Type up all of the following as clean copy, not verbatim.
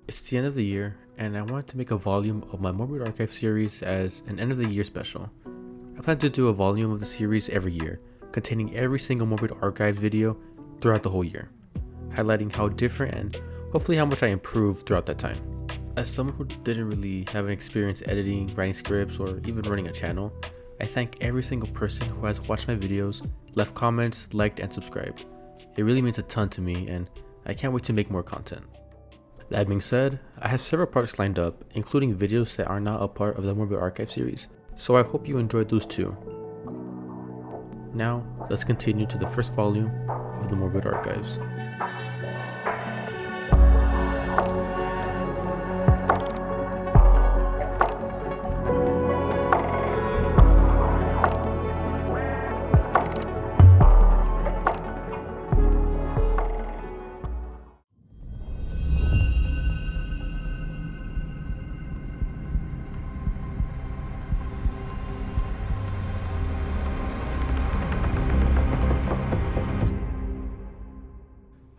It's the end of the year, and I wanted to make a volume of my Morbid Archive series as an end of the year special. I plan to do a volume of the series every year, containing every single Morbid Archives video throughout the whole year, highlighting how different and hopefully how much I improved throughout that time. As someone who didn't really have an experience editing, writing scripts, or even running a channel, I thank every single person who has watched my videos, left comments, liked, and subscribed. It really means a ton to me, and I can't wait to make more content. That being said, I have several projects lined up, including videos that are not a part of the Morbid Archive series, so I hope you enjoyed those too. Now, let's continue to the first volume of the Morbid Archives.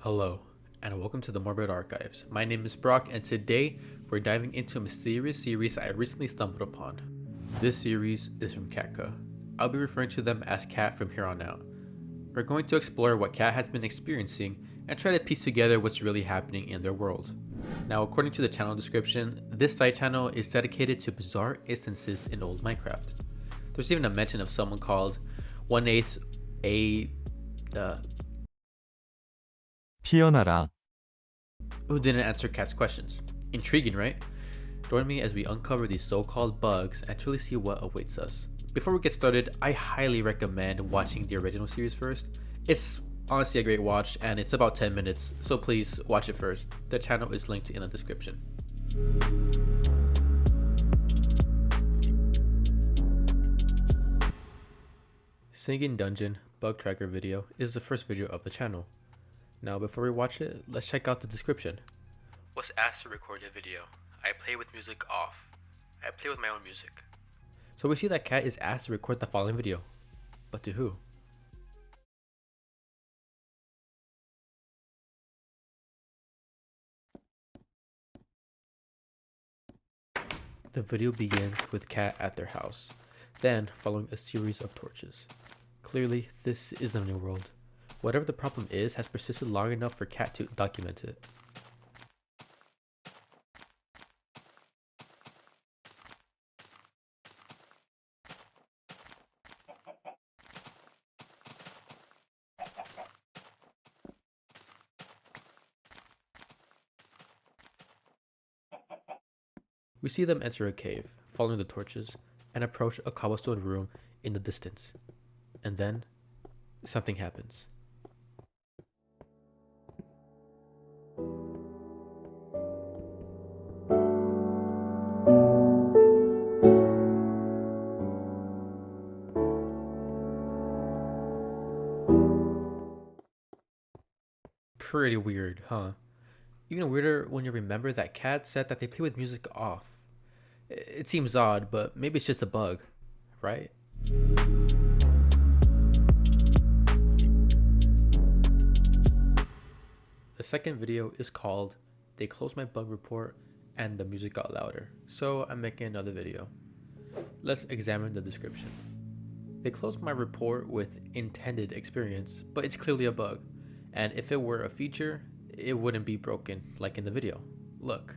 Hello, and welcome to the Morbid Archives. My name is Brock, and today we're diving into a mysterious series I recently stumbled upon. This series is from Katka. I'll be referring to them as Kat from here on out. We're going to explore what Kat has been experiencing and try to piece together what's really happening in their world. Now, according to the channel description, this side channel is dedicated to bizarre instances in old Minecraft. There's even a mention of someone called 1/8 a 피어나라. who didn't answer Kat's questions. Intriguing, right? Join me as we uncover these so-called bugs and truly see what awaits us. Before we get started, I highly recommend watching the original series first. It's honestly a great watch, and it's about 10 minutes, so please watch it first. The channel is linked in the description. Singing Dungeon Bug Tracker video is the first video of the channel. Now, before we watch it, let's check out the description. Was asked to record a video. I play with music off. I play with my own music. So we see that Kat is asked to record the following video. But to who? The video begins with Kat at their house, then following a series of torches. Clearly, this is a new world. Whatever the problem is has persisted long enough for Kat to document it. We see them enter a cave, following the torches, and approach a cobblestone room in the distance. And then, something happens. Pretty weird, huh? Even weirder when you remember that Kat said that they play with music off. It seems odd, but maybe it's just a bug, right? The second video is called They Closed My Bug Report and the Music Got Louder, so I'm making another video. Let's examine the description. They closed my report with intended experience, but it's clearly a bug, and if it were a feature, it wouldn't be broken like in the video. Look.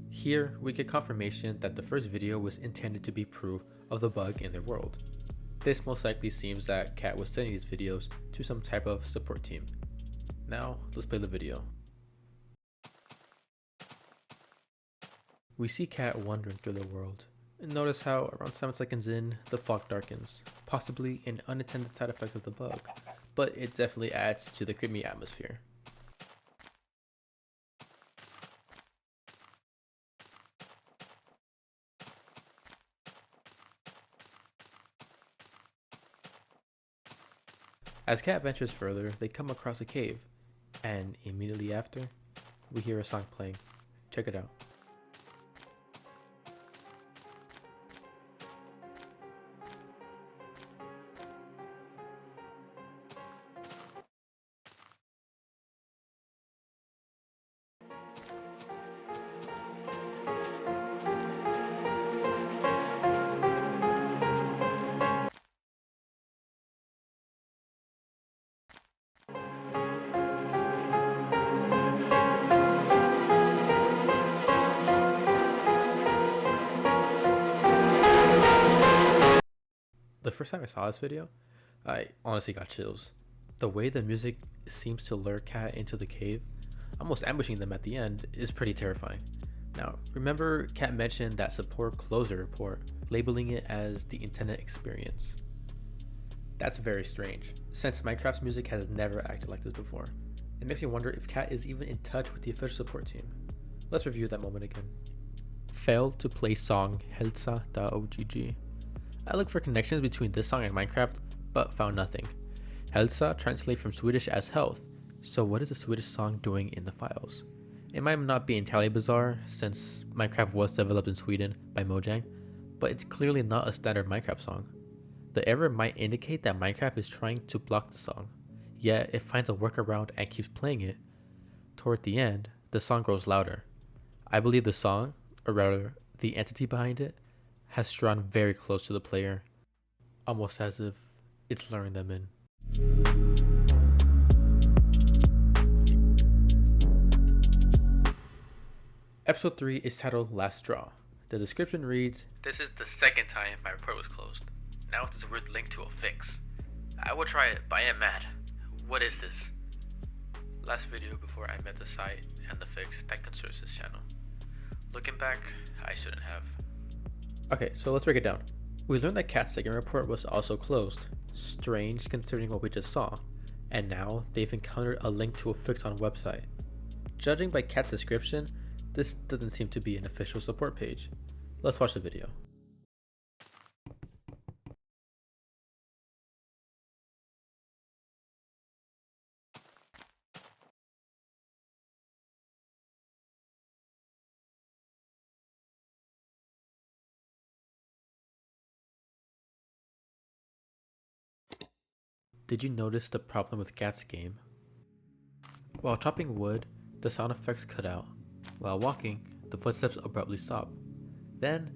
Here, we get confirmation that the first video was intended to be proof of the bug in their world. This most likely seems that Kat was sending these videos to some type of support team. Now, let's play the video. We see Kat wandering through the world. Notice how around 7 seconds in, the fog darkens, possibly an unintended side effect of the bug, but it definitely adds to the creepy atmosphere. As Kat ventures further, they come across a cave, and immediately after, we hear a song playing. Check it out. first time I saw this video, I honestly got chills. The way the music seems to lure Kat into the cave, almost ambushing them at the end, is pretty terrifying. Now, remember Kat mentioned that support closure report, labeling it as the intended experience. That's very strange, since Minecraft's music has never acted like this before. It makes me wonder if Kat is even in touch with the official support team. Let's review that moment again. Failed to play song Helsa.ogg. I looked for connections between this song and Minecraft, but found nothing. Helsa translates from Swedish as health, so what is the Swedish song doing in the files? It might not be entirely bizarre, since Minecraft was developed in Sweden by Mojang, but it's clearly not a standard Minecraft song. The error might indicate that Minecraft is trying to block the song, yet it finds a workaround and keeps playing it. Toward the end, the song grows louder. I believe the song, or rather, the entity behind it, has drawn very close to the player, almost as if it's luring them in. Episode 3 is titled Last Straw. The description reads, "This is the second time my report was closed. Now with this weird link to a fix. I will try it, but I am mad. What is this?" Last video before I met the site and the fix that concerns this channel. Looking back, I shouldn't have. Okay, so let's break it down. We learned that Kat's second report was also closed. Strange considering what we just saw. And now they've encountered a link to a fix on a website. Judging by Kat's description, this doesn't seem to be an official support page. Let's watch the video. Did you notice the problem with Kat's game? While chopping wood, the sound effects cut out. While walking, the footsteps abruptly stop. Then,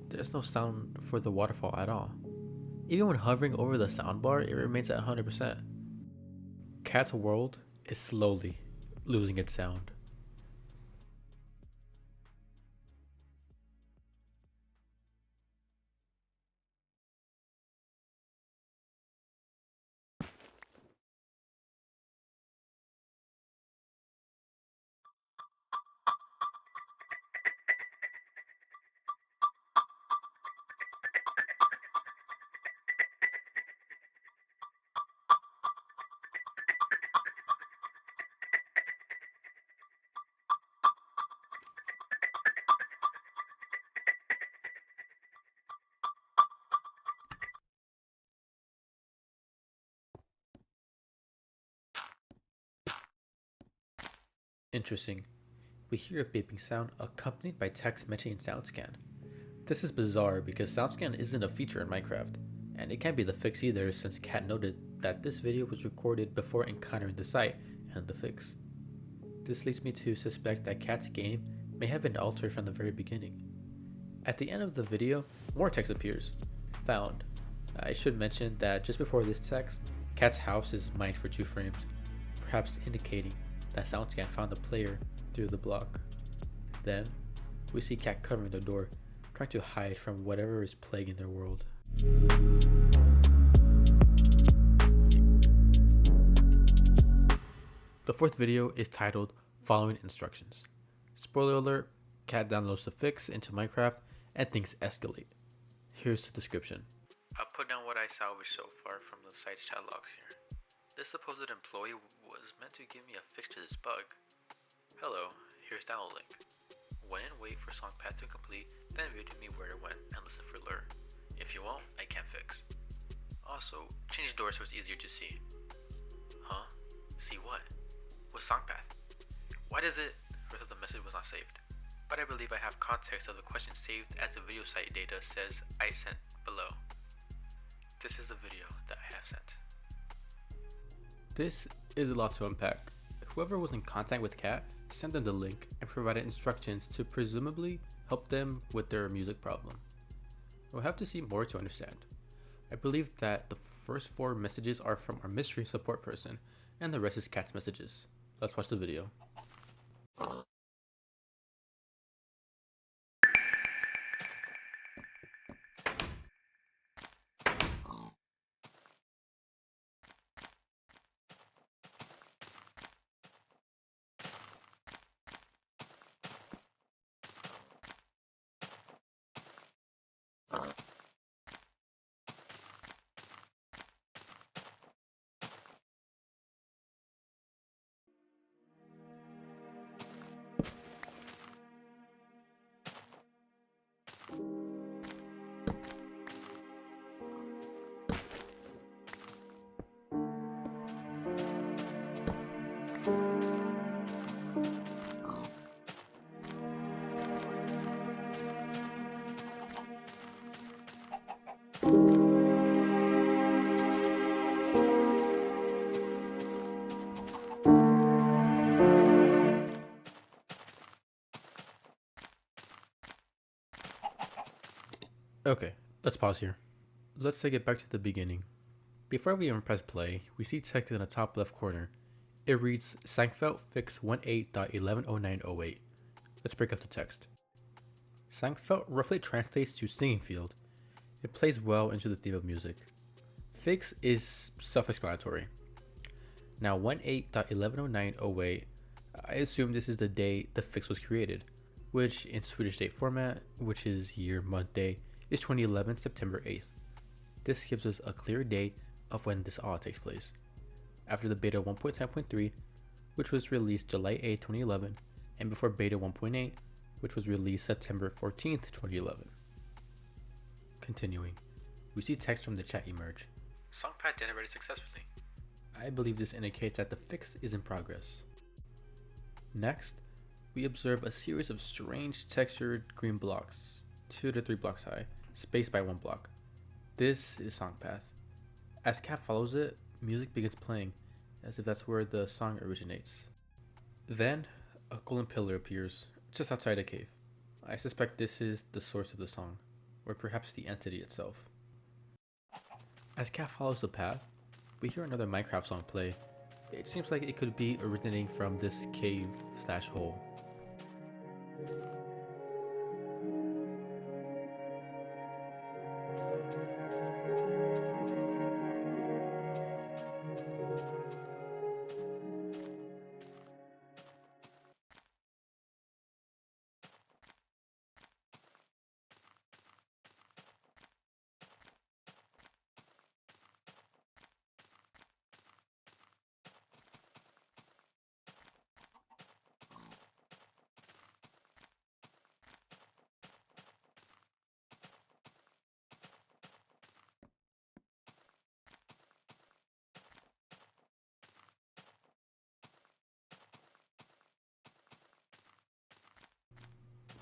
there's no sound for the waterfall at all. Even when hovering over the soundbar, it remains at 100%. Kat's world is slowly losing its sound. Interesting. We hear a beeping sound accompanied by text mentioning SoundScan. This is bizarre because SoundScan isn't a feature in Minecraft, and it can't be the fix either since Kat noted that this video was recorded before encountering the site and the fix. This leads me to suspect that Kat's game may have been altered from the very beginning. At the end of the video, more text appears. Found. I should mention that just before this text, Kat's house is mined for 2 frames, perhaps indicating that SoundScan found the player through the block. Then, we see Kat covering the door, trying to hide from whatever is plaguing their world. The fourth video is titled Following Instructions. Spoiler alert, Kat downloads the fix into Minecraft and things escalate. Here's the description. I'll put down what I salvaged so far from the site's chat logs here. This supposed employee was meant to give me a fix to this bug. Hello, here's download link. Went and wait for song path to complete, then video me where it went and listen for lure. If you won't, I can't fix. Also, change doors so it's easier to see. Huh? See what? What song path? Why does it? Rest of the message was not saved. But I believe I have context of the question saved as the video site data says I sent below. This is the video that I have sent. This is a lot to unpack. Whoever was in contact with Kat sent them the link and provided instructions to presumably help them with their music problem. We'll have to see more to understand. I believe that the first 4 messages are from our mystery support person and the rest is Kat's messages. Let's watch the video. Okay, let's pause here. Let's take it back to the beginning. Before we even press play, we see text in the top left corner. It reads Sankfelt fix 18.110908. Let's break up the text. Sankfelt roughly translates to singing field. It plays well into the theme of music. Fix is self-explanatory. Now 18.110908, I assume this is the day the fix was created, which in Swedish date format, which is year, month, day, is 2011 September 8th. This gives us a clear date of when this all takes place. After the beta 1.10.3, which was released July 8, 2011, and before beta 1.8, which was released September 14th, 2011. Continuing, we see text from the chat emerge. Songpad generated successfully. I believe this indicates that the fix is in progress. Next, we observe a series of strange textured green blocks, 2 to 3 blocks high, spaced by 1 block. This is Songpath. As Cat follows it, music begins playing, as if that's where the song originates. Then, a golden pillar appears, just outside a cave. I suspect this is the source of the song, or perhaps the entity itself. As Cat follows the path, we hear another Minecraft song play. It seems like it could be originating from this cave/hole.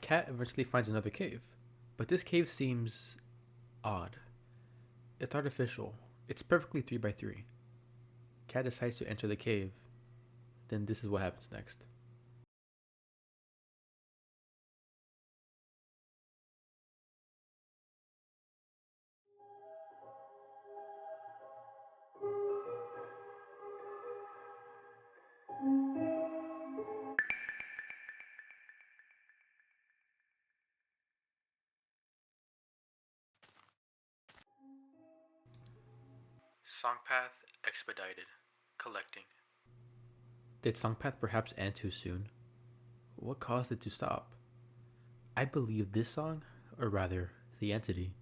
Cat eventually finds another cave, but this cave seems odd. It's artificial. It's perfectly 3x3. Cat decides to enter the cave. Then this is what happens next. Songpath expedited. Collecting. Did Songpath perhaps end too soon? What caused it to stop? I believe this song, or rather, the entity,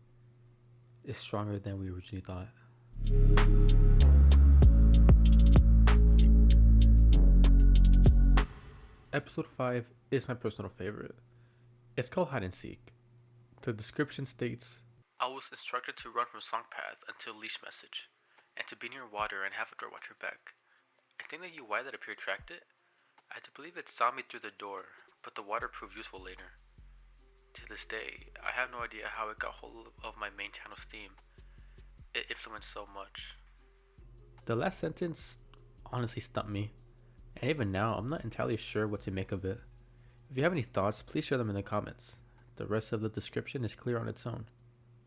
is stronger than we originally thought. Episode 5 is my personal favorite. It's called Hide and Seek. The description states, I was instructed to run from Songpath until leash message, and to be near water and have a door watch your back. I think the UI that appeared tracked it. I do believe it saw me through the door, but the water proved useful later. To this day, I have no idea how it got hold of my main channel's theme. It influenced so much. The last sentence honestly stumped me, and even now I'm not entirely sure what to make of it. If you have any thoughts, please share them in the comments. The rest of the description is clear on its own.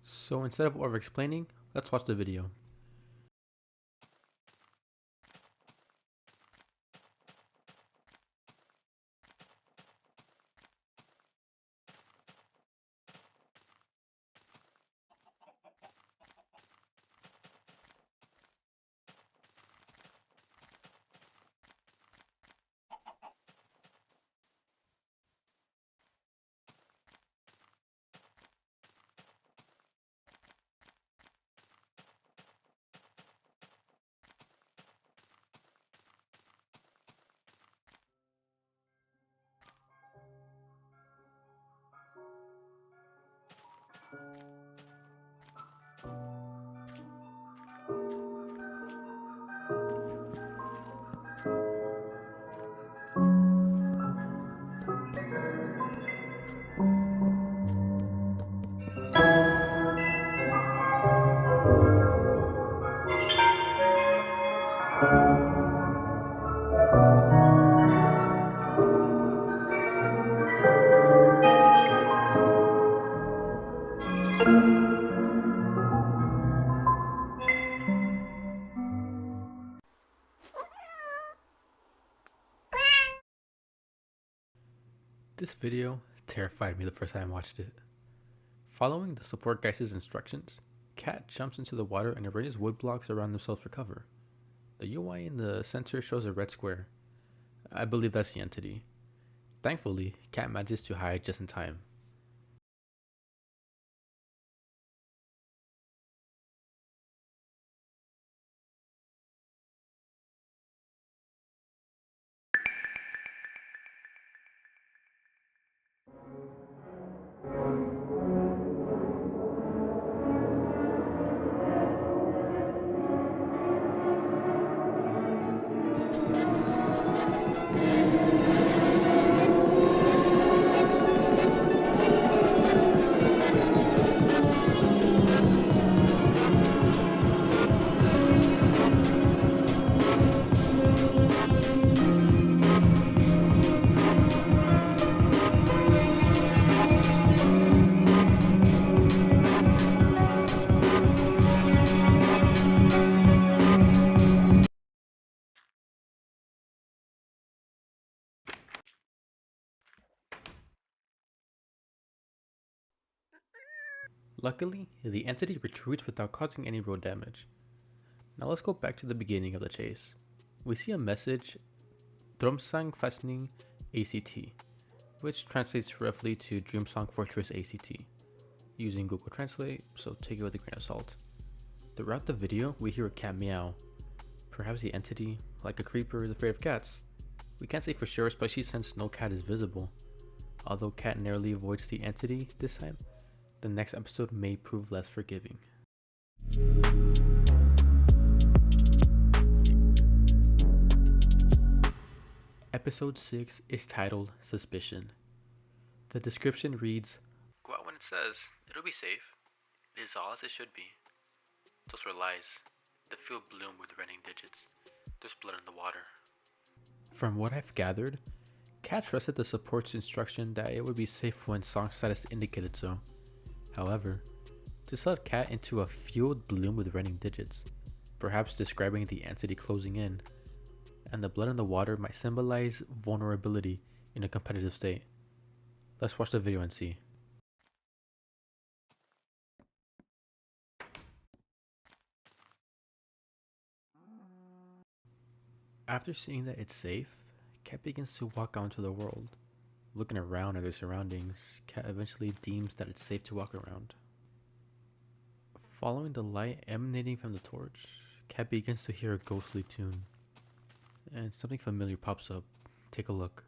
So instead of over explaining, let's watch the video. This video terrified me the first time I watched it. Following the support guy's instructions, Cat jumps into the water and arranges wood blocks around themselves for cover. The UI in the center shows a red square. I believe that's the entity. Thankfully, Cat manages to hide just in time. Luckily, the entity retreats without causing any road damage. Now let's go back to the beginning of the chase. We see a message, Drumsang ACT, which translates roughly to Dreamsong Fortress ACT, using Google Translate, so take it with a grain of salt. Throughout the video, we hear a cat meow. Perhaps the entity, like a creeper, is afraid of cats. We can't say for sure, especially since no cat is visible. Although Cat narrowly avoids the entity this time, the next episode may prove less forgiving. Episode 6 is titled Suspicion. The description reads, "Go out when it says, it'll be safe. It is all as it should be. Those were lies. The field bloomed with running digits. There's blood in the water." From what I've gathered, Cat trusted the support's instruction that it would be safe when song status indicated so. However, this led Cat into a field bloom with running digits, perhaps describing the entity closing in, and the blood in the water might symbolize vulnerability in a competitive state. Let's watch the video and see. After seeing that it's safe, Cat begins to walk out into the world. Looking around at her surroundings, Cat eventually deems that it's safe to walk around. Following the light emanating from the torch, Cat begins to hear a ghostly tune. And something familiar pops up. Take a look.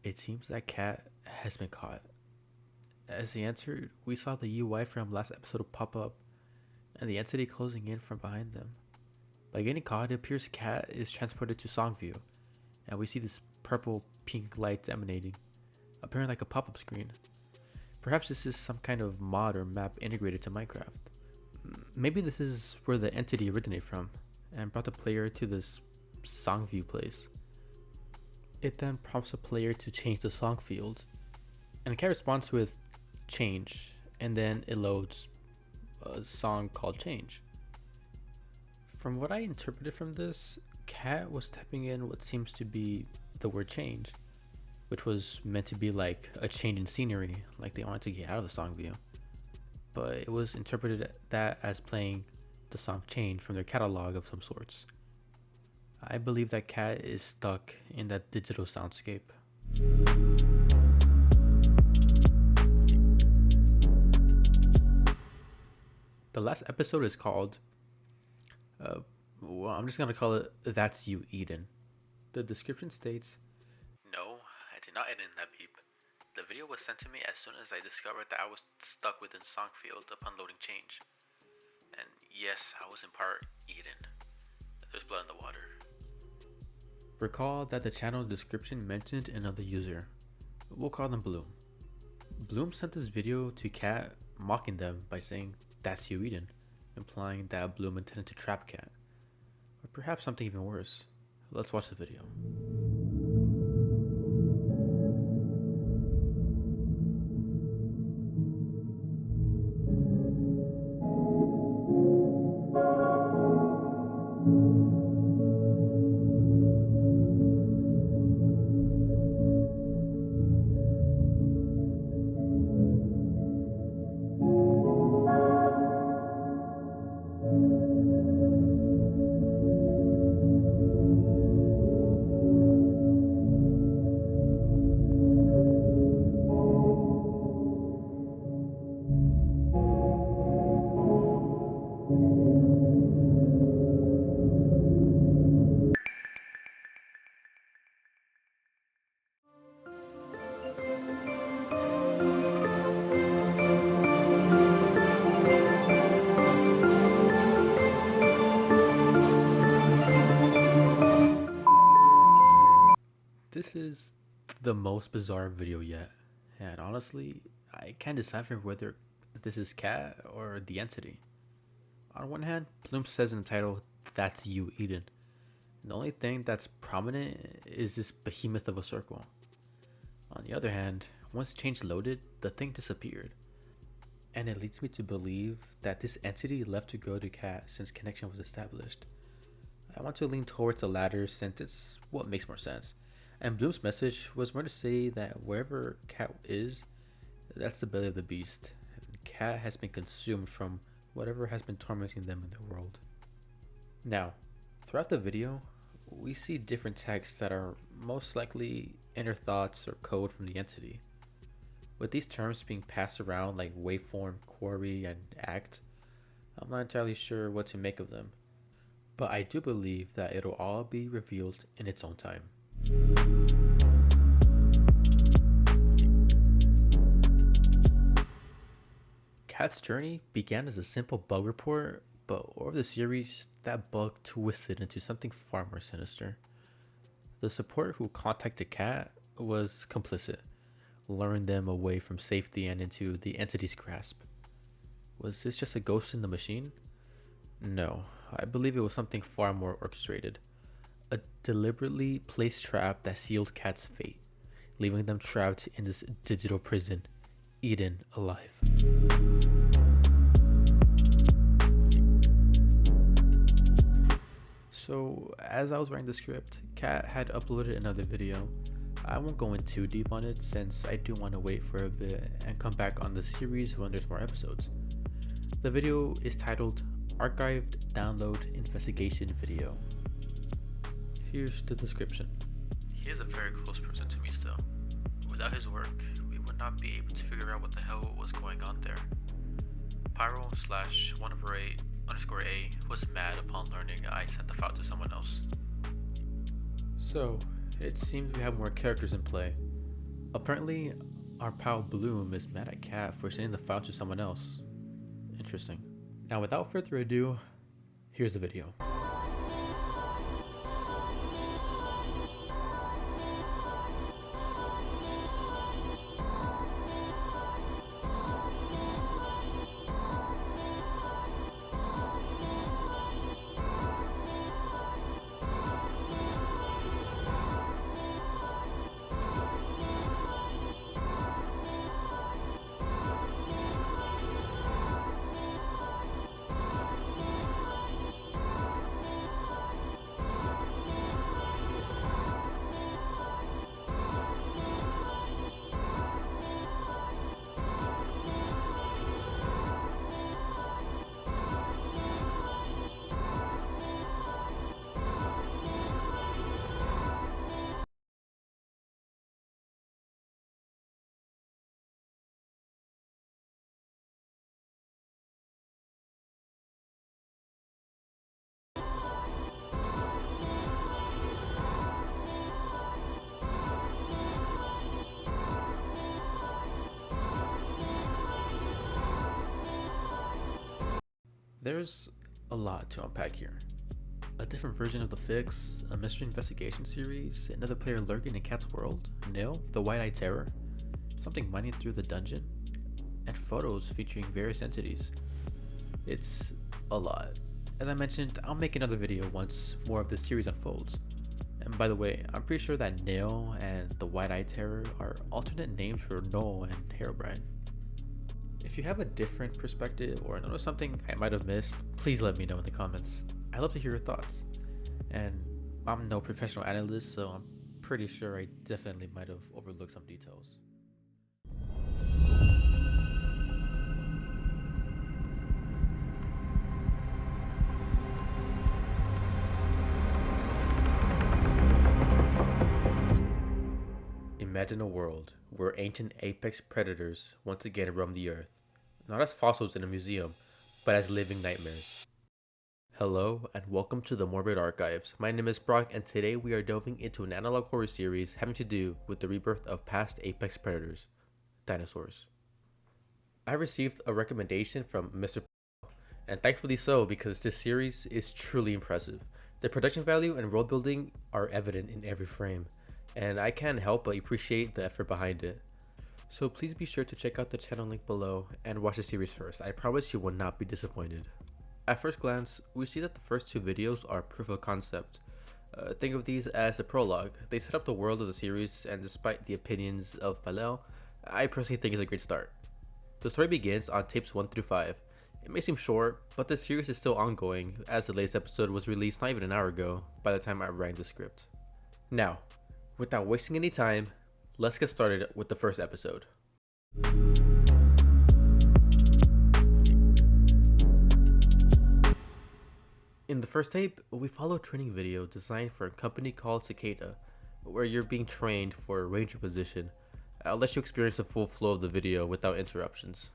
It seems that Cat has been caught. As he entered, we saw the UI from last episode pop up, and the entity closing in from behind them. By getting caught, it appears Cat is transported to Songview, and we see this purple-pink light emanating, appearing like a pop-up screen. Perhaps this is some kind of mod or map integrated to Minecraft. Maybe this is where the entity originated from, and brought the player to this Songview place. It then prompts the player to change the song field, and the cat responds with change, and then it loads a song called change. From what I interpreted from this, Cat was typing in what seems to be the word change, which was meant to be like a change in scenery, like they wanted to get out of the song view. But it was interpreted that as playing the song Change from their catalog of some sorts. I believe that Cat is stuck in that digital soundscape. The last episode is called, well, I'm just gonna call it That's You, Eden. The description states, "No, I did not edit in that beep. The video was sent to me as soon as I discovered that I was stuck within song field upon loading change. And yes, I was in part Eden. There's blood in the water." Recall that the channel description mentioned another user. We'll call them Bloom. Bloom sent this video to Cat mocking them by saying, "That's you, Eden," implying that Bloom intended to trap Cat. Or perhaps something even worse. Let's watch the video. This is the most bizarre video yet, and honestly, I can't decipher whether this is Cat or the entity. On one hand, Bloom says in the title, "That's you, Eden." The only thing that's prominent is this behemoth of a circle. On the other hand, once change loaded, the thing disappeared. And it leads me to believe that this entity left to go to Cat since connection was established. I want to lean towards the latter since it's what makes more sense. And Bloom's message was more to say that wherever Cat is, that's the belly of the beast. And Cat has been consumed from whatever has been tormenting them in their world. Now, throughout the video, we see different texts that are most likely inner thoughts or code from the entity. With these terms being passed around like waveform, query, and act, I'm not entirely sure what to make of them. But I do believe that it'll all be revealed in its own time. Cat's journey began as a simple bug report, but over the series, that bug twisted into something far more sinister. The support who contacted Cat was complicit, luring them away from safety and into the entity's grasp. Was this just a ghost in the machine? No, I believe it was something far more orchestrated. A deliberately placed trap that sealed Cat's fate, leaving them trapped in this digital prison, Eden alive. So, as I was writing the script, Cat had uploaded another video. I won't go in too deep on it since I do want to wait for a bit and come back on the series when there's more episodes. The video is titled Archived Download Investigation Video. Here's the description. He is a very close person to me still. Without his work, we would not be able to figure out what the hell was going on there. Pyro/1/A_A was mad upon learning I sent the file to someone else. So, it seems we have more characters in play. Apparently, our pal Bloom is mad at Cat for sending the file to someone else. Interesting. Now, without further ado, here's the video. There's a lot to unpack here. A different version of the fix, a mystery investigation series, another player lurking in Kat's world, Nil, the White-Eyed Terror, something mining through the dungeon, and photos featuring various entities. It's a lot. As I mentioned, I'll make another video once more of this series unfolds. And by the way, I'm pretty sure that Nil and the White-Eyed Terror are alternate names for Noel and Herobrine. If you have a different perspective or notice something I might have missed, please let me know in the comments. I'd love to hear your thoughts. And I'm no professional analyst, so I'm pretty sure I definitely might have overlooked some details. Imagine a world where ancient apex predators once again roam the earth, not as fossils in a museum, but as living nightmares. Hello and welcome to the Morbid Archives. My name is Brock and today we are delving into an analog horror series having to do with the rebirth of past apex predators, dinosaurs. I received a recommendation from Mr. and thankfully so, because this series is truly impressive. The production value and world building are evident in every frame, and I can't help but appreciate the effort behind it. So please be sure to check out the channel link below and watch the series first. I promise you will not be disappointed. At first glance, we see that the first two videos are proof of concept. Think of these as a prologue. They set up the world of the series, and despite the opinions of Paleo, I personally think it's a great start. The story begins on tapes 1 through 5. It may seem short, but the series is still ongoing, as the latest episode was released not even an hour ago by the time I write the script. Now, without wasting any time, let's get started with the first episode. In the first tape, we follow a training video designed for a company called Cicada, where you're being trained for a ranger position. I'll let you experience the full flow of the video without interruptions.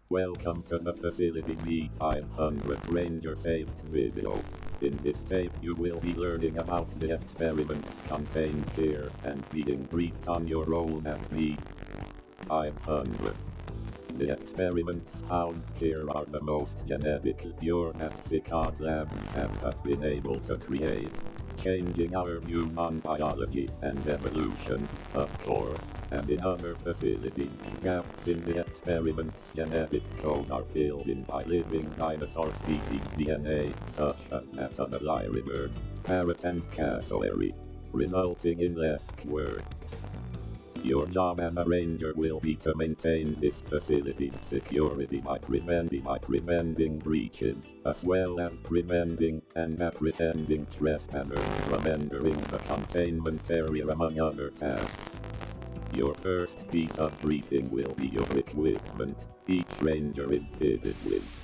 Welcome to the Facility B500 Ranger Saved video. In this tape you will be learning about the experiments contained here and being briefed on your roles at B500. The experiments housed here are the most genetically pure that Cicada Labs have been able to create, changing our views on biology and evolution, of course, and in other facilities, gaps in the experiment's genetic code are filled in by living dinosaur species DNA, such as that of the lyrebird, parrot and cassowary, resulting in less quirks. Your job as a ranger will be to maintain this facility's security by preventing breaches, as well as preventing and apprehending trespassers from entering the containment area, among other tasks. Your first piece of briefing will be your equipment. Each ranger is fitted with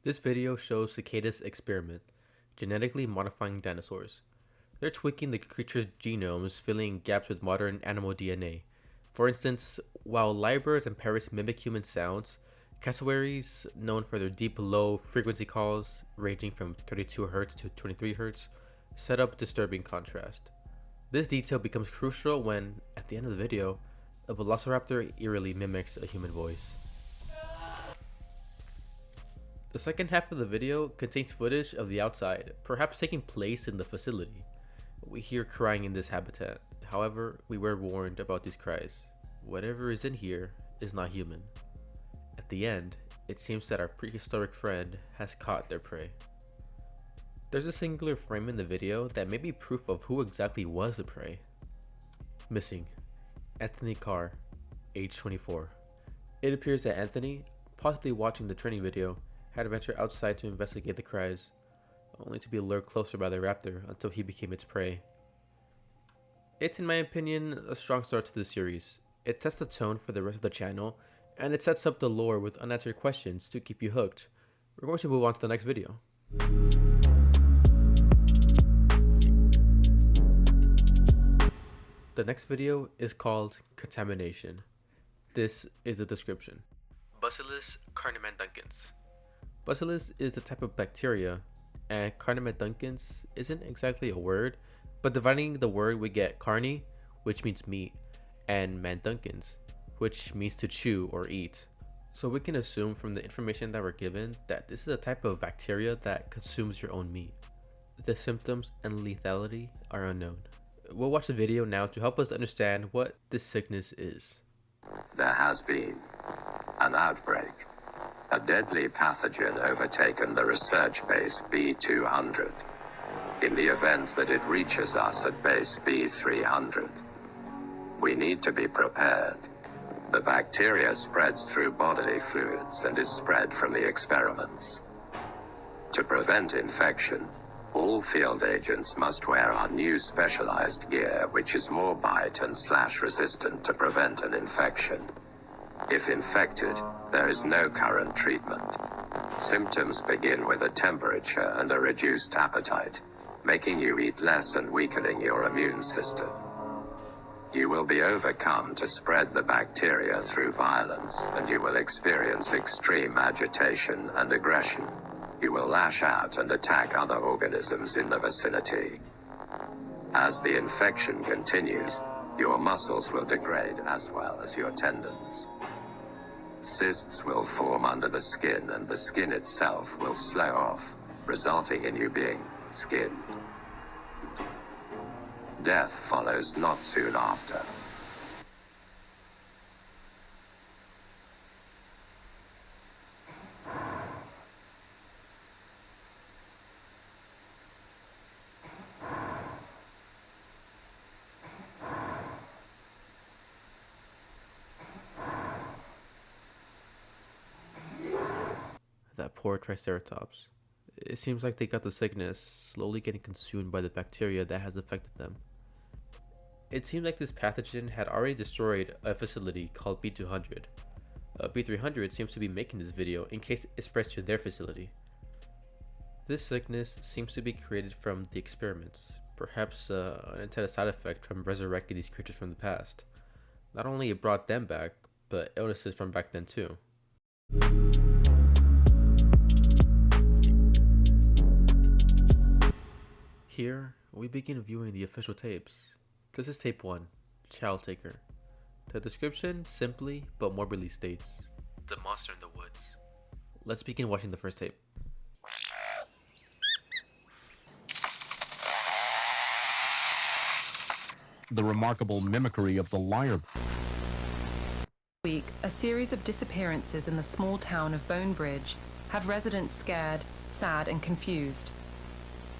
This video shows Cicada's experiment, genetically modifying dinosaurs. They're tweaking the creature's genomes, filling in gaps with modern animal DNA. For instance, while lyrebirds and parrots mimic human sounds, Cassowaries, known for their deep low frequency calls ranging from 32 Hz to 23 Hz, set up disturbing contrast. This detail becomes crucial when, at the end of the video, a velociraptor eerily mimics a human voice. The second half of the video contains footage of the outside, perhaps taking place in the facility. We hear crying in this habitat. However, we were warned about these cries. Whatever is in here is not human. At the end, it seems that our prehistoric friend has caught their prey. There's a singular frame in the video that may be proof of who exactly was the prey. Missing. Anthony Carr, age 24. It appears that Anthony, possibly watching the training video, had ventured outside to investigate the cries, only to be lured closer by the raptor until he became its prey. It's, in my opinion, a strong start to the series. It sets the tone for the rest of the channel, and it sets up the lore with unanswered questions to keep you hooked. We're going to move on to the next video. The next video is called Contamination. This is the description. Bacillus carnimanduncans. Bacillus is the type of bacteria, and carnimanduncans isn't exactly a word, but dividing the word we get carni, which means meat, and manduncans, which means to chew or eat. So we can assume from the information that we're given that this is a type of bacteria that consumes your own meat. The symptoms and lethality are unknown. We'll watch the video now to help us understand what this sickness is. There has been an outbreak. A deadly pathogen overtaken the research base B200. In the event that it reaches us at base B300, we need to be prepared. The bacteria spreads through bodily fluids and is spread from the experiments. To prevent infection, all field agents must wear our new specialized gear, which is more bite and slash resistant to prevent an infection. If infected, there is no current treatment. Symptoms begin with a temperature and a reduced appetite, making you eat less and weakening your immune system. You will be overcome to spread the bacteria through violence, and you will experience extreme agitation and aggression. You will lash out and attack other organisms in the vicinity. As the infection continues, your muscles will degrade as well as your tendons. Cysts will form under the skin, and the skin itself will slow off, resulting in you being skinned. Death follows not soon after. That poor Triceratops. It seems like they got the sickness, slowly getting consumed by the bacteria that has affected them. It seems like this pathogen had already destroyed a facility called B200. B300 seems to be making this video in case it spreads to their facility. This sickness seems to be created from the experiments, perhaps an intended side effect from resurrecting these creatures from the past. Not only it brought them back, but illnesses from back then too. Here, we begin viewing the official tapes. This is tape 1, Child Taker. The description simply but morbidly states, "The monster in the woods." Let's begin watching the first tape. The remarkable mimicry of the lyre. Week, a series of disappearances in the small town of Bonebridge have residents scared, sad, and confused.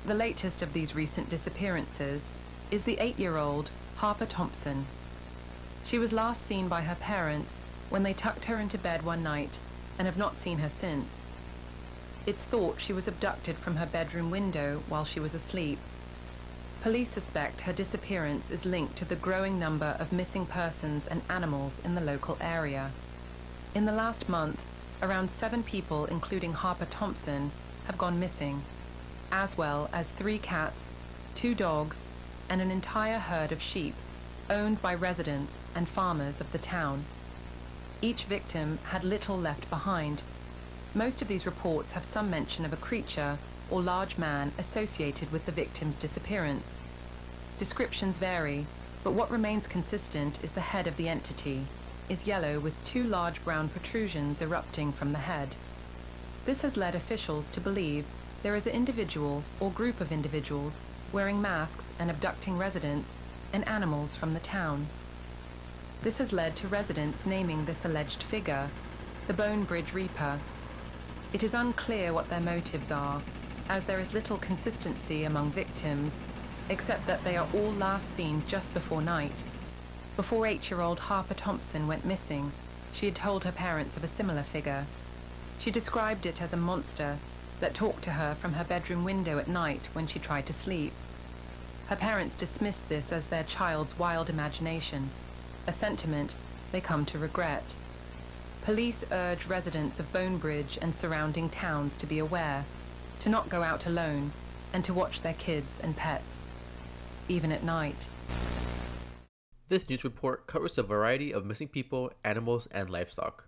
The latest of these recent disappearances is the 8-year-old Harper Thompson. She was last seen by her parents when they tucked her into bed one night and have not seen her since. It's thought she was abducted from her bedroom window while she was asleep. Police suspect her disappearance is linked to the growing number of missing persons and animals in the local area. In the last month, around 7 people, including Harper Thompson, have gone missing, as well as 3 cats, 2 dogs, and an entire herd of sheep owned by residents and farmers of the town. Each victim had little left behind. Most of these reports have some mention of a creature or large man associated with the victim's disappearance. Descriptions vary, but what remains consistent is the head of the entity is yellow with 2 large brown protrusions erupting from the head. This has led officials to believe there is an individual or group of individuals wearing masks and abducting residents and animals from the town. This has led to residents naming this alleged figure the Bone Bridge Reaper. It is unclear what their motives are, as there is little consistency among victims, except that they are all last seen just before night. Before 8-year-old Harper Thompson went missing, she had told her parents of a similar figure. She described it as a monster that talked to her from her bedroom window at night when she tried to sleep. Her parents dismissed this as their child's wild imagination, a sentiment they come to regret. Police urge residents of Bonebridge and surrounding towns to be aware, to not go out alone, and to watch their kids and pets, even at night. This news report covers a variety of missing people, animals, and livestock.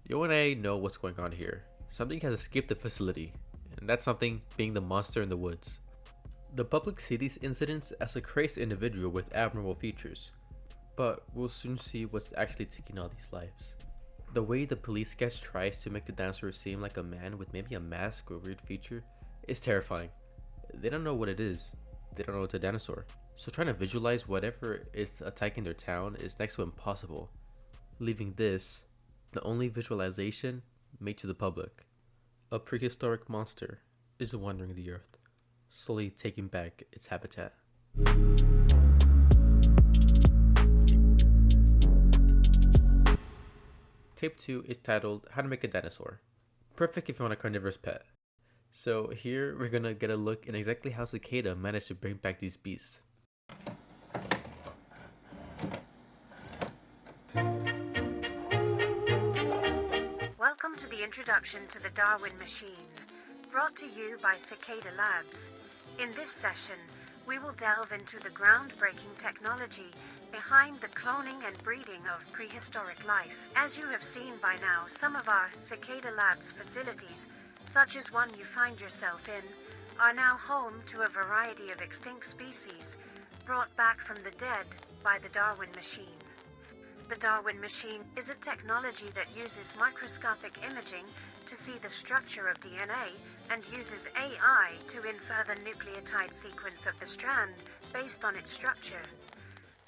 You and I know what's going on here. Something has escaped the facility, and that something being the monster in the woods. The public see these incidents as a crazed individual with abnormal features, but we'll soon see what's actually taking all these lives. The way the police sketch tries to make the dinosaur seem like a man with maybe a mask or weird feature is terrifying. They don't know what it is. They don't know it's a dinosaur. So trying to visualize whatever is attacking their town is next to impossible, leaving this the only visualization made to the public. A prehistoric monster is wandering the earth, slowly taking back its habitat. Tape 2 is titled How to Make a Dinosaur. Perfect if you want a carnivorous pet. So here we're gonna get a look at exactly how Cicada managed to bring back these beasts. Welcome to the introduction to the Darwin Machine, brought to you by Cicada Labs. In this session, we will delve into the groundbreaking technology behind the cloning and breeding of prehistoric life. As you have seen by now, some of our Cicada Labs facilities, such as one you find yourself in, are now home to a variety of extinct species brought back from the dead by the Darwin Machine. The Darwin Machine is a technology that uses microscopic imaging to see the structure of DNA and uses AI to infer the nucleotide sequence of the strand based on its structure.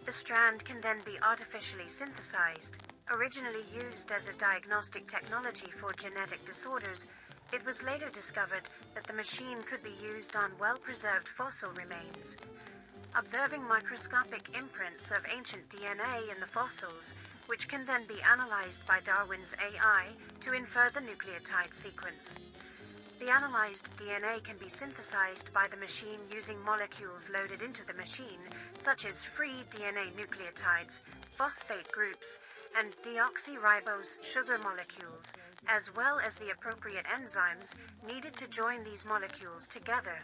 The strand can then be artificially synthesized. Originally used as a diagnostic technology for genetic disorders, it was later discovered that the machine could be used on well-preserved fossil remains. Observing microscopic imprints of ancient DNA in the fossils, which can then be analyzed by Darwin's AI to infer the nucleotide sequence. The analyzed DNA can be synthesized by the machine using molecules loaded into the machine, such as free DNA nucleotides, phosphate groups, and deoxyribose sugar molecules, as well as the appropriate enzymes needed to join these molecules together.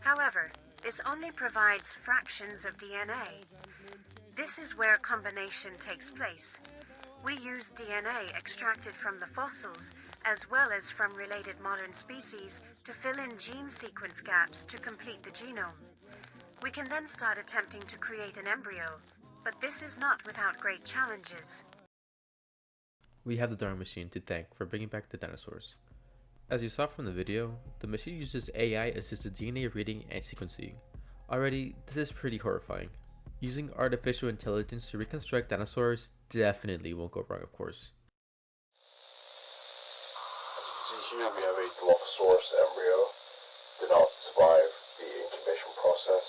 However, this only provides fractions of DNA. This is where combination takes place. We use DNA extracted from the fossils, as well as from related modern species, to fill in gene sequence gaps to complete the genome. We can then start attempting to create an embryo, but this is not without great challenges. We have the Darwin Machine to thank for bringing back the dinosaurs. As you saw from the video, the machine uses AI-assisted DNA reading and sequencing. Already, this is pretty horrifying. Using artificial intelligence to reconstruct dinosaurs definitely won't go wrong, of course. As you can see here, we have a Dilophosaurus embryo. Did not survive the incubation process.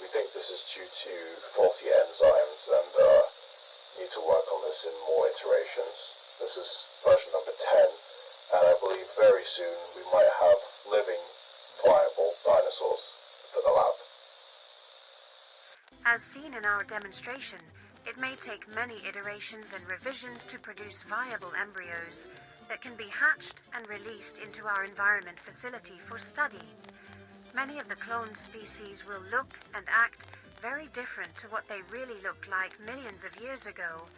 We think this is due to faulty enzymes and need to work on this in more iterations. This is version number 10, and I believe very soon we might have living, viable dinosaurs for the lab. As seen in our demonstration, it may take many iterations and revisions to produce viable embryos that can be hatched and released into our environment facility for study. Many of the cloned species will look and act very different to what they really looked like millions of years ago,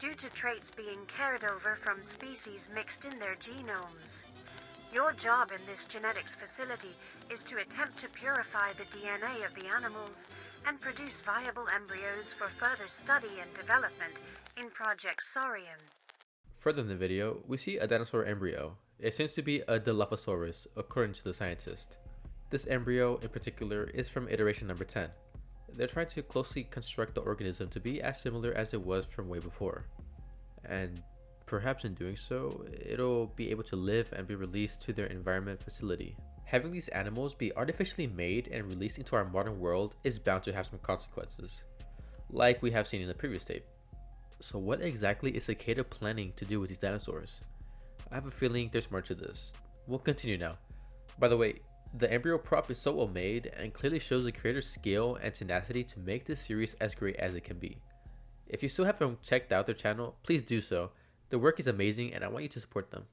due to traits being carried over from species mixed in their genomes. Your job in this genetics facility is to attempt to purify the DNA of the animals and produce viable embryos for further study and development in Project Saurian. Further in the video, we see a dinosaur embryo. It seems to be a Dilophosaurus, according to the scientist. This embryo in particular is from iteration number 10. They're trying to closely construct the organism to be as similar as it was from way before. And perhaps in doing so, it'll be able to live and be released to their environment facility. Having these animals be artificially made and released into our modern world is bound to have some consequences, like we have seen in the previous tape. So what exactly is Cicada planning to do with these dinosaurs? I have a feeling there's more to this. We'll continue now. By the way, the embryo prop is so well made and clearly shows the creator's skill and tenacity to make this series as great as it can be. If you still haven't checked out their channel, please do so. The work is amazing and I want you to support them.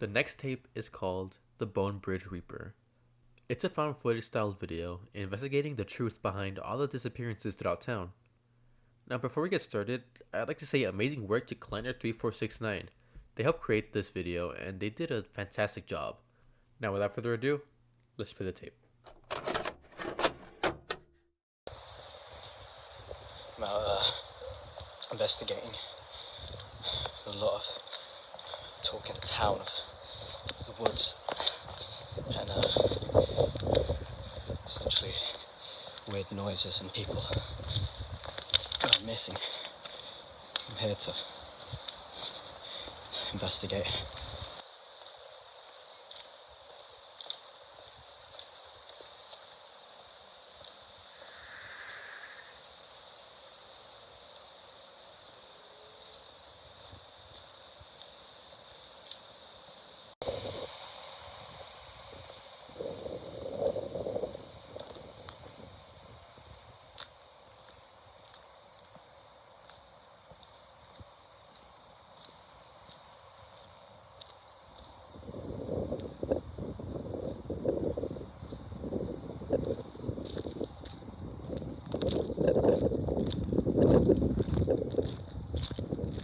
The next tape is called The Bone Bridge Reaper. It's a found footage style video investigating the truth behind all the disappearances throughout town. Now before we get started, I'd like to say amazing work to Kleiner3469. They helped create this video and they did a fantastic job. Now without further ado, let's play the tape. I'm out investigating. A lot of talk in the town, of the woods, and essentially weird noises and people are missing. I'm here to investigate.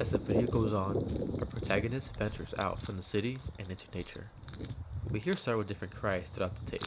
As the video goes on, our protagonist ventures out from the city and into nature. We hear several different cries throughout the tape.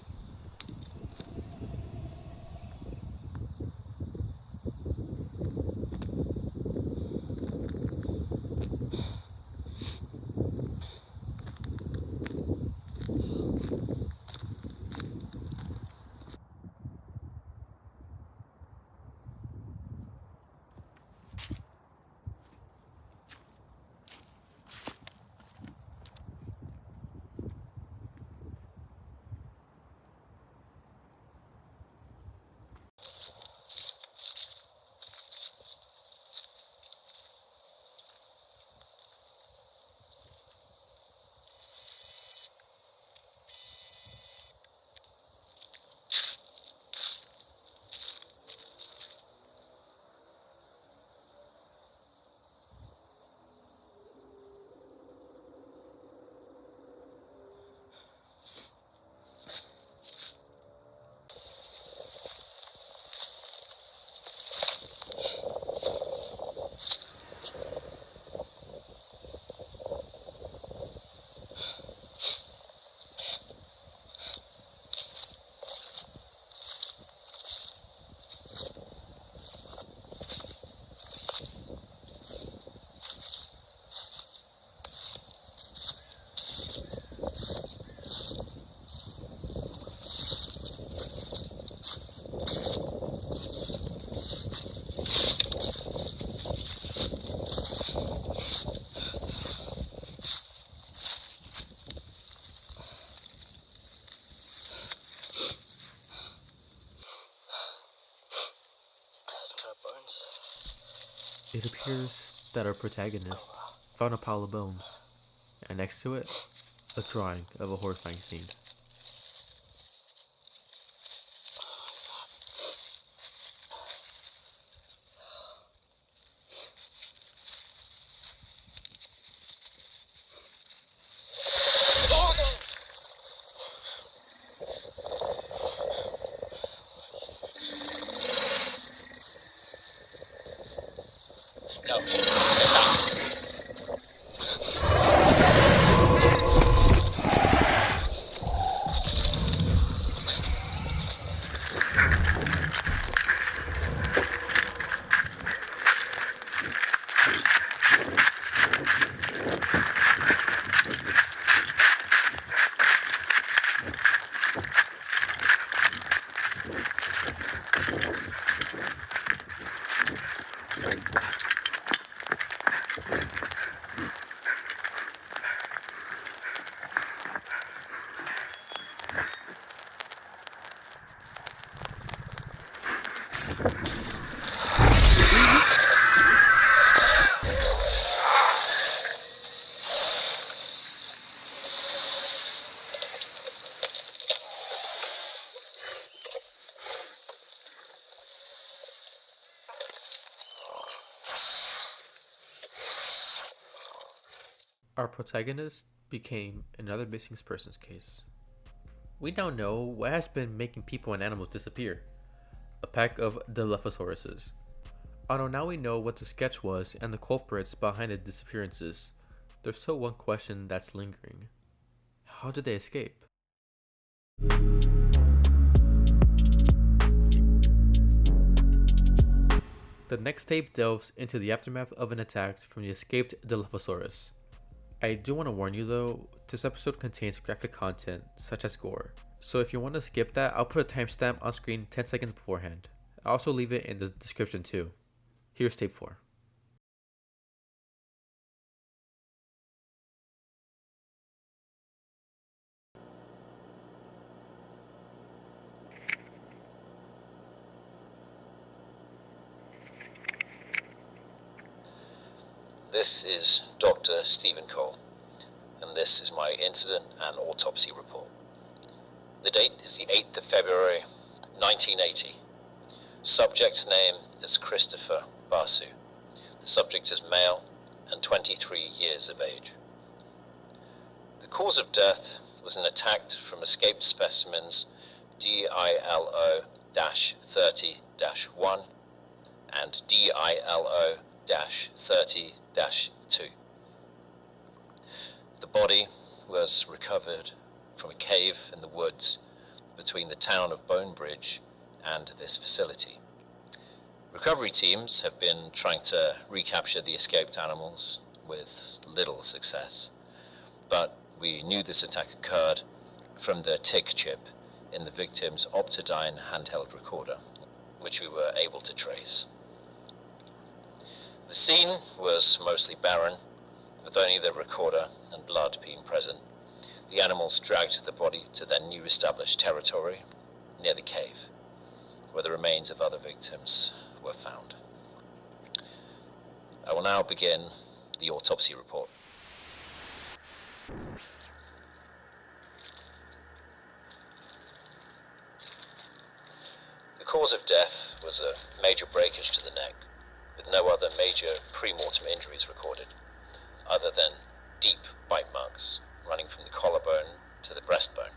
It appears that our protagonist found a pile of bones, and next to it, a drawing of a horrifying scene. No. Stay back. Our protagonist became another missing persons case. We now know what has been making people and animals disappear: a pack of Dilophosauruses. Although now we know what the sketch was and the culprits behind the disappearances, there's still one question that's lingering. How did they escape? The next tape delves into the aftermath of an attack from the escaped Dilophosaurus. I do want to warn you though, this episode contains graphic content such as gore, so if you want to skip that, I'll put a timestamp on screen 10 seconds beforehand. I'll also leave it in the description too. Here's tape 4. This is Dr. Stephen Cole, and this is my incident and autopsy report. The date is the 8th of February, 1980. Subject's name is Christopher Basu. The subject is male and 23 years of age. The cause of death was an attack from escaped specimens DILO-30-1 and DILO-30-2. The body was recovered from a cave in the woods between the town of Bonebridge and this facility. Recovery teams have been trying to recapture the escaped animals with little success, but we knew this attack occurred from the tick chip in the victim's Optodyne handheld recorder, which we were able to trace. The scene was mostly barren, with only the recorder and blood being present. The animals dragged the body to their new established territory near the cave, where the remains of other victims were found. I will now begin the autopsy report. The cause of death was a major breakage to the neck, with no other major pre-mortem injuries recorded, other than deep bite marks running from the collarbone to the breastbone.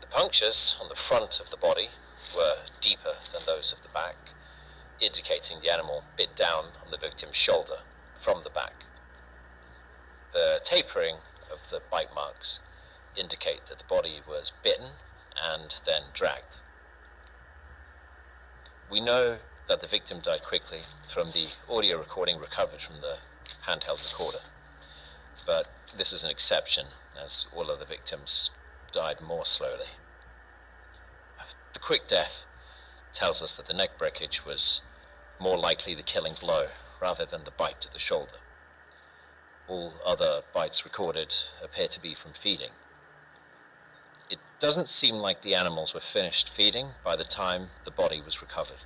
The punctures on the front of the body were deeper than those of the back, indicating the animal bit down on the victim's shoulder from the back. The tapering of the bite marks indicate that the body was bitten and then dragged. We know that the victim died quickly from the audio recording recovered from the handheld recorder. But this is an exception, as all of the victims died more slowly. The quick death tells us that the neck breakage was more likely the killing blow rather than the bite to the shoulder. All other bites recorded appear to be from feeding. It doesn't seem like the animals were finished feeding by the time the body was recovered.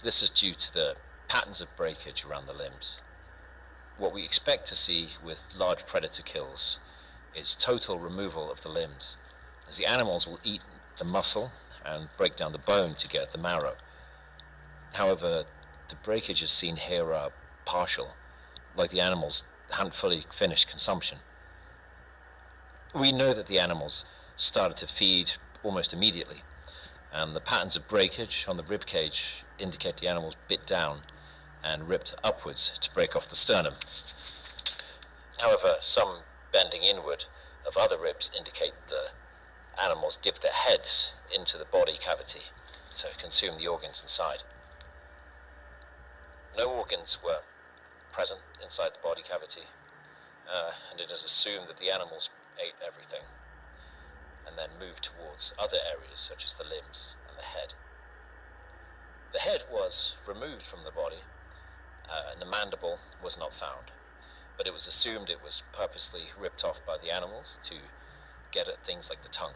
This is due to the patterns of breakage around the limbs. What we expect to see with large predator kills is total removal of the limbs, as the animals will eat the muscle and break down the bone to get at the marrow. However, the breakages seen here are partial, like the animals hadn't fully finished consumption. We know that the animals started to feed almost immediately, and the patterns of breakage on the rib cage indicate the animals bit down and ripped upwards to break off the sternum. However, some bending inward of other ribs indicate the animals dipped their heads into the body cavity to consume the organs inside. No organs were present inside the body cavity, and it is assumed that the animals ate everything and then moved towards other areas such as the limbs and the head. The head was removed from the body, and the mandible was not found, but it was assumed it was purposely ripped off by the animals to get at things like the tongue.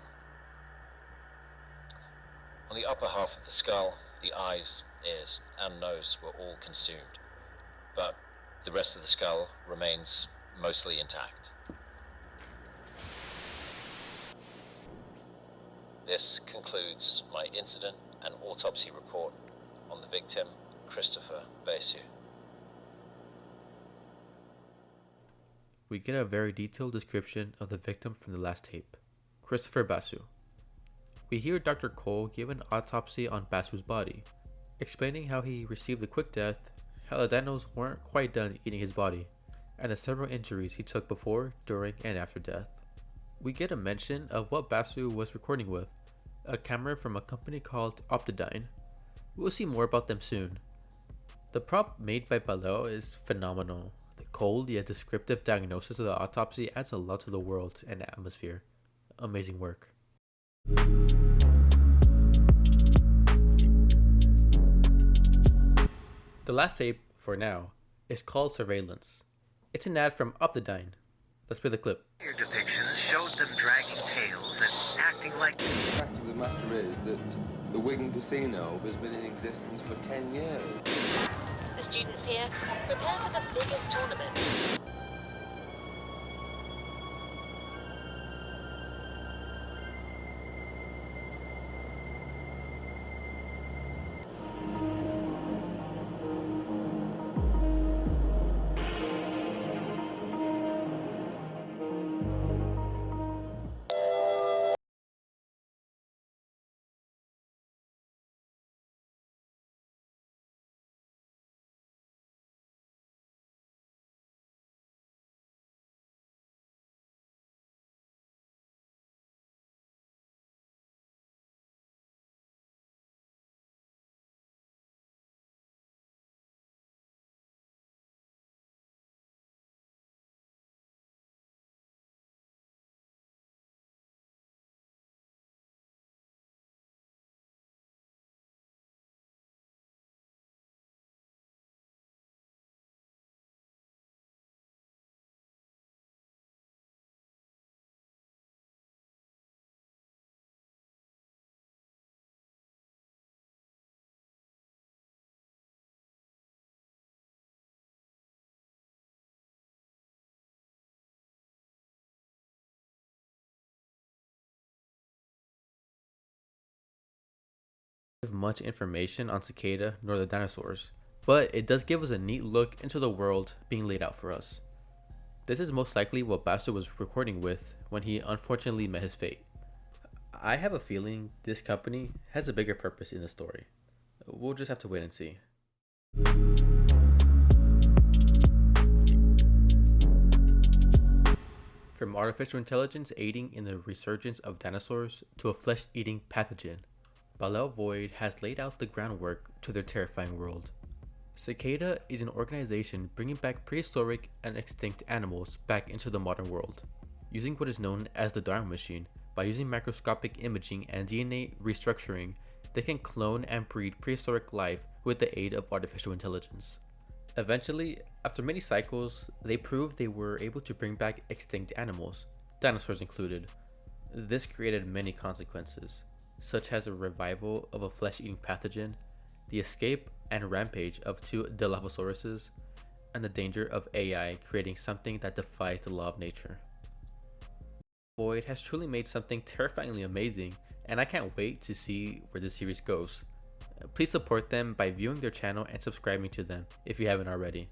On the upper half of the skull, the eyes, ears, and nose were all consumed, but the rest of the skull remains mostly intact. This concludes my incident and autopsy report on the victim, Christopher Basu. We get a very detailed description of the victim from the last tape, Christopher Basu. We hear Dr. Cole give an autopsy on Basu's body, explaining how he received a quick death, how the dinos weren't quite done eating his body, and the several injuries he took before, during, and after death. We get a mention of what Basu was recording with, a camera from a company called Optidyne. We'll see more about them soon. The prop made by Paleo is phenomenal. The cold yet descriptive diagnosis of the autopsy adds a lot to the world and atmosphere. Amazing work. The last tape, for now, is called Surveillance. It's an ad from Optidyne. Let's play the clip. Your depictions showed them dragging tails and acting like... The fact of the matter is that the Wigan Casino has been in existence for 10 years. The students here prepare for the biggest tournament. Much information on Cicada nor the dinosaurs, but it does give us a neat look into the world being laid out for us. This is most likely what Basu was recording with when he unfortunately met his fate. I have a feeling this company has a bigger purpose in the story. We'll just have to wait and see. From artificial intelligence aiding in the resurgence of dinosaurs to a flesh-eating pathogen, Paleo Void has laid out the groundwork to their terrifying world. Cicada is an organization bringing back prehistoric and extinct animals back into the modern world, using what is known as the Darwin machine. By using microscopic imaging and DNA restructuring, they can clone and breed prehistoric life with the aid of artificial intelligence. Eventually, after many cycles, they proved they were able to bring back extinct animals, dinosaurs included. This created many consequences, such as a revival of a flesh-eating pathogen, the escape and rampage of 2 Dilophosauruses, and the danger of AI creating something that defies the law of nature. Void has truly made something terrifyingly amazing, and I can't wait to see where this series goes. Please support them by viewing their channel and subscribing to them if you haven't already.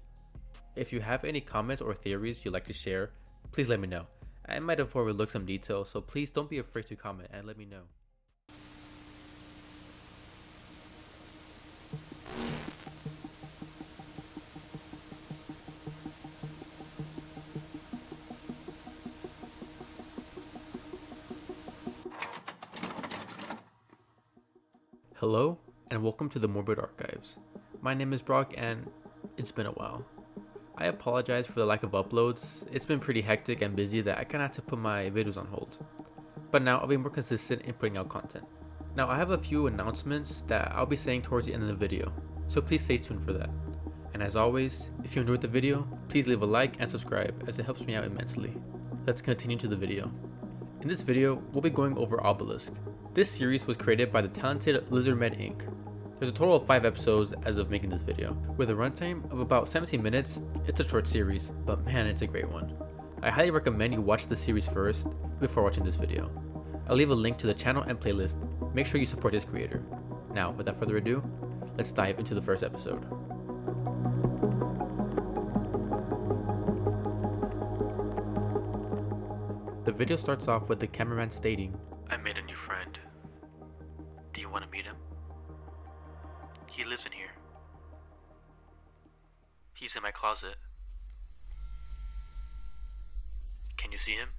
If you have any comments or theories you'd like to share, please let me know. I might have overlooked some details, so please don't be afraid to comment and let me know. Hello, and welcome to the Morbid Archives. My name is Brock, and it's been a while. I apologize for the lack of uploads. It's been pretty hectic and busy that I kinda had to put my videos on hold. But now I'll be more consistent in putting out content. Now I have a few announcements that I'll be saying towards the end of the video, so please stay tuned for that. And as always, if you enjoyed the video, please leave a like and subscribe as it helps me out immensely. Let's continue to the video. In this video, we'll be going over Obelisk. This series was created by the talented Lizardmen Inc. There's a total of 5 episodes as of making this video. With a runtime of about 17 minutes, it's a short series, but man, it's a great one. I highly recommend you watch the series first before watching this video. I'll leave a link to the channel and playlist. Make sure you support this creator. Now, without further ado, let's dive into the first episode. The video starts off with the cameraman stating, "I made a new friend. Do you want to meet him? He lives in here. He's in my closet. Can you see him?"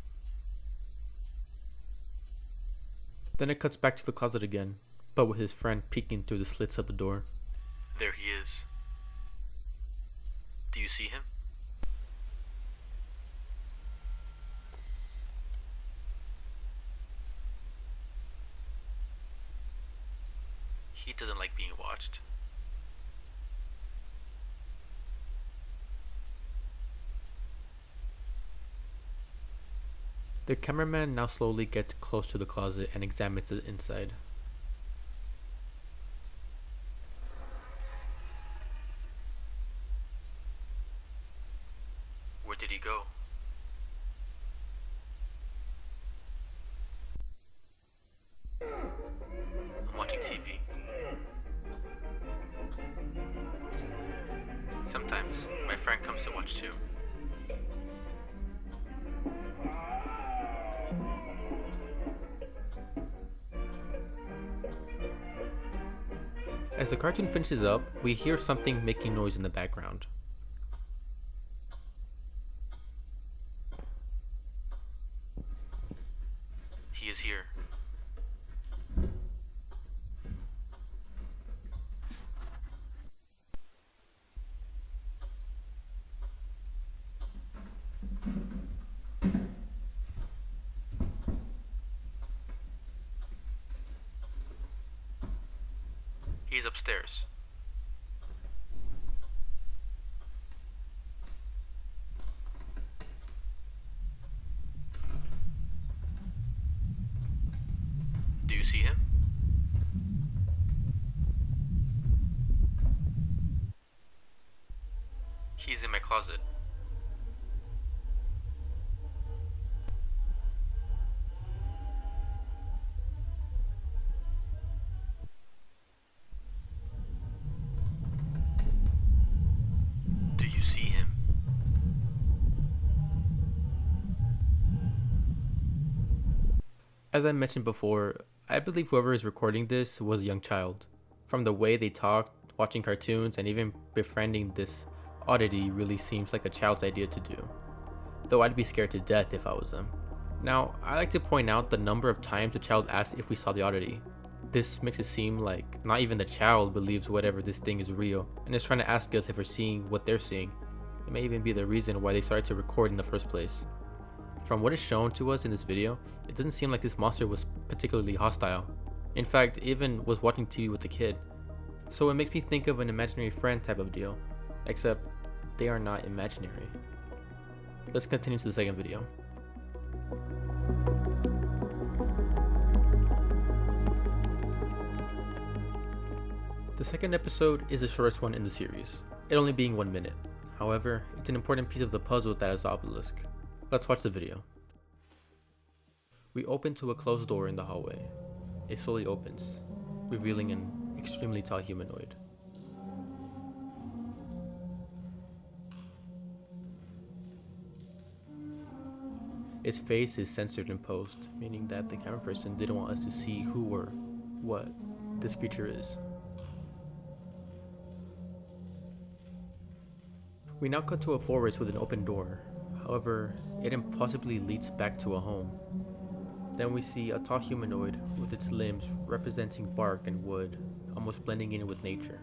Then it cuts back to the closet again, but with his friend peeking through the slits of the door. "There he is. Do you see him?" He doesn't like being watched. The cameraman now slowly gets close to the closet and examines the inside. Where did he go? I'm watching TV. Sometimes my friend comes to watch too. As the cartoon finishes up, we hear something making noise in the background. He is here. He's upstairs. Do you see him? He's in my closet. Do you see him? As I mentioned before, I believe whoever is recording this was a young child. From the way they talked, watching cartoons, and even befriending this oddity really seems like a child's idea to do. Though I'd be scared to death if I was them. Now, I like to point out the number of times the child asked if we saw the oddity. This makes it seem like not even the child believes whatever this thing is real and is trying to ask us if we're seeing what they're seeing. It may even be the reason why they started to record in the first place. From what is shown to us in this video, it doesn't seem like this monster was particularly hostile. In fact, it even was watching TV with the kid. So it makes me think of an imaginary friend type of deal, except they are not imaginary. Let's continue to the second video. The second episode is the shortest one in the series, it only being 1 minute. However, it's an important piece of the puzzle that is Obelisk. Let's watch the video. We open to a closed door in the hallway. It slowly opens, revealing an extremely tall humanoid. Its face is censored in post, meaning that the camera person didn't want us to see who or what this creature is. We now cut to a forest with an open door. However, it impossibly leads back to a home. Then we see a tall humanoid with its limbs representing bark and wood, almost blending in with nature.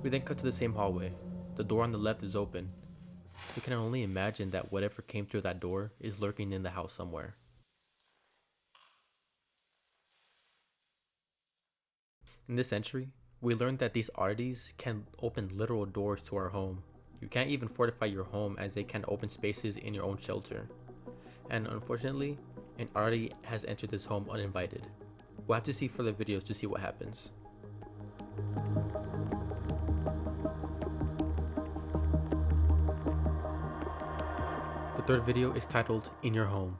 We then cut to the same hallway. The door on the left is open. We can only imagine that whatever came through that door is lurking in the house somewhere. In this entry, we learned that these oddities can open literal doors to our home. You can't even fortify your home as they can open spaces in your own shelter. And unfortunately, an oddity has entered this home uninvited. We'll have to see further videos to see what happens. The third video is titled In Your Home,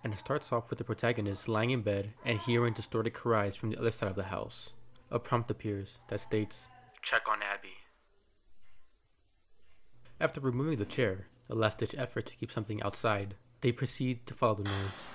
and it starts off with the protagonist lying in bed and hearing distorted cries from the other side of the house. A prompt appears that states, "Check on Abby." After removing the chair, a last-ditch effort to keep something outside, they proceed to follow the noise.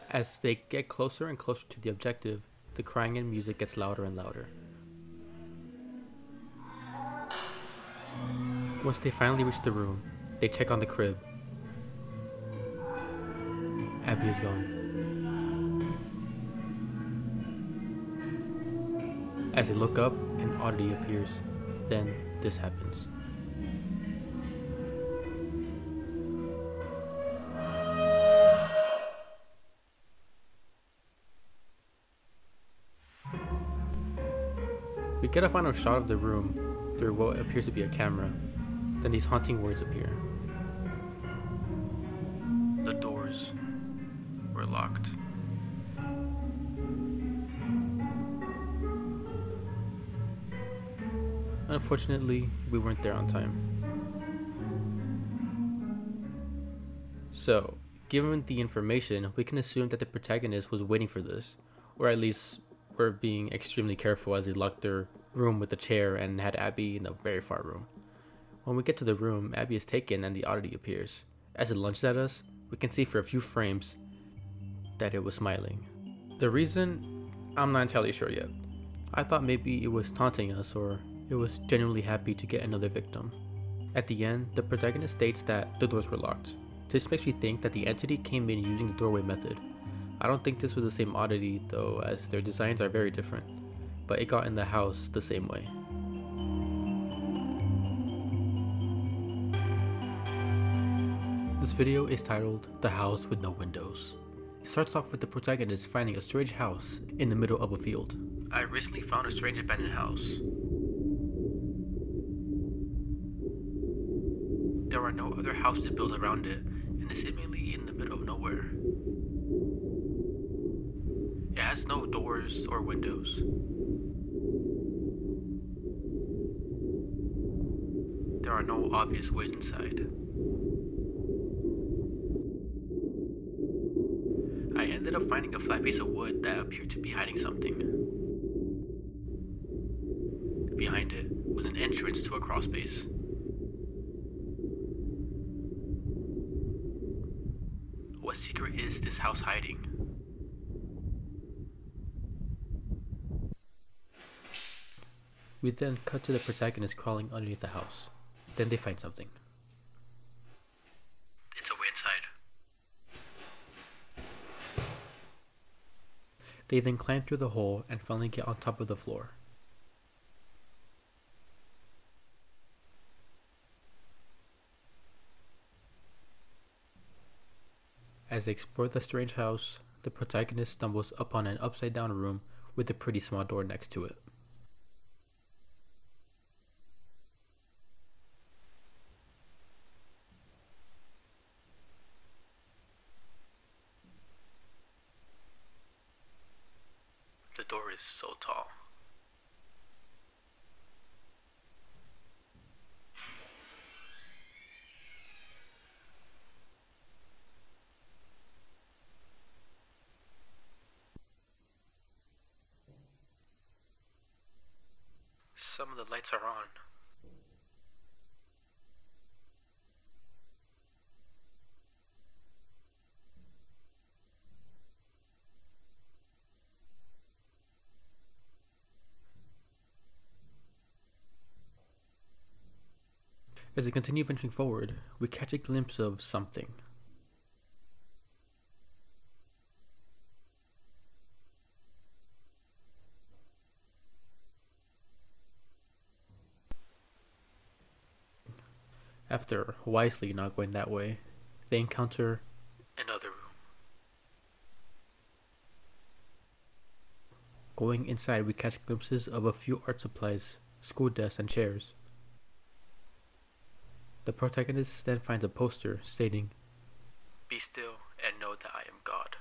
As they get closer and closer to the objective, the crying and music gets louder and louder. Once they finally reach the room, they check on the crib. Abby is gone. As they look up, an oddity appears. Then this happens. We get a final shot of the room through what appears to be a camera. Then these haunting words appear. The doors were locked. Unfortunately, we weren't there on time. So, given the information, we can assume that the protagonist was waiting for this, or at least were being extremely careful as they locked their room with the chair and had Abby in the very far room. When we get to the room, Abby is taken and the oddity appears. As it lunges at us, we can see for a few frames that it was smiling. The reason, I'm not entirely sure yet. I thought maybe it was taunting us or it was genuinely happy to get another victim. At the end, the protagonist states that the doors were locked. This makes me think that the entity came in using the doorway method. I don't think this was the same oddity though, as their designs are very different, but it got in the house the same way. This video is titled The House with No Windows. It starts off with the protagonist finding a strange house in the middle of a field. I recently found a strange abandoned house. There are no other houses built around it, and it's seemingly in the middle of nowhere. It has no doors or windows. There are no obvious ways inside. I ended up finding a flat piece of wood that appeared to be hiding something. Behind it was an entrance to a crawl space. What secret is this house hiding? We then cut to the protagonist crawling underneath the house. Then they find something. It's a way inside. They then climb through the hole and finally get on top of the floor. As they explore the strange house, the protagonist stumbles upon an upside down room with a pretty small door next to it. The door is so tall. Some of the lights are on. As they continue venturing forward, we catch a glimpse of something. After wisely not going that way, they encounter another room. Going inside, we catch glimpses of a few art supplies, school desks, and chairs. The protagonist then finds a poster stating, "Be still and know that I am God."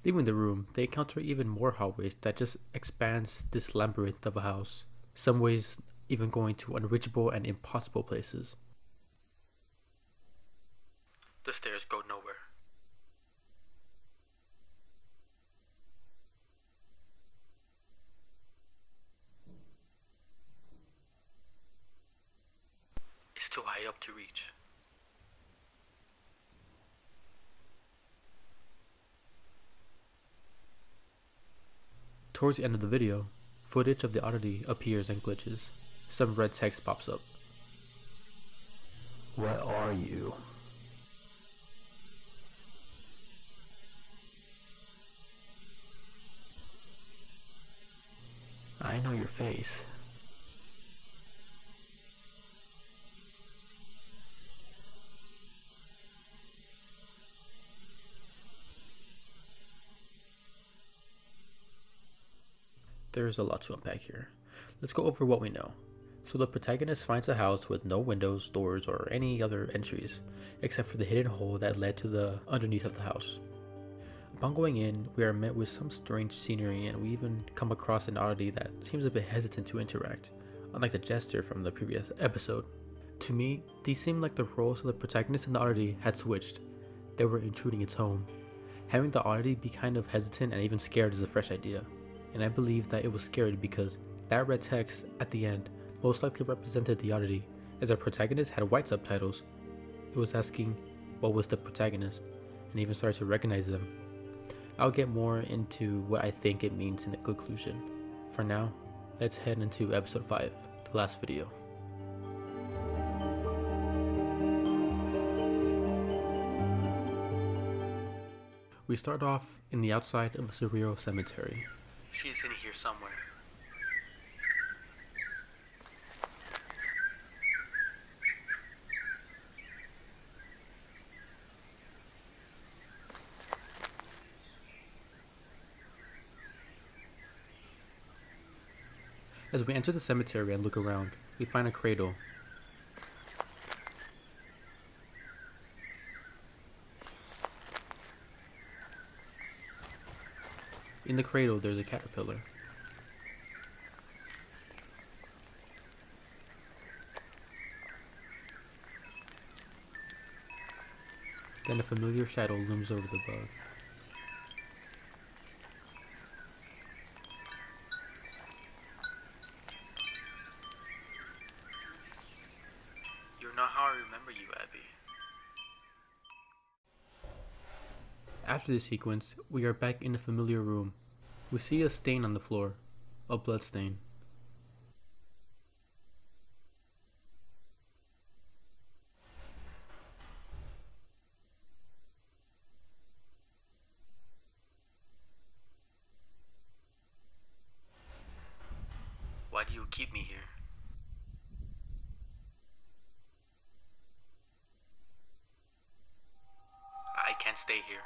Leaving the room, they encounter even more hallways that just expands this labyrinth of a house, some ways even going to unreachable and impossible places. The stairs go nowhere. It's too high up to reach. Towards the end of the video, footage of the oddity appears and glitches. Some red text pops up. What are you? I know your face. There's a lot to unpack here. Let's go over what we know. So the protagonist finds a house with no windows, doors, or any other entries, except for the hidden hole that led to the underneath of the house. Upon going in, we are met with some strange scenery, and we even come across an oddity that seems a bit hesitant to interact, unlike the jester from the previous episode. To me, these seem like the roles of the protagonist and the oddity had switched. They were intruding its home. Having the oddity be kind of hesitant and even scared is a fresh idea, and I believe that it was scared because that red text at the end most likely represented the oddity, as our protagonist had white subtitles. It was asking what was the protagonist, and even started to recognize them. I'll get more into what I think it means in the conclusion. For now, let's head into episode 5, the last video. We start off in the outside of a surreal cemetery. She's in here somewhere. As we enter the cemetery and look around, we find a cradle. In the cradle, there's a caterpillar. Then a familiar shadow looms over the bug. You're not how I remember you, Abby. After this sequence, we are back in a familiar room. We see a stain on the floor, a blood stain. Why do you keep me here? I can't stay here.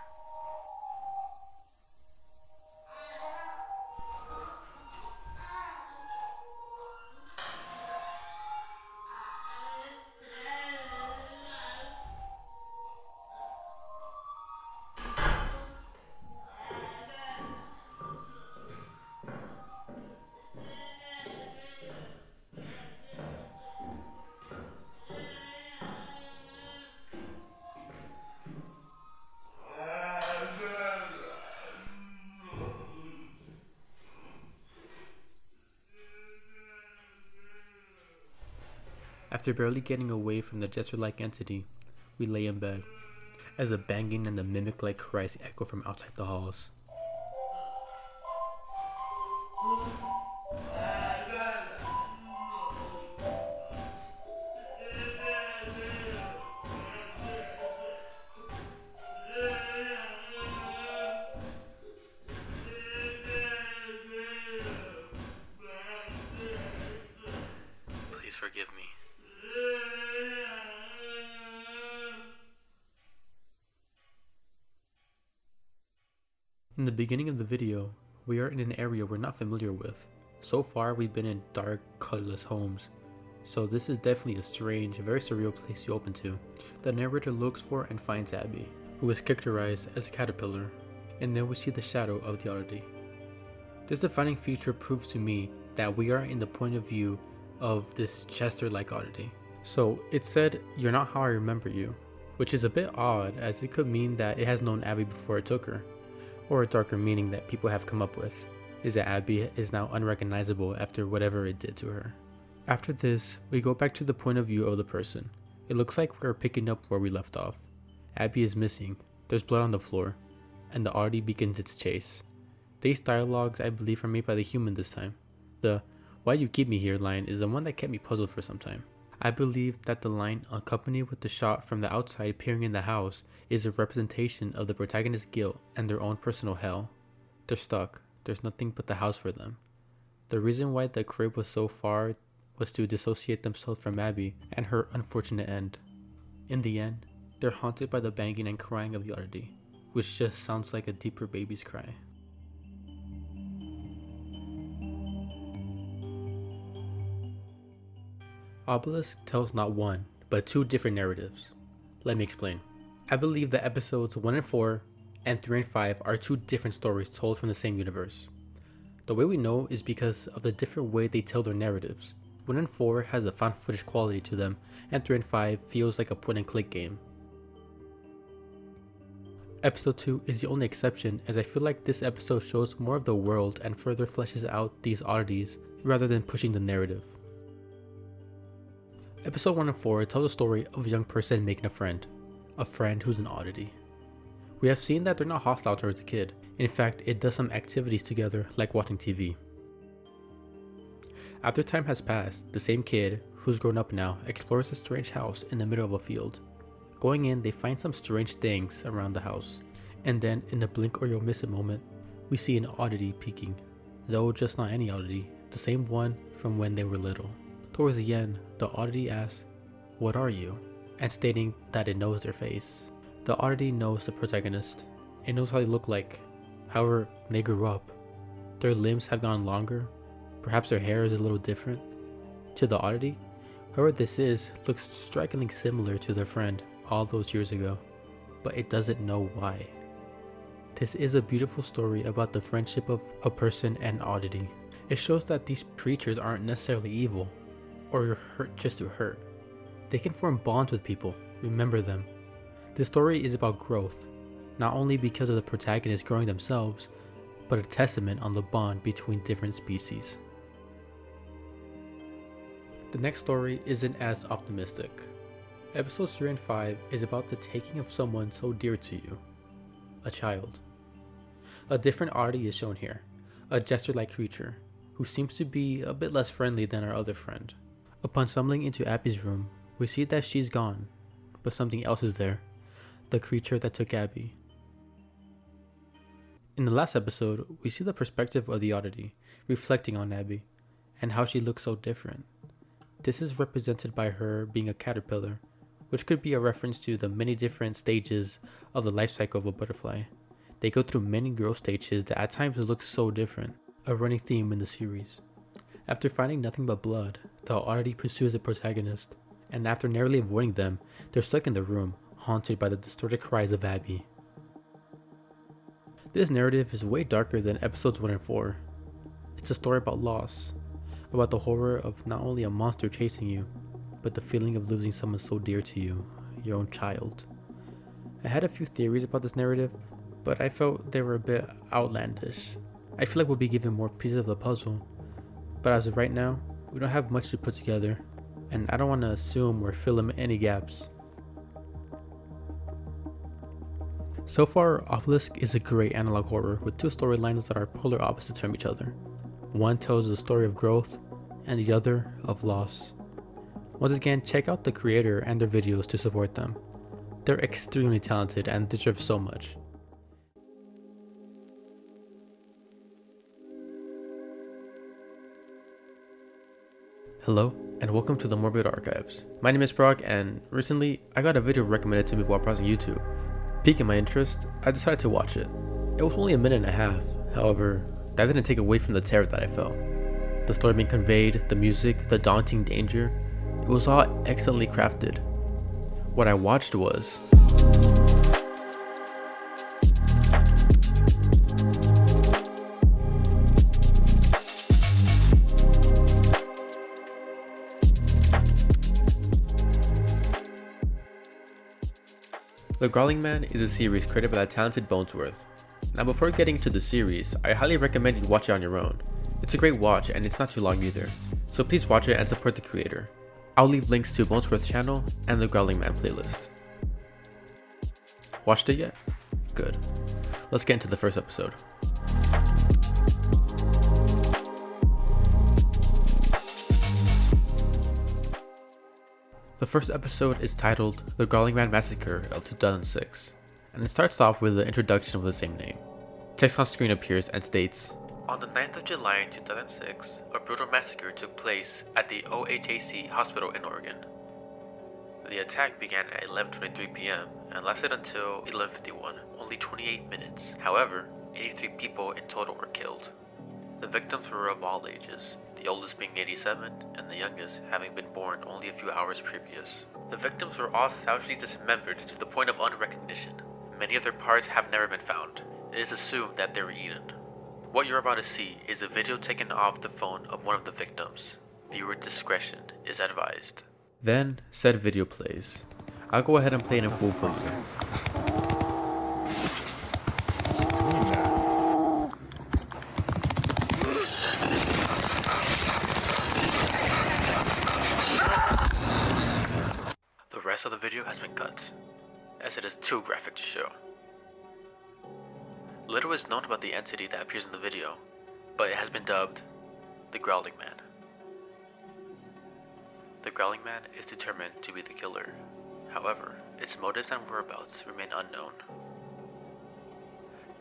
After barely getting away from the jester-like entity, we lay in bed, as the banging and the mimic-like cries echo from outside the halls. In the beginning of the video, we are in an area we're not familiar with. So far we've been in dark, colorless homes. So this is definitely a strange, very surreal place to open to. The narrator looks for and finds Abby, who is characterized as a caterpillar, and then we see the shadow of the oddity. This defining feature proves to me that we are in the point of view of this Chester-like oddity. So it said, "You're not how I remember you," which is a bit odd, as it could mean that it has known Abby before it took her, or a darker meaning that people have come up with is that Abby is now unrecognizable after whatever it did to her. After this, we go back to the point of view of the person. It looks like we're picking up where we left off. Abby is missing, there's blood on the floor, and the oddity begins its chase. These dialogues, I believe, are made by the human this time. The "why you keep me here" line is the one that kept me puzzled for some time. I believe that the line, accompanied with the shot from the outside peering in the house, is a representation of the protagonist's guilt and their own personal hell. They're stuck, there's nothing but the house for them. The reason why the crib was so far was to dissociate themselves from Abby and her unfortunate end. In the end, they're haunted by the banging and crying of the oddity, which just sounds like a deeper baby's cry. Obelisk tells not one, but two different narratives. Let me explain. I believe that episodes 1 and 4 and 3 and 5 are two different stories told from the same universe. The way we know is because of the different way they tell their narratives. 1 and 4 has a found footage quality to them, and 3 and 5 feels like a point and click game. Episode 2 is the only exception, as I feel like this episode shows more of the world and further fleshes out these oddities rather than pushing the narrative. Episode 1 and 4 tells a story of a young person making a friend who's an oddity. We have seen that they're not hostile towards the kid. In fact, it does some activities together like watching TV. After time has passed, the same kid, who's grown up now, explores a strange house in the middle of a field. Going in, they find some strange things around the house, and then in a blink or you'll miss it moment, we see an oddity peeking. Though just not any oddity, the same one from when they were little. Towards the end, the oddity asks, "What are you?" and stating that it knows their face. The oddity knows the protagonist. It knows how they look like. However, they grew up. Their limbs have gone longer. Perhaps their hair is a little different. To the oddity, whoever this is looks strikingly similar to their friend all those years ago, but it doesn't know why. This is a beautiful story about the friendship of a person and oddity. It shows that these creatures aren't necessarily evil, or hurt just to hurt. They can form bonds with people, remember them. This story is about growth, not only because of the protagonists growing themselves, but a testament on the bond between different species. The next story isn't as optimistic. Episodes 3 and 5 is about the taking of someone so dear to you, a child. A different oddity is shown here, a jester-like creature, who seems to be a bit less friendly than our other friend. Upon stumbling into Abby's room, we see that she's gone, but something else is there, the creature that took Abby. In the last episode, we see the perspective of the oddity, reflecting on Abby, and how she looks so different. This is represented by her being a caterpillar, which could be a reference to the many different stages of the life cycle of a butterfly. They go through many growth stages that at times look so different, a running theme in the series. After finding nothing but blood, the oddity pursues the protagonist, and after narrowly avoiding them, they're stuck in the room, haunted by the distorted cries of Abby. This narrative is way darker than episodes 1 and 4. It's a story about loss, about the horror of not only a monster chasing you, but the feeling of losing someone so dear to you, your own child. I had a few theories about this narrative, but I felt they were a bit outlandish. I feel like we'll be given more pieces of the puzzle, but as of right now, we don't have much to put together, and I don't want to assume or fill in any gaps. So far, Obelisk is a great analog horror with two storylines that are polar opposites from each other. One tells the story of growth, and the other of loss. Once again, check out the creator and their videos to support them. They're extremely talented and deserve so much. Hello, and welcome to the Morbid Archives. My name is Brock, and recently I got a video recommended to me while browsing YouTube. Piquing my interest, I decided to watch it. It was only a minute and a half, however, that didn't take away from the terror that I felt. The story being conveyed, the music, the daunting danger, it was all excellently crafted. What I watched was The Growling Man is a series created by the talented Bonesworth. Now before getting to the series, I highly recommend you watch it on your own. It's a great watch and it's not too long either, so please watch it and support the creator. I'll leave links to Bonesworth's channel and the Growling Man playlist. Watched it yet? Good. Let's get into the first episode. The first episode is titled The Growling Man Massacre of 2006, and it starts off with the introduction of the same name. Text on screen appears and states, "On the 9th of July 2006, a brutal massacre took place at the OHAC hospital in Oregon. The attack began at 11:23 p.m. and lasted until 11:51, only 28 minutes. However, 83 people in total were killed. The victims were of all ages, the oldest being 87 and the youngest having been born only a few hours previous. The victims were all savagely dismembered to the point of unrecognition. Many of their parts have never been found. It is assumed that they were eaten. What you're about to see is a video taken off the phone of one of the victims. Viewer discretion is advised." Then, said video plays. I'll go ahead and play it in full for you. The rest of the video has been cut, as it is too graphic to show. Little is known about the entity that appears in the video, but it has been dubbed the Growling Man. The Growling Man is determined to be the killer. However, its motives and whereabouts remain unknown.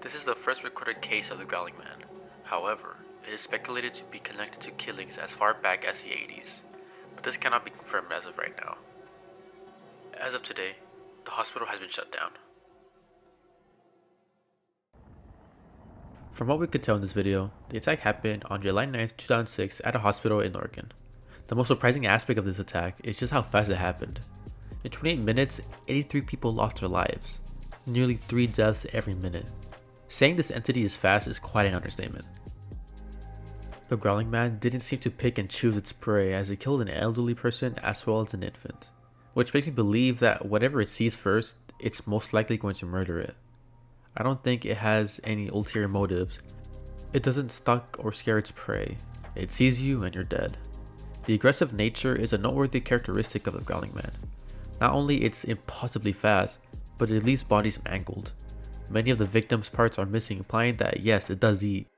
This is the first recorded case of the Growling Man. However, it is speculated to be connected to killings as far back as the 80s, but this cannot be confirmed as of right now. As of today, the hospital has been shut down. From what we could tell in this video, the attack happened on July 9th, 2006 at a hospital in Oregon. The most surprising aspect of this attack is just how fast it happened. In 28 minutes, 83 people lost their lives. Nearly 3 deaths every minute. Saying this entity is fast is quite an understatement. The Growling Man didn't seem to pick and choose its prey as it killed an elderly person as well as an infant, which makes me believe that whatever it sees first, it's most likely going to murder it. I don't think it has any ulterior motives. It doesn't stalk or scare its prey. It sees you and you're dead. The aggressive nature is a noteworthy characteristic of the Growling Man. Not only it's impossibly fast, but it leaves bodies mangled. Many of the victims' parts are missing, implying that yes, it does eat,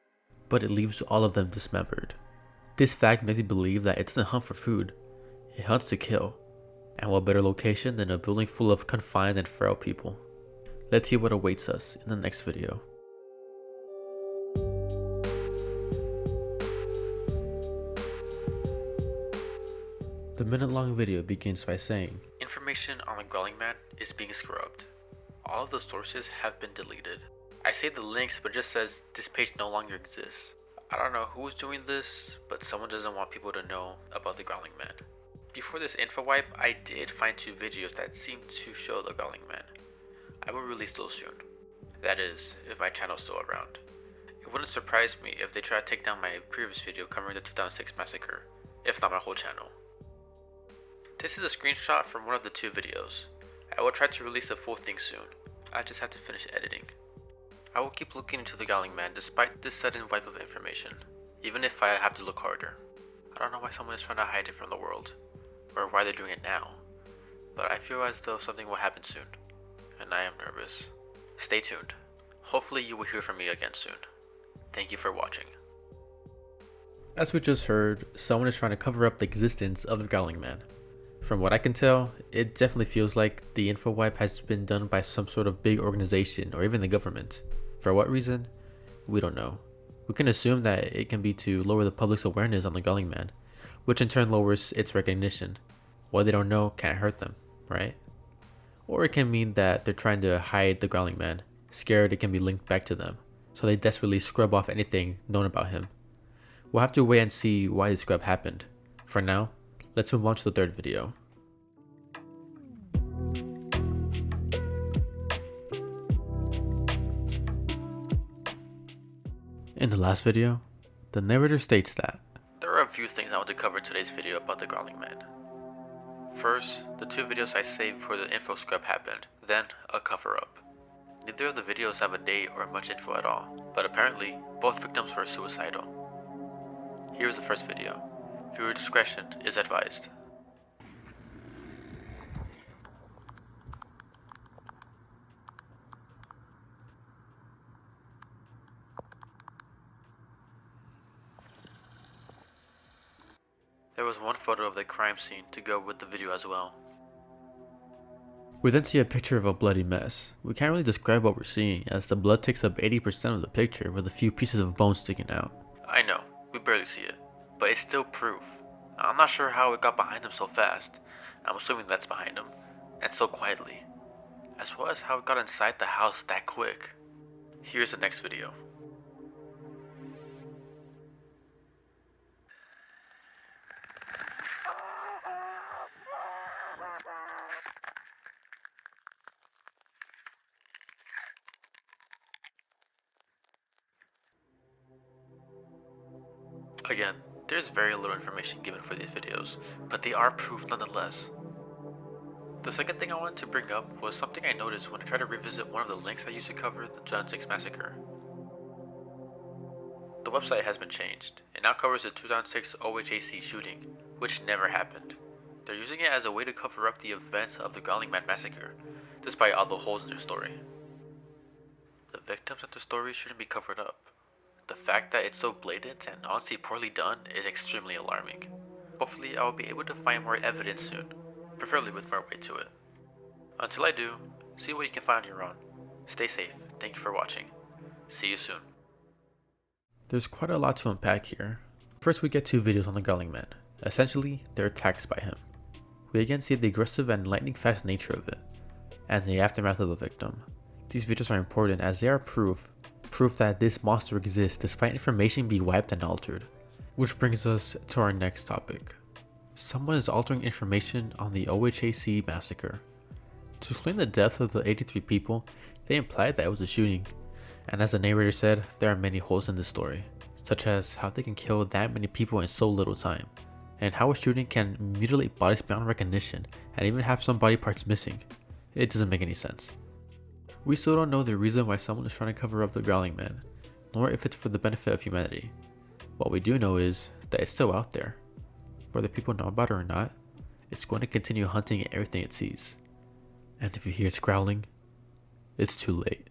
but it leaves all of them dismembered. This fact makes me believe that it doesn't hunt for food, it hunts to kill. And what better location than a building full of confined and frail people? Let's see what awaits us in the next video. The minute-long video begins by saying, "Information on the Growling Man is being scrubbed. All of the sources have been deleted. I saved the links, but it just says this page no longer exists. I don't know who's doing this, but someone doesn't want people to know about the Growling Man." Before this info wipe, I did find 2 videos that seemed to show the Growling Man. I will release those soon. That is, if my channel's still around. It wouldn't surprise me if they try to take down my previous video covering the 2006 massacre, if not my whole channel. This is a screenshot from one of the 2 videos. I will try to release the full thing soon. I just have to finish editing. I will keep looking into the Growling Man despite this sudden wipe of information, even if I have to look harder. I don't know why someone is trying to hide it from the world, or why they're doing it now, but I feel as though something will happen soon, and I am nervous. Stay tuned. Hopefully you will hear from me again soon. Thank you for watching. As we just heard, someone is trying to cover up the existence of the Growling Man. From what I can tell, it definitely feels like the info wipe has been done by some sort of big organization or even the government. For what reason? We don't know. We can assume that it can be to lower the public's awareness on the Growling Man, which in turn lowers its recognition. What they don't know can't hurt them, right? Or it can mean that they're trying to hide the Growling Man, scared it can be linked back to them, so they desperately scrub off anything known about him. We'll have to wait and see why the scrub happened. For now, let's move on to the third video. In the last video, the narrator states that there are a few things I want to cover in today's video about the Growling Man. First, the 2 videos I saved before the info scrub happened, then a cover up. Neither of the videos have a date or much info at all, but apparently both victims were suicidal. Here's the first video. Viewer discretion is advised. There was one photo of the crime scene to go with the video as well. We then see a picture of a bloody mess. We can't really describe what we're seeing as the blood takes up 80% of the picture with a few pieces of bone sticking out. I know, we barely see it, but it's still proof. I'm not sure how it got behind him so fast. I'm assuming that's behind him, and so quietly. As well as how it got inside the house that quick. Here's the next video. Again, there's very little information given for these videos, but they are proof nonetheless. The second thing I wanted to bring up was something I noticed when I tried to revisit one of the links I used to cover the 2006 massacre. The website has been changed. It now covers the 2006 OHAC shooting, which never happened. They're using it as a way to cover up the events of the Growling Man massacre, despite all the holes in their story. The victims of the story shouldn't be covered up. The fact that it's so blatant and honestly poorly done is extremely alarming. Hopefully I will be able to find more evidence soon, preferably with more weight to it. Until I do, see what you can find on your own. Stay safe, thank you for watching. See you soon. There's quite a lot to unpack here. First we get 2 videos on the Growling Man. Essentially, they're attacks by him. We again see the aggressive and lightning fast nature of it, and the aftermath of the victim. These videos are important as they are proof that this monster exists despite information being wiped and altered. Which brings us to our next topic. Someone is altering information on the OHAC massacre. To explain the death of the 83 people, they implied that it was a shooting. And as the narrator said, there are many holes in this story, such as how they can kill that many people in so little time, and how a shooting can mutilate bodies beyond recognition and even have some body parts missing. It doesn't make any sense. We still don't know the reason why someone is trying to cover up the Growling Man, nor if it's for the benefit of humanity. What we do know is that it's still out there. Whether people know about it or not, it's going to continue hunting everything it sees. And if you hear it's growling, it's too late.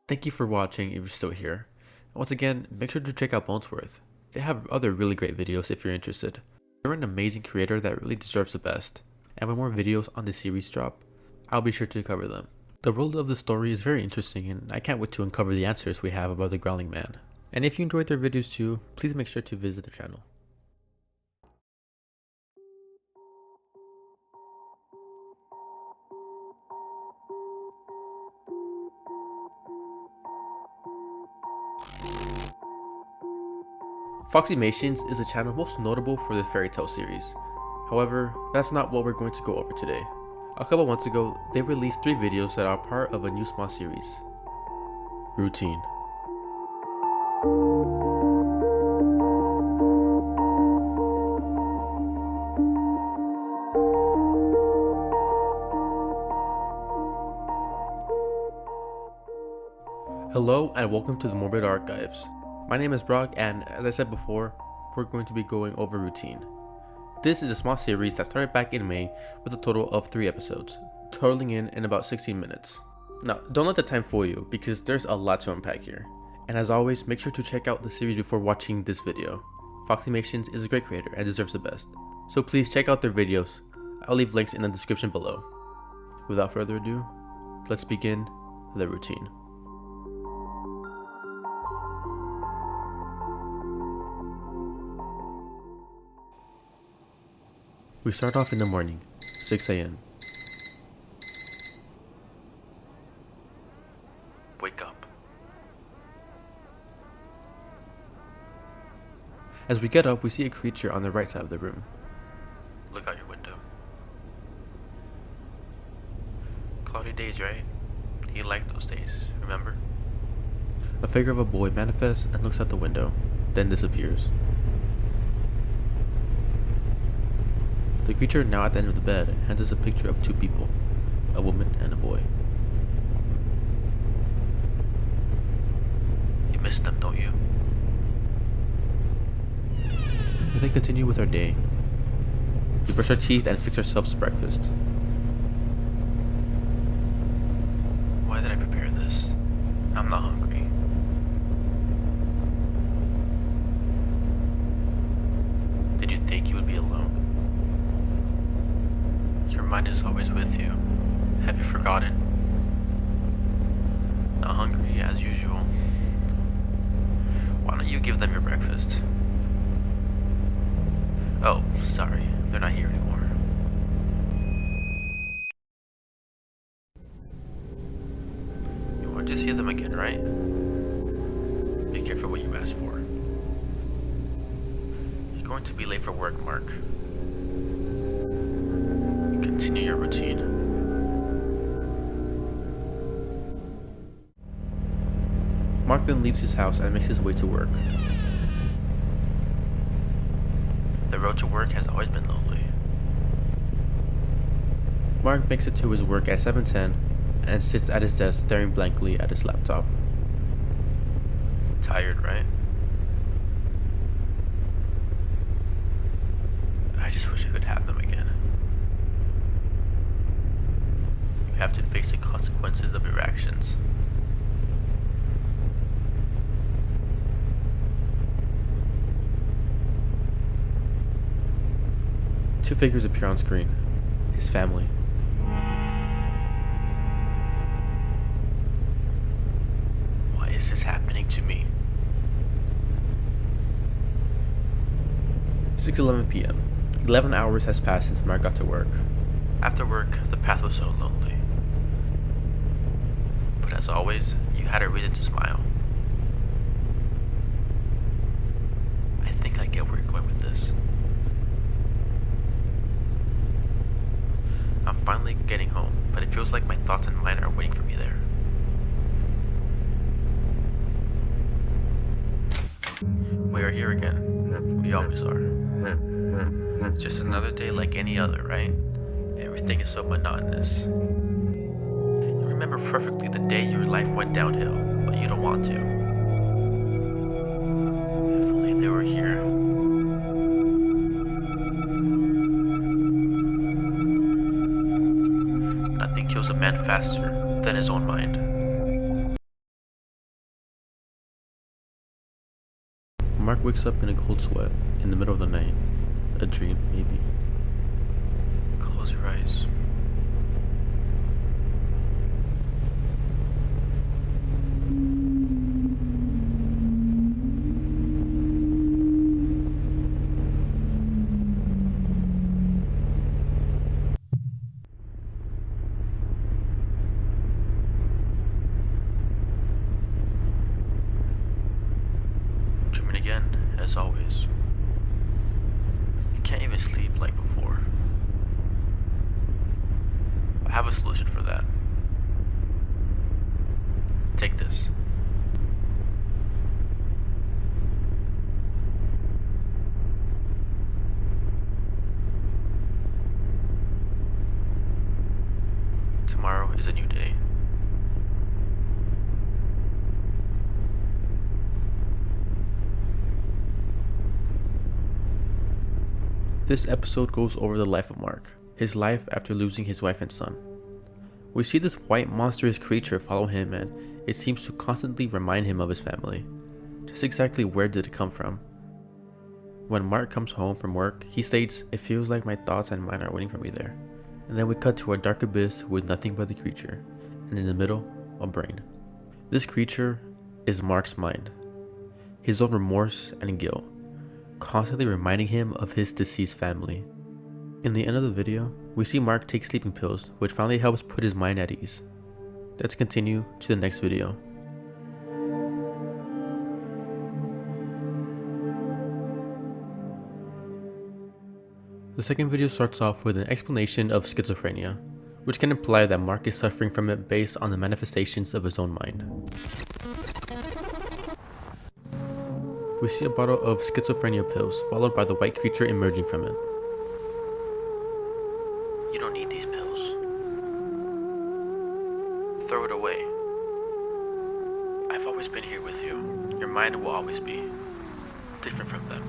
Thank you for watching if you're still here. And once again, make sure to check out Bonesworth. They have other really great videos if you're interested. They're an amazing creator that really deserves the best. And when more videos on this series drop, I'll be sure to cover them. The world of the story is very interesting and I can't wait to uncover the answers we have about the Growling Man. And if you enjoyed their videos too, please make sure to visit their channel. Foxymations is a channel most notable for the fairy tale series. However, that's not what we're going to go over today. A couple months ago, they released 3 videos that are part of a new small series. Routine. Hello and welcome to the Morbid Archives. My name is Brock and as I said before, we're going to be going over Routine. This is a small series that started back in May with a total of 3 episodes, totaling in about 16 minutes. Now, don't let the time fool you because there's a lot to unpack here. And as always, make sure to check out the series before watching this video. Foxymations is a great creator and deserves the best, so please check out their videos. I'll leave links in the description below. Without further ado, let's begin the routine. We start off in the morning, 6 a.m. Wake up. As we get up, we see a creature on the right side of the room. Look out your window. Cloudy days, right? He liked those days, remember? A figure of a boy manifests and looks out the window, then disappears. The creature, now at the end of the bed, hands us a picture of two people, a woman and a boy. You miss them, don't you? We then continue with our day. We brush our teeth and fix ourselves breakfast. Why did I prepare this? I'm not hungry. Did you think you would be alone? Your mind is always with you. Have you forgotten? Not hungry as usual. Why don't you give them your breakfast? Oh, sorry, they're not here anymore. You want to see them again, right? Be careful what you ask for. You're going to be late for work, Mark. Continue your routine. Mark then leaves his house and makes his way to work. The road to work has always been lonely. Mark makes it to his work at 7:10 and sits at his desk staring blankly at his laptop. Tired, right? I just wish I could have them again. You have to face the consequences of your actions. Two figures appear on screen. His family. Why is this happening to me? 6:11 p.m. 11 hours has passed since Mark got to work. After work, the path was so lonely. But as always, you had a reason to smile. I think I get where you're going with this. I'm finally getting home, but it feels like my thoughts and mine are waiting for me there. We are here again. We always are. It's just another day like any other, right? Everything is so monotonous. You remember perfectly the day your life went downhill, but you don't want to. If only they were here. Nothing kills a man faster than his own mind. Mark wakes up in a cold sweat in the middle of the night. A dream, maybe. Close your eyes. Dreaming again, as always. You can't even sleep like before. I have a solution for that. Take this. Tomorrow is a new day. This episode goes over the life of Mark, his life after losing his wife and son. We see this white monstrous creature follow him, and it seems to constantly remind him of his family. Just exactly where did it come from? When Mark comes home from work, he states, "It feels like my thoughts and mine are waiting for me there." And then we cut to a dark abyss with nothing but the creature, and in the middle, a brain. This creature is Mark's mind, his own remorse and guilt, constantly reminding him of his deceased family. In the end of the video, we see Mark take sleeping pills, which finally helps put his mind at ease. Let's continue to the next video. The second video starts off with an explanation of schizophrenia, which can imply that Mark is suffering from it based on the manifestations of his own mind. We see a bottle of schizophrenia pills, followed by the white creature emerging from it. You don't need these pills. Throw it away. I've always been here with you. Your mind will always be different from them.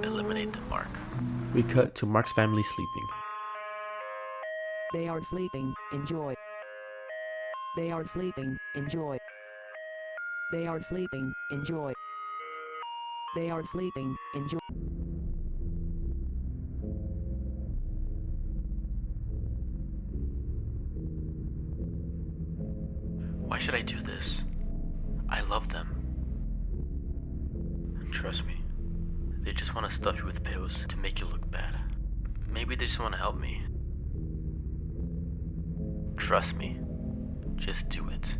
Eliminate them, Mark. We cut to Mark's family sleeping. They are sleeping, enjoy. They are sleeping, enjoy. They are sleeping, enjoy. They are sleeping, enjoy. Why should I do this? I love them. Trust me, they just want to stuff you with pills to make you look bad. Maybe they just want to help me. Trust me, just do it.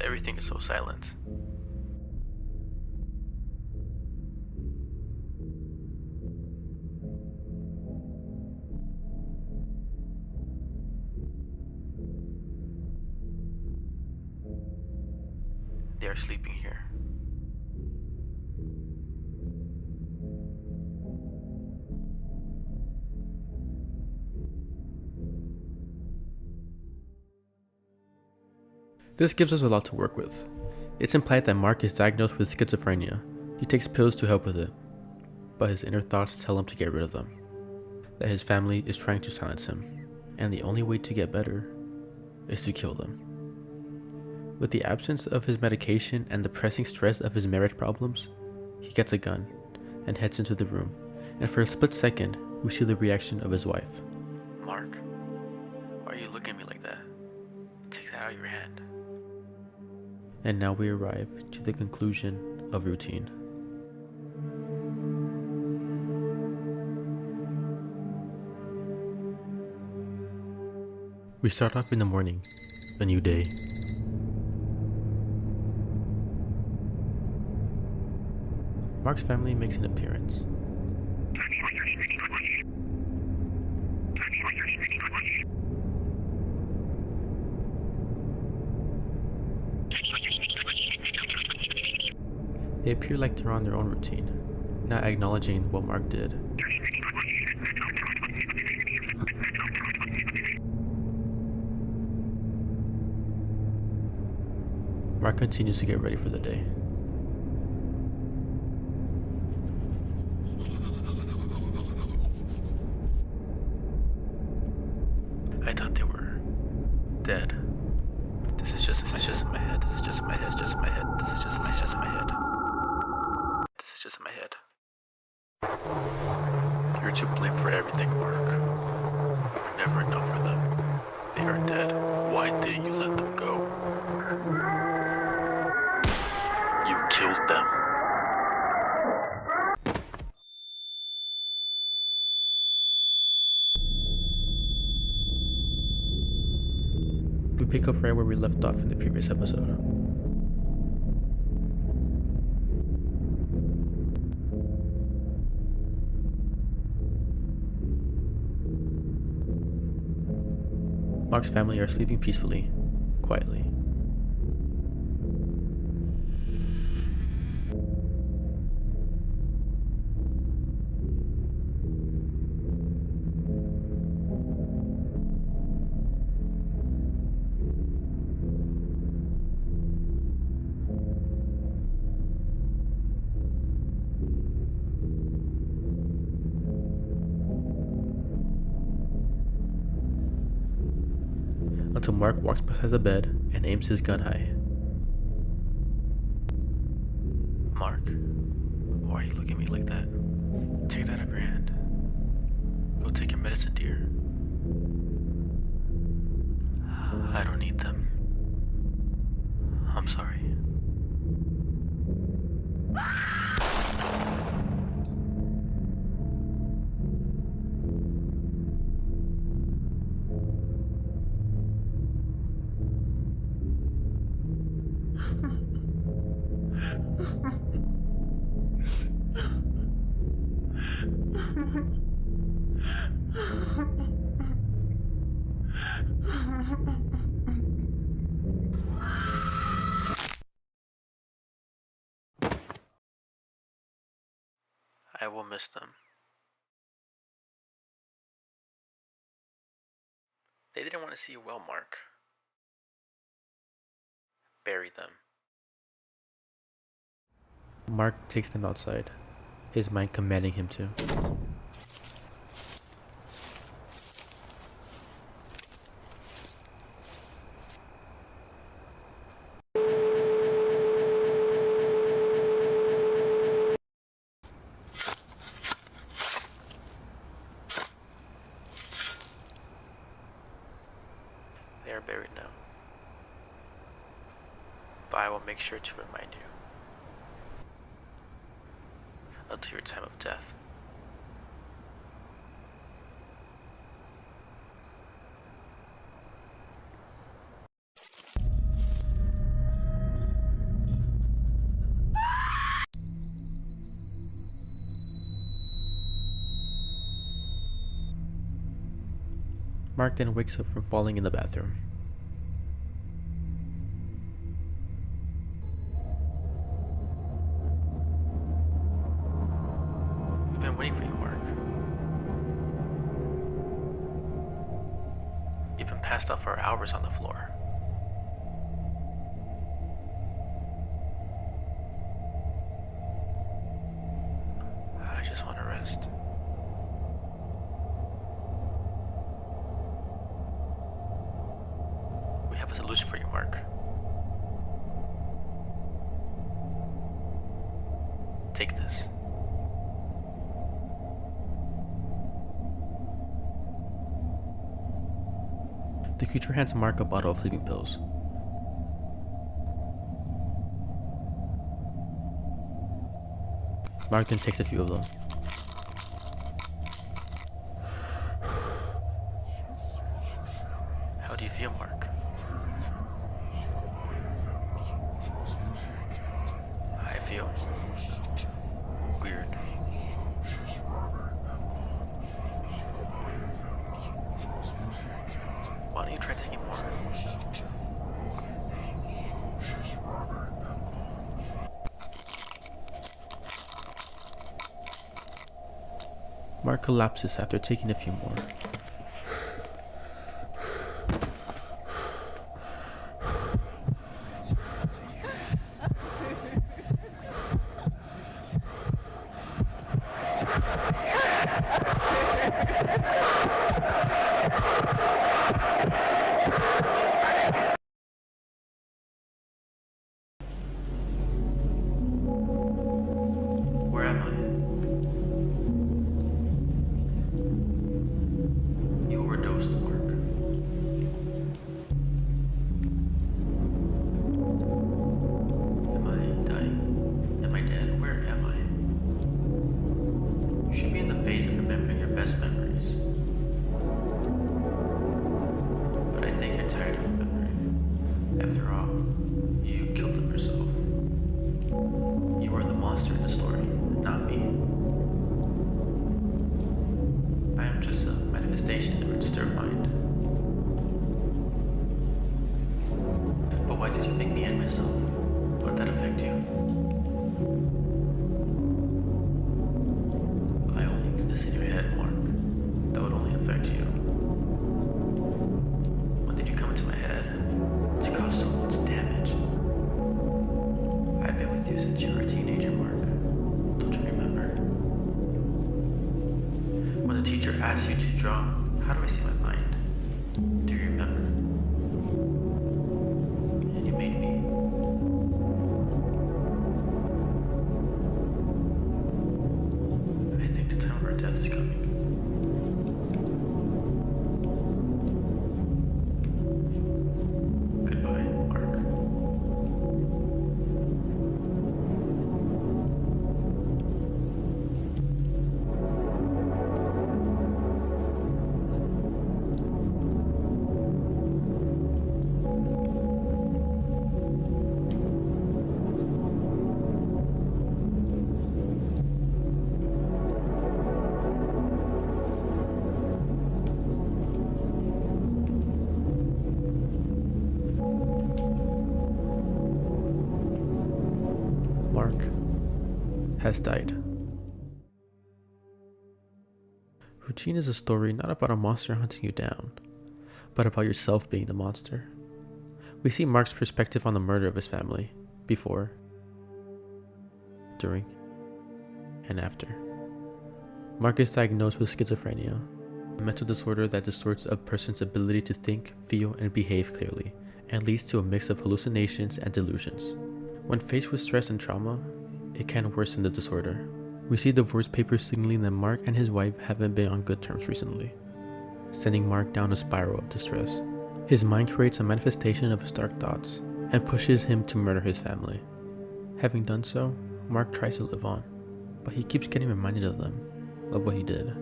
Everything is so silent. They are sleeping here. This gives us a lot to work with. It's implied that Mark is diagnosed with schizophrenia. He takes pills to help with it, but his inner thoughts tell him to get rid of them. That his family is trying to silence him, and the only way to get better is to kill them. With the absence of his medication and the pressing stress of his marriage problems, he gets a gun and heads into the room, and for a split second, we see the reaction of his wife. Mark, why are you looking at me like that? Take that out of your hand. And now we arrive to the conclusion of routine. We start off in the morning, a new day. Mark's family makes an appearance. They appear like they're on their own routine, not acknowledging what Mark did. Mark continues to get ready for the day. I thought they were dead. This is just in my head. This is just in my head. This is just in my head. This is just in my head. This is just in my head. You're to blame for everything, Mark. You were never enough for them. They are dead. Why didn't you let them go? You killed them. We pick up right where we left off in the previous episode. Mark's family are sleeping peacefully, quietly. Until Mark walks beside the bed and aims his gun high. Mark, why are you looking at me like that? Take that out of your hand. Go take your medicine, dear. I don't need them. I'm sorry. I will miss them. They didn't want to see you well, Mark. Bury them. Mark takes them outside, his mind commanding him to. They are buried now. But I will make sure to remind you. Until your time of death. Mark then wakes up from falling in the bathroom. We've been waiting for you, Mark. You've been passed out for hours on the floor. I just want to rest. We have a solution for you, Mark. Take this. The creature hands Mark a bottle of sleeping pills. Mark then takes a few of them. How do you feel, Mark? I feel weird. Why don't you try taking more? Mark collapses after taking a few more. Where am I? You overdosed, Mark. Am I dying? Am I dead? Where am I? You should be in the phase of remembering your best memories. But I think you're tired of remembering. After all, you killed him yourself. You are the monster in the story, not me. I am just a manifestation of your disturbed mind. But why did you make me end myself? How did that affect you? I only did this in your head, Mark. That would only affect you. When did you come into my head to cause so much damage? I've been with you since you were a teenager, Mark. Don't you remember? When the teacher asked you to draw, how do I see my mind? Do you remember? And you made me. I think the time of our death is coming. Goodbye, Mark. Mark has died. Routine is a story not about a monster hunting you down, but about yourself being the monster. We see Mark's perspective on the murder of his family, before, during, and after. Mark is diagnosed with schizophrenia, a mental disorder that distorts a person's ability to think, feel, and behave clearly, and leads to a mix of hallucinations and delusions. When faced with stress and trauma, it can worsen the disorder. We see divorce papers signaling that Mark and his wife haven't been on good terms recently, sending Mark down a spiral of distress. His mind creates a manifestation of his dark thoughts and pushes him to murder his family. Having done so, Mark tries to live on, but he keeps getting reminded of them, of what he did.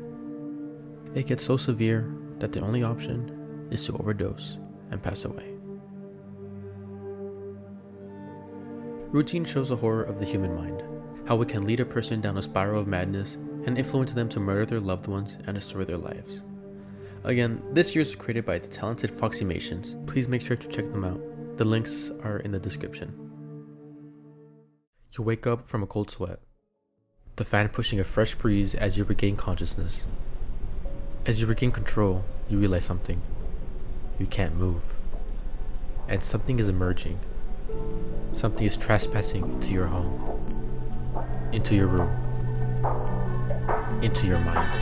It gets so severe that the only option is to overdose and pass away. Routine shows the horror of the human mind, how it can lead a person down a spiral of madness and influence them to murder their loved ones and destroy their lives. Again, this series was created by the talented Foxymations. Please make sure to check them out. The links are in the description. You wake up from a cold sweat, the fan pushing a fresh breeze as you regain consciousness. As you regain control, you realize something. You can't move. And something is emerging. Something is trespassing into your home, into your room, into your mind.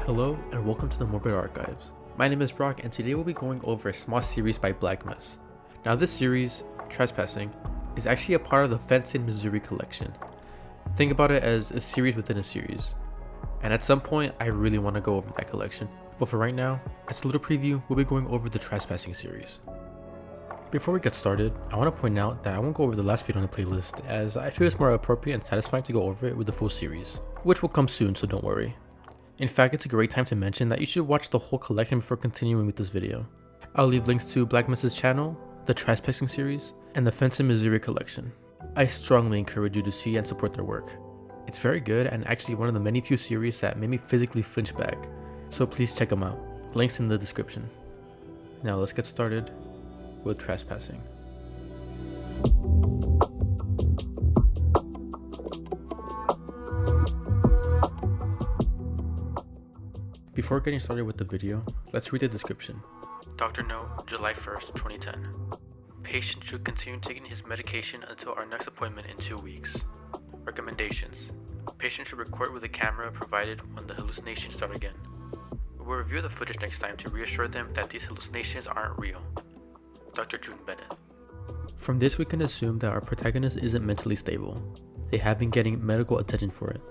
Hello and welcome to the Morbid Archives. My name is Brock and today we'll be going over a small series by Black Mess. Now this series, Trespassing, is actually a part of the Fenced Missouri collection. Think about it as a series within a series. And at some point I really want to go over that collection. But for right now, as a little preview, we'll be going over the Trespassing series. Before we get started, I want to point out that I won't go over the last video on the playlist as I feel it's more appropriate and satisfying to go over it with the full series, which will come soon, so don't worry. In fact, it's a great time to mention that you should watch the whole collection before continuing with this video. I'll leave links to Black Mess's channel, the Trespassing series, and the Fenced Missouri collection. I strongly encourage you to see and support their work. It's very good and actually one of the many few series that made me physically flinch back, so please check them out. Links in the description. Now let's get started with Trespassing. Before getting started with the video, let's read the description. Dr. Note, July 1st, 2010. Patient should continue taking his medication until our next appointment in 2 weeks. Recommendations. Patient should record with a camera provided when the hallucinations start again. We will review the footage next time to reassure them that these hallucinations aren't real. Dr. June Bennett. From this we can assume that our protagonist isn't mentally stable. They have been getting medical attention for it.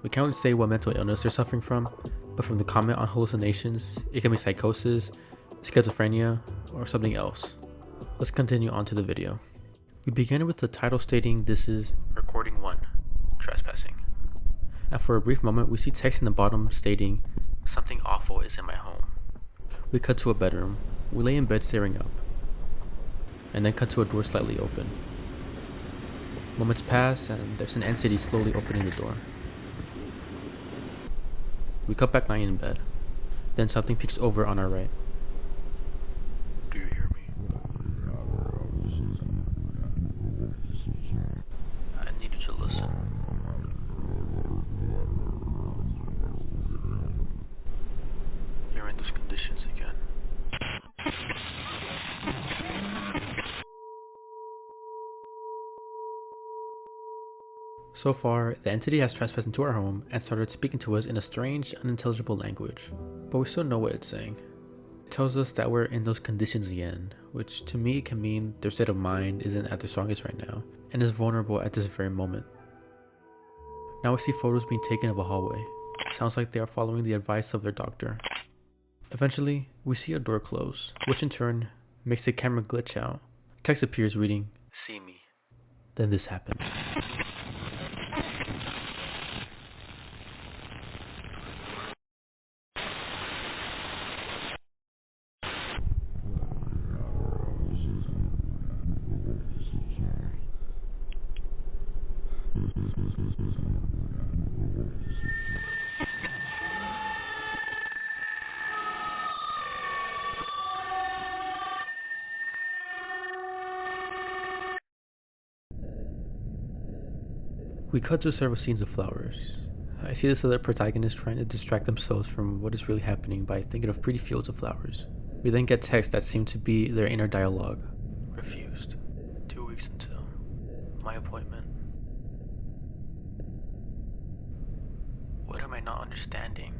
We can't really say what mental illness they're suffering from, but from the comment on hallucinations, it can be psychosis, schizophrenia, or something else. Let's continue on to the video. We begin with the title stating this is Recording 1, Trespassing. And for a brief moment, we see text in the bottom stating, something awful is in my home. We cut to a bedroom. We lay in bed staring up. And then cut to a door slightly open. Moments pass and there's an entity slowly opening the door. We cut back lying in bed. Then something peeks over on our right. Do you hear me? I need you to listen. You're in those conditions again. So far, the entity has trespassed into our home and started speaking to us in a strange, unintelligible language, but we still know what it's saying. It tells us that we're in those conditions again, which to me can mean their state of mind isn't at their strongest right now, and is vulnerable at this very moment. Now we see photos being taken of a hallway. Sounds like they are following the advice of their doctor. Eventually, we see a door close, which in turn makes the camera glitch out. Text appears reading, "See me." Then this happens. We cut to several scenes of flowers. I see this other protagonist trying to distract themselves from what is really happening by thinking of pretty fields of flowers. We then get texts that seem to be their inner dialogue. Refused. 2 weeks until my appointment. What am I not understanding?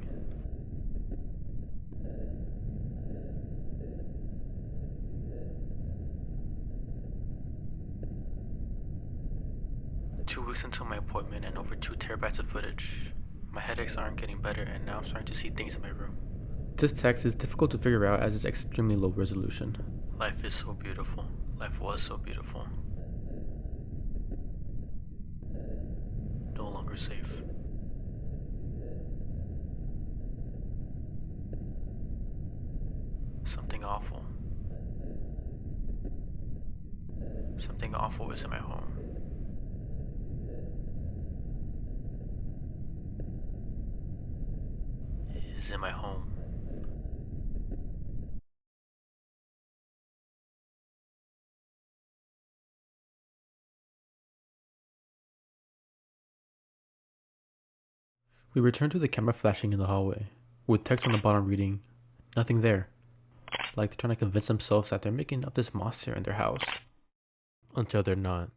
Two weeks until my appointment and over 2 terabytes of footage. My headaches aren't getting better and now I'm starting to see things in my room. This text is difficult to figure out as it's extremely low resolution. Life is so beautiful. Life was so beautiful. No longer safe. Something awful. Something awful is in my home. Is in my home. We return to the camera flashing in the hallway, with text on the bottom reading, "Nothing there." Like they're trying to convince themselves that they're making up this monster in their house. Until they're not.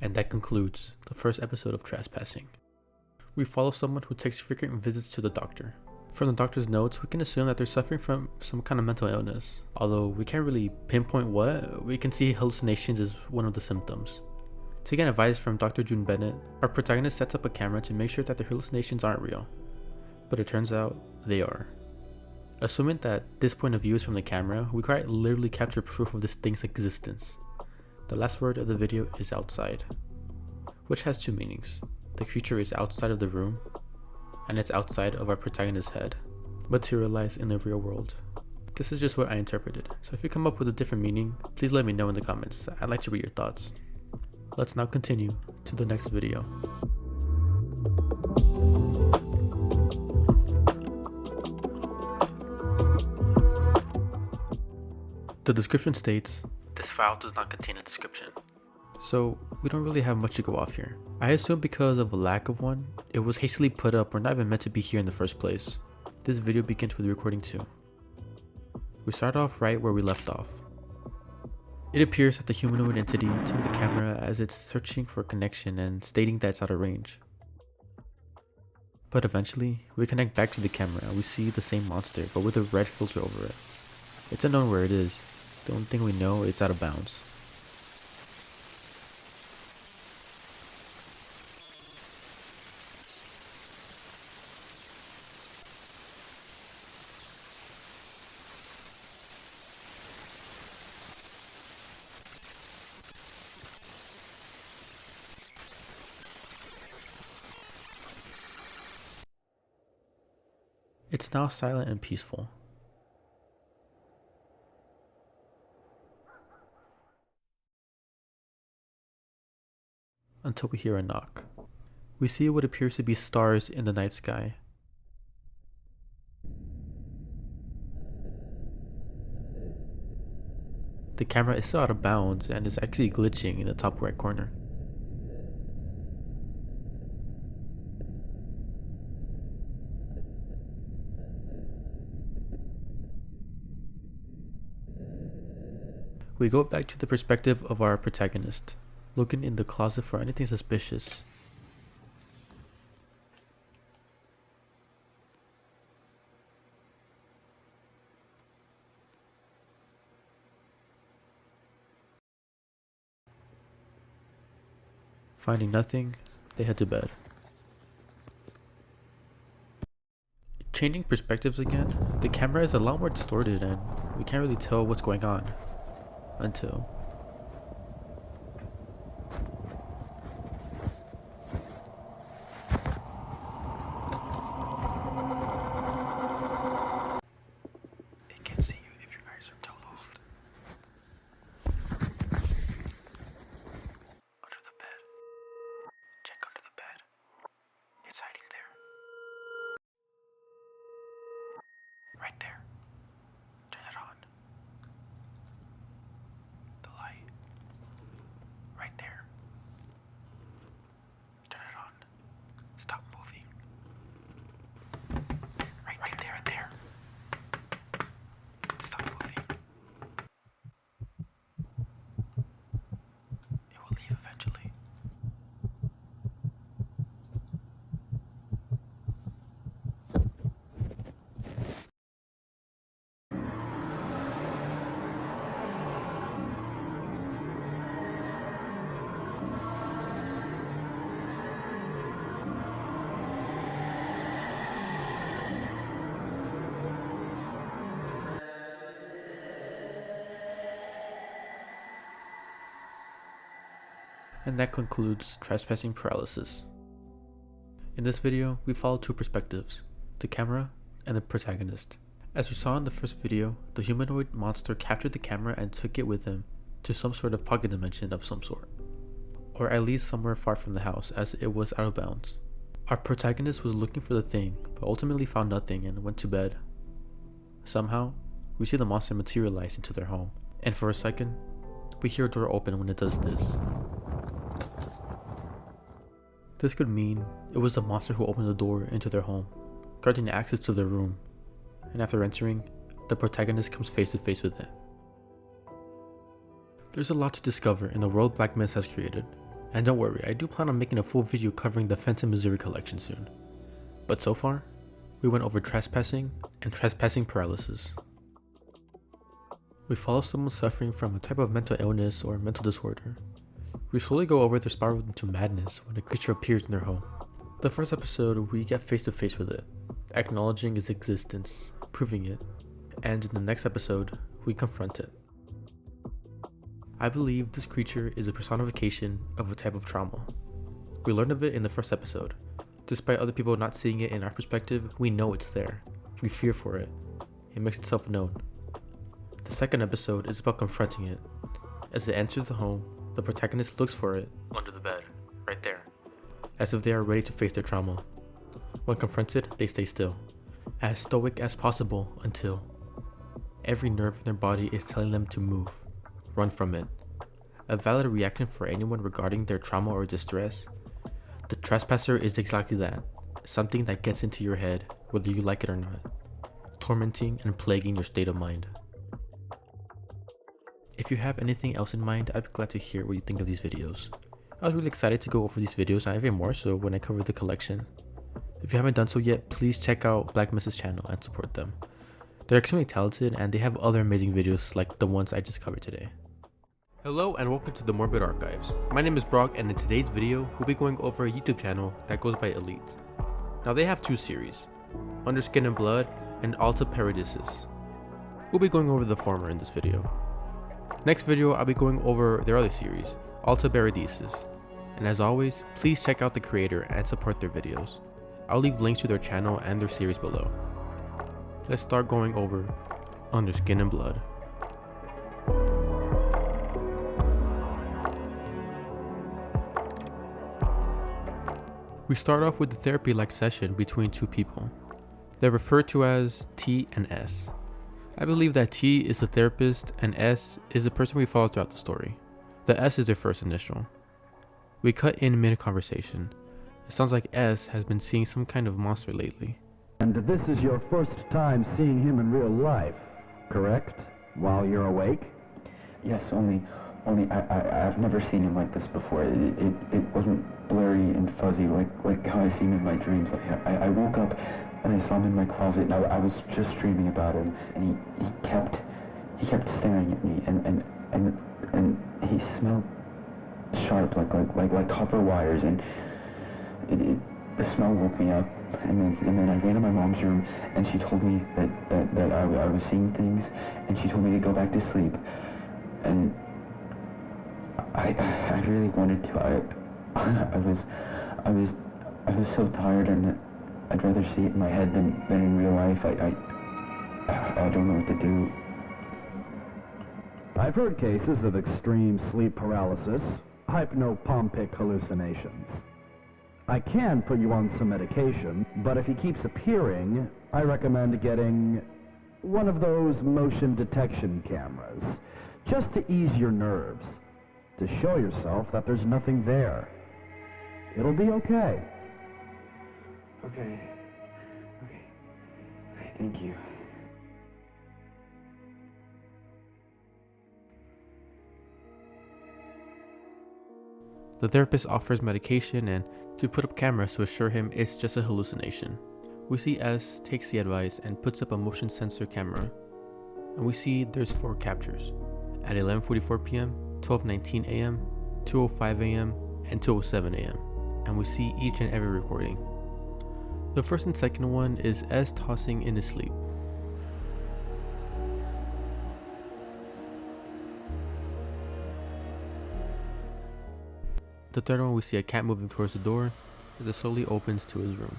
And that concludes the first episode of Trespassing. We follow someone who takes frequent visits to the doctor. From the doctor's notes, we can assume that they're suffering from some kind of mental illness. Although we can't really pinpoint what, we can see hallucinations as one of the symptoms. Taking advice from Dr. June Bennett, our protagonist sets up a camera to make sure that the hallucinations aren't real. But it turns out they are. Assuming that this point of view is from the camera, we quite literally capture proof of this thing's existence. The last word of the video is outside, which has 2 meanings. The creature is outside of the room, and it's outside of our protagonist's head, materialized in the real world. This is just what I interpreted, so if you come up with a different meaning, please let me know in the comments. I'd like to read your thoughts. Let's now continue to the next video. The description states, "This file does not contain a description." So we don't really have much to go off here. I assume because of a lack of one, it was hastily put up or not even meant to be here in the first place. This video begins with recording 2. We start off right where we left off. It appears that the humanoid entity took the camera as it's searching for a connection and stating that it's out of range. But eventually, we connect back to the camera and we see the same monster but with a red filter over it. It's unknown where it is. The only thing we know is it's out of bounds. It's now silent and peaceful. Until we hear a knock. We see what appears to be stars in the night sky. The camera is still out of bounds and is actually glitching in the top right corner. We go back to the perspective of our protagonist, looking in the closet for anything suspicious. Finding nothing, they head to bed. Changing perspectives again, the camera is a lot more distorted and we can't really tell what's going on until it can see you if your eyes are closed. Under the bed. Check under the bed. It's hiding there. Right there. Turn it on. The light. Right there. Turn it on. Stop moving. Right there. Stop moving. It will leave eventually. And that concludes Trespassing Paralysis. In this video, we follow two perspectives, the camera and the protagonist. As we saw in the first video, the humanoid monster captured the camera and took it with him to some sort of pocket dimension of some sort, or at least somewhere far from the house as it was out of bounds. Our protagonist was looking for the thing, but ultimately found nothing and went to bed. Somehow, we see the monster materialize into their home, and for a second, we hear a door open when it does this. This could mean it was the monster who opened the door into their home, granting access to their room, and after entering, the protagonist comes face to face with it. There's a lot to discover in the world Black Mist has created, and don't worry, I do plan on making a full video covering the Fenton, Missouri collection soon. But so far, we went over Trespassing and Trespassing Paralysis. We follow someone suffering from a type of mental illness or mental disorder. We slowly go over their spiral into madness when a creature appears in their home. The first episode, we get face to face with it, acknowledging its existence, proving it, and in the next episode, we confront it. I believe this creature is a personification of a type of trauma. We learned of it in the first episode. Despite other people not seeing it in our perspective, we know it's there. We fear for it. It makes itself known. The second episode is about confronting it. As it enters the home, the protagonist looks for it under the bed, right there, as if they are ready to face their trauma. When confronted, they stay still, as stoic as possible until every nerve in their body is telling them to move, run from it. A valid reaction for anyone regarding their trauma or distress. The Trespasser is exactly that, something that gets into your head whether you like it or not, tormenting and plaguing your state of mind. If you have anything else in mind, I'd be glad to hear what you think of these videos. I was really excited to go over these videos, and even more so when I cover the collection. If you haven't done so yet, please check out Black Mist's channel and support them. They're extremely talented and they have other amazing videos like the ones I just covered today. Hello and welcome to the Morbid Archives. My name is Brock, and in today's video, we'll be going over a YouTube channel that goes by Elite. Now they have two series, Under Skin and Blood and Alta Paradisus. We'll be going over the former in this video. Next video, I'll be going over their other series, Alta Paradisus. And as always, please check out the creator and support their videos. I'll leave links to their channel and their series below. Let's start going over Under Skin and Blood. We start off with the therapy-like session between two people. They're referred to as T and S. I believe that T is the therapist and S is the person we follow throughout the story. The S is their first initial. We cut in mid-conversation. It sounds like S has been seeing some kind of monster lately. And this is your first time seeing him in real life, correct? While you're awake? Yes, only I've never seen him like this before. It wasn't blurry and fuzzy like how I seen him in my dreams. Like I woke up and I saw him in my closet, and I was just dreaming about him, and he kept staring at me, and he smelled sharp like copper wires, and the smell woke me up, and then I ran to my mom's room, and she told me that I was seeing things, and she told me to go back to sleep, and I really wanted to. I was so tired, and I'd rather see it in my head than in real life. I don't know what to do. I've heard cases of extreme sleep paralysis, hypnopompic hallucinations. I can put you on some medication, but if he keeps appearing, I recommend getting one of those motion detection cameras, just to ease your nerves, to show yourself that there's nothing there. It'll be okay. Okay. Thank you. The therapist offers medication and to put up cameras to assure him it's just a hallucination. We see S takes the advice and puts up a motion sensor camera, and we see there's 4 captures at 11:44 p.m., 12:19 a.m., 2:05 a.m., and 2:07 a.m., and we see each and every recording. The first and second one is S tossing in his sleep. The third one, we see a cat moving towards the door as it slowly opens to his room.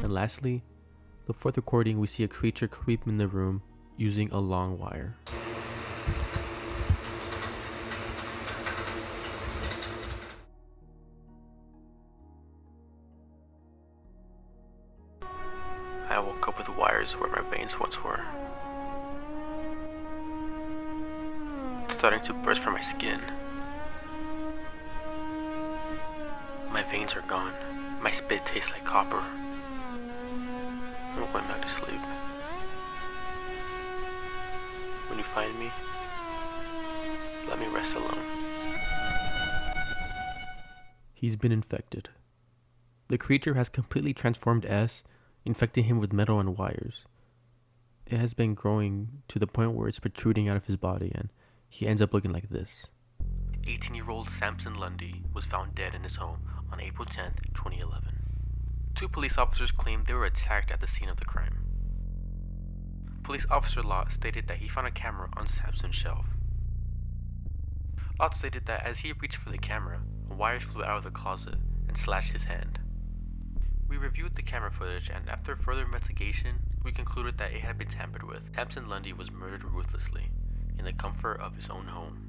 And lastly, the fourth recording, we see a creature creep in the room using a long wire. I woke up with wires where my veins once were. It's starting to burst from my skin. My veins are gone. My spit tastes like copper. I'm going back to sleep. When you find me, let me rest alone. He's been infected. The creature has completely transformed S, infecting him with metal and wires. It has been growing to the point where it's protruding out of his body, and he ends up looking like this. 18-year-old Samson Lundy was found dead in his home on April 10th, 2011. 2 police officers claimed they were attacked at the scene of the crime. Police officer Lott stated that he found a camera on Samson's shelf. Lott stated that as he reached for the camera, wires flew out of the closet and slashed his hand. We reviewed the camera footage, and after further investigation, we concluded that it had been tampered with. Samson Lundy was murdered ruthlessly in the comfort of his own home.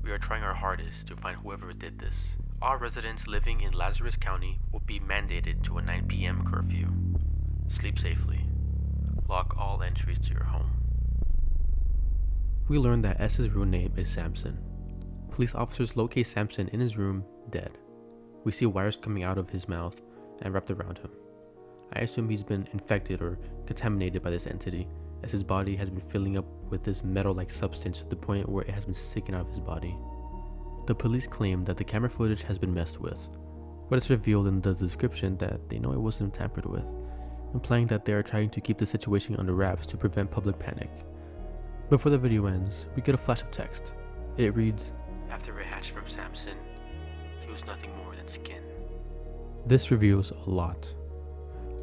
We are trying our hardest to find whoever did this. All residents living in Lazarus County will be mandated to a 9 p.m. curfew. Sleep safely. Lock all entries to your home. We learned that S's real name is Samson. Police officers locate Samson in his room, dead. We see wires coming out of his mouth and wrapped around him. I assume he's been infected or contaminated by this entity, as his body has been filling up with this metal-like substance to the point where it has been sticking out of his body. The police claim that the camera footage has been messed with, but it's revealed in the description that they know it wasn't tampered with, implying that they are trying to keep the situation under wraps to prevent public panic. Before the video ends, we get a flash of text. It reads, "After it hatched from Samson, he was nothing more than skin." This reveals a lot.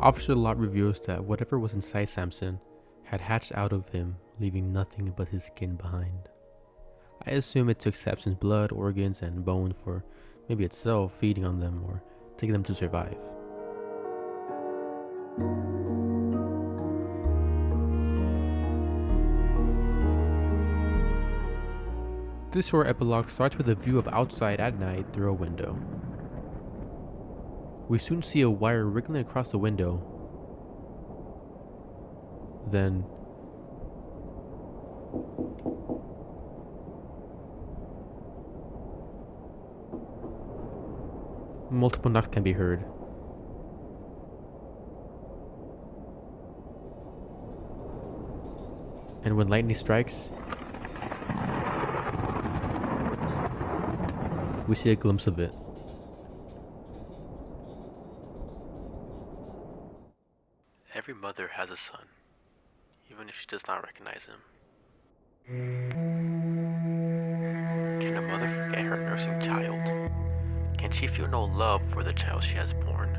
Officer Lott reveals that whatever was inside Samson had hatched out of him, leaving nothing but his skin behind. I assume it took Samson's blood, organs, and bone for maybe itself feeding on them or taking them to survive. This horror epilogue starts with a view of outside at night through a window. We soon see a wire wriggling across the window. Then multiple knocks can be heard. And when lightning strikes, we see a glimpse of it. Every mother has a son, even if she does not recognize him. Can a mother forget her nursing child? Can she feel no love for the child she has born?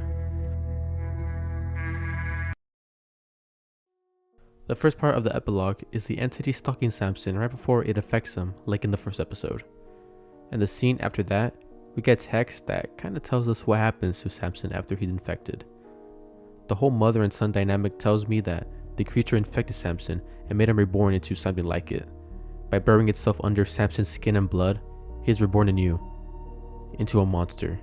The first part of the epilogue is the entity stalking Samson right before it affects him, like in the first episode. And the scene after that, we get text that kinda tells us what happens to Samson after he's infected. The whole mother and son dynamic tells me that the creature infected Samson and made him reborn into something like it. By burying itself under Samson's skin and blood, he is reborn anew, into a monster.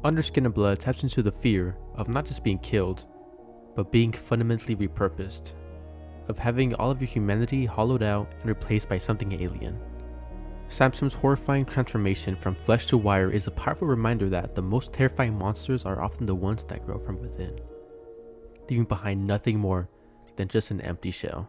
Under skin and blood taps into the fear of not just being killed, but being fundamentally repurposed, of having all of your humanity hollowed out and replaced by something alien. Samson's horrifying transformation from flesh to wire is a powerful reminder that the most terrifying monsters are often the ones that grow from within, leaving behind nothing more than just an empty shell.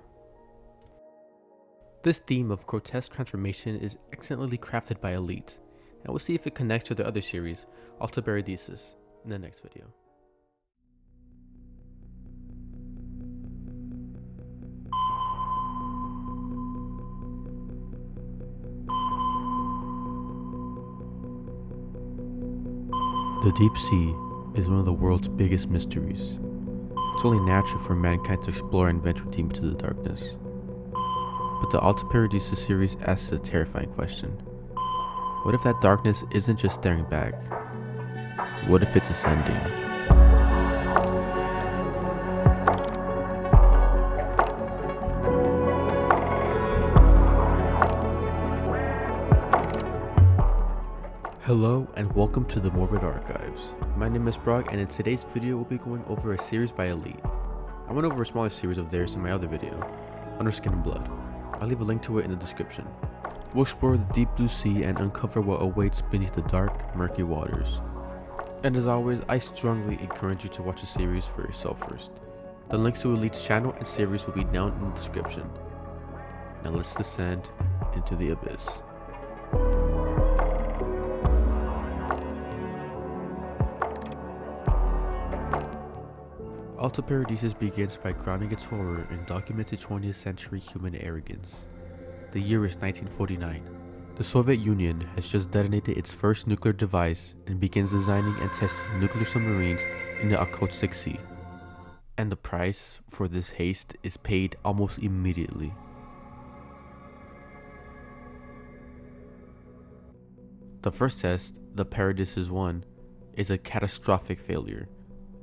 This theme of grotesque transformation is excellently crafted by Elite, and we'll see if it connects to the other series, Alta Paradisus, in the next video. The deep sea is one of the world's biggest mysteries. It's only natural for mankind to explore and venture deep into the darkness. But the Alta Paradisus series asks a terrifying question. What if that darkness isn't just staring back? What if it's ascending? Hello and welcome to the Morbid Archives. My name is Brock, and in today's video we'll be going over a series by Elite. I went over a smaller series of theirs in my other video, Under Skin and Blood. I'll leave a link to it in the description. We'll explore the deep blue sea and uncover what awaits beneath the dark, murky waters. And as always, I strongly encourage you to watch the series for yourself first. The links to Elite's channel and series will be down in the description. Now let's descend into the abyss. Alta Paradisus begins by grounding its horror in documented 20th century human arrogance. The year is 1949. The Soviet Union has just detonated its first nuclear device and begins designing and testing nuclear submarines in the Okhotsk Sea. And the price for this haste is paid almost immediately. The first test, the Paradisus 1, is a catastrophic failure.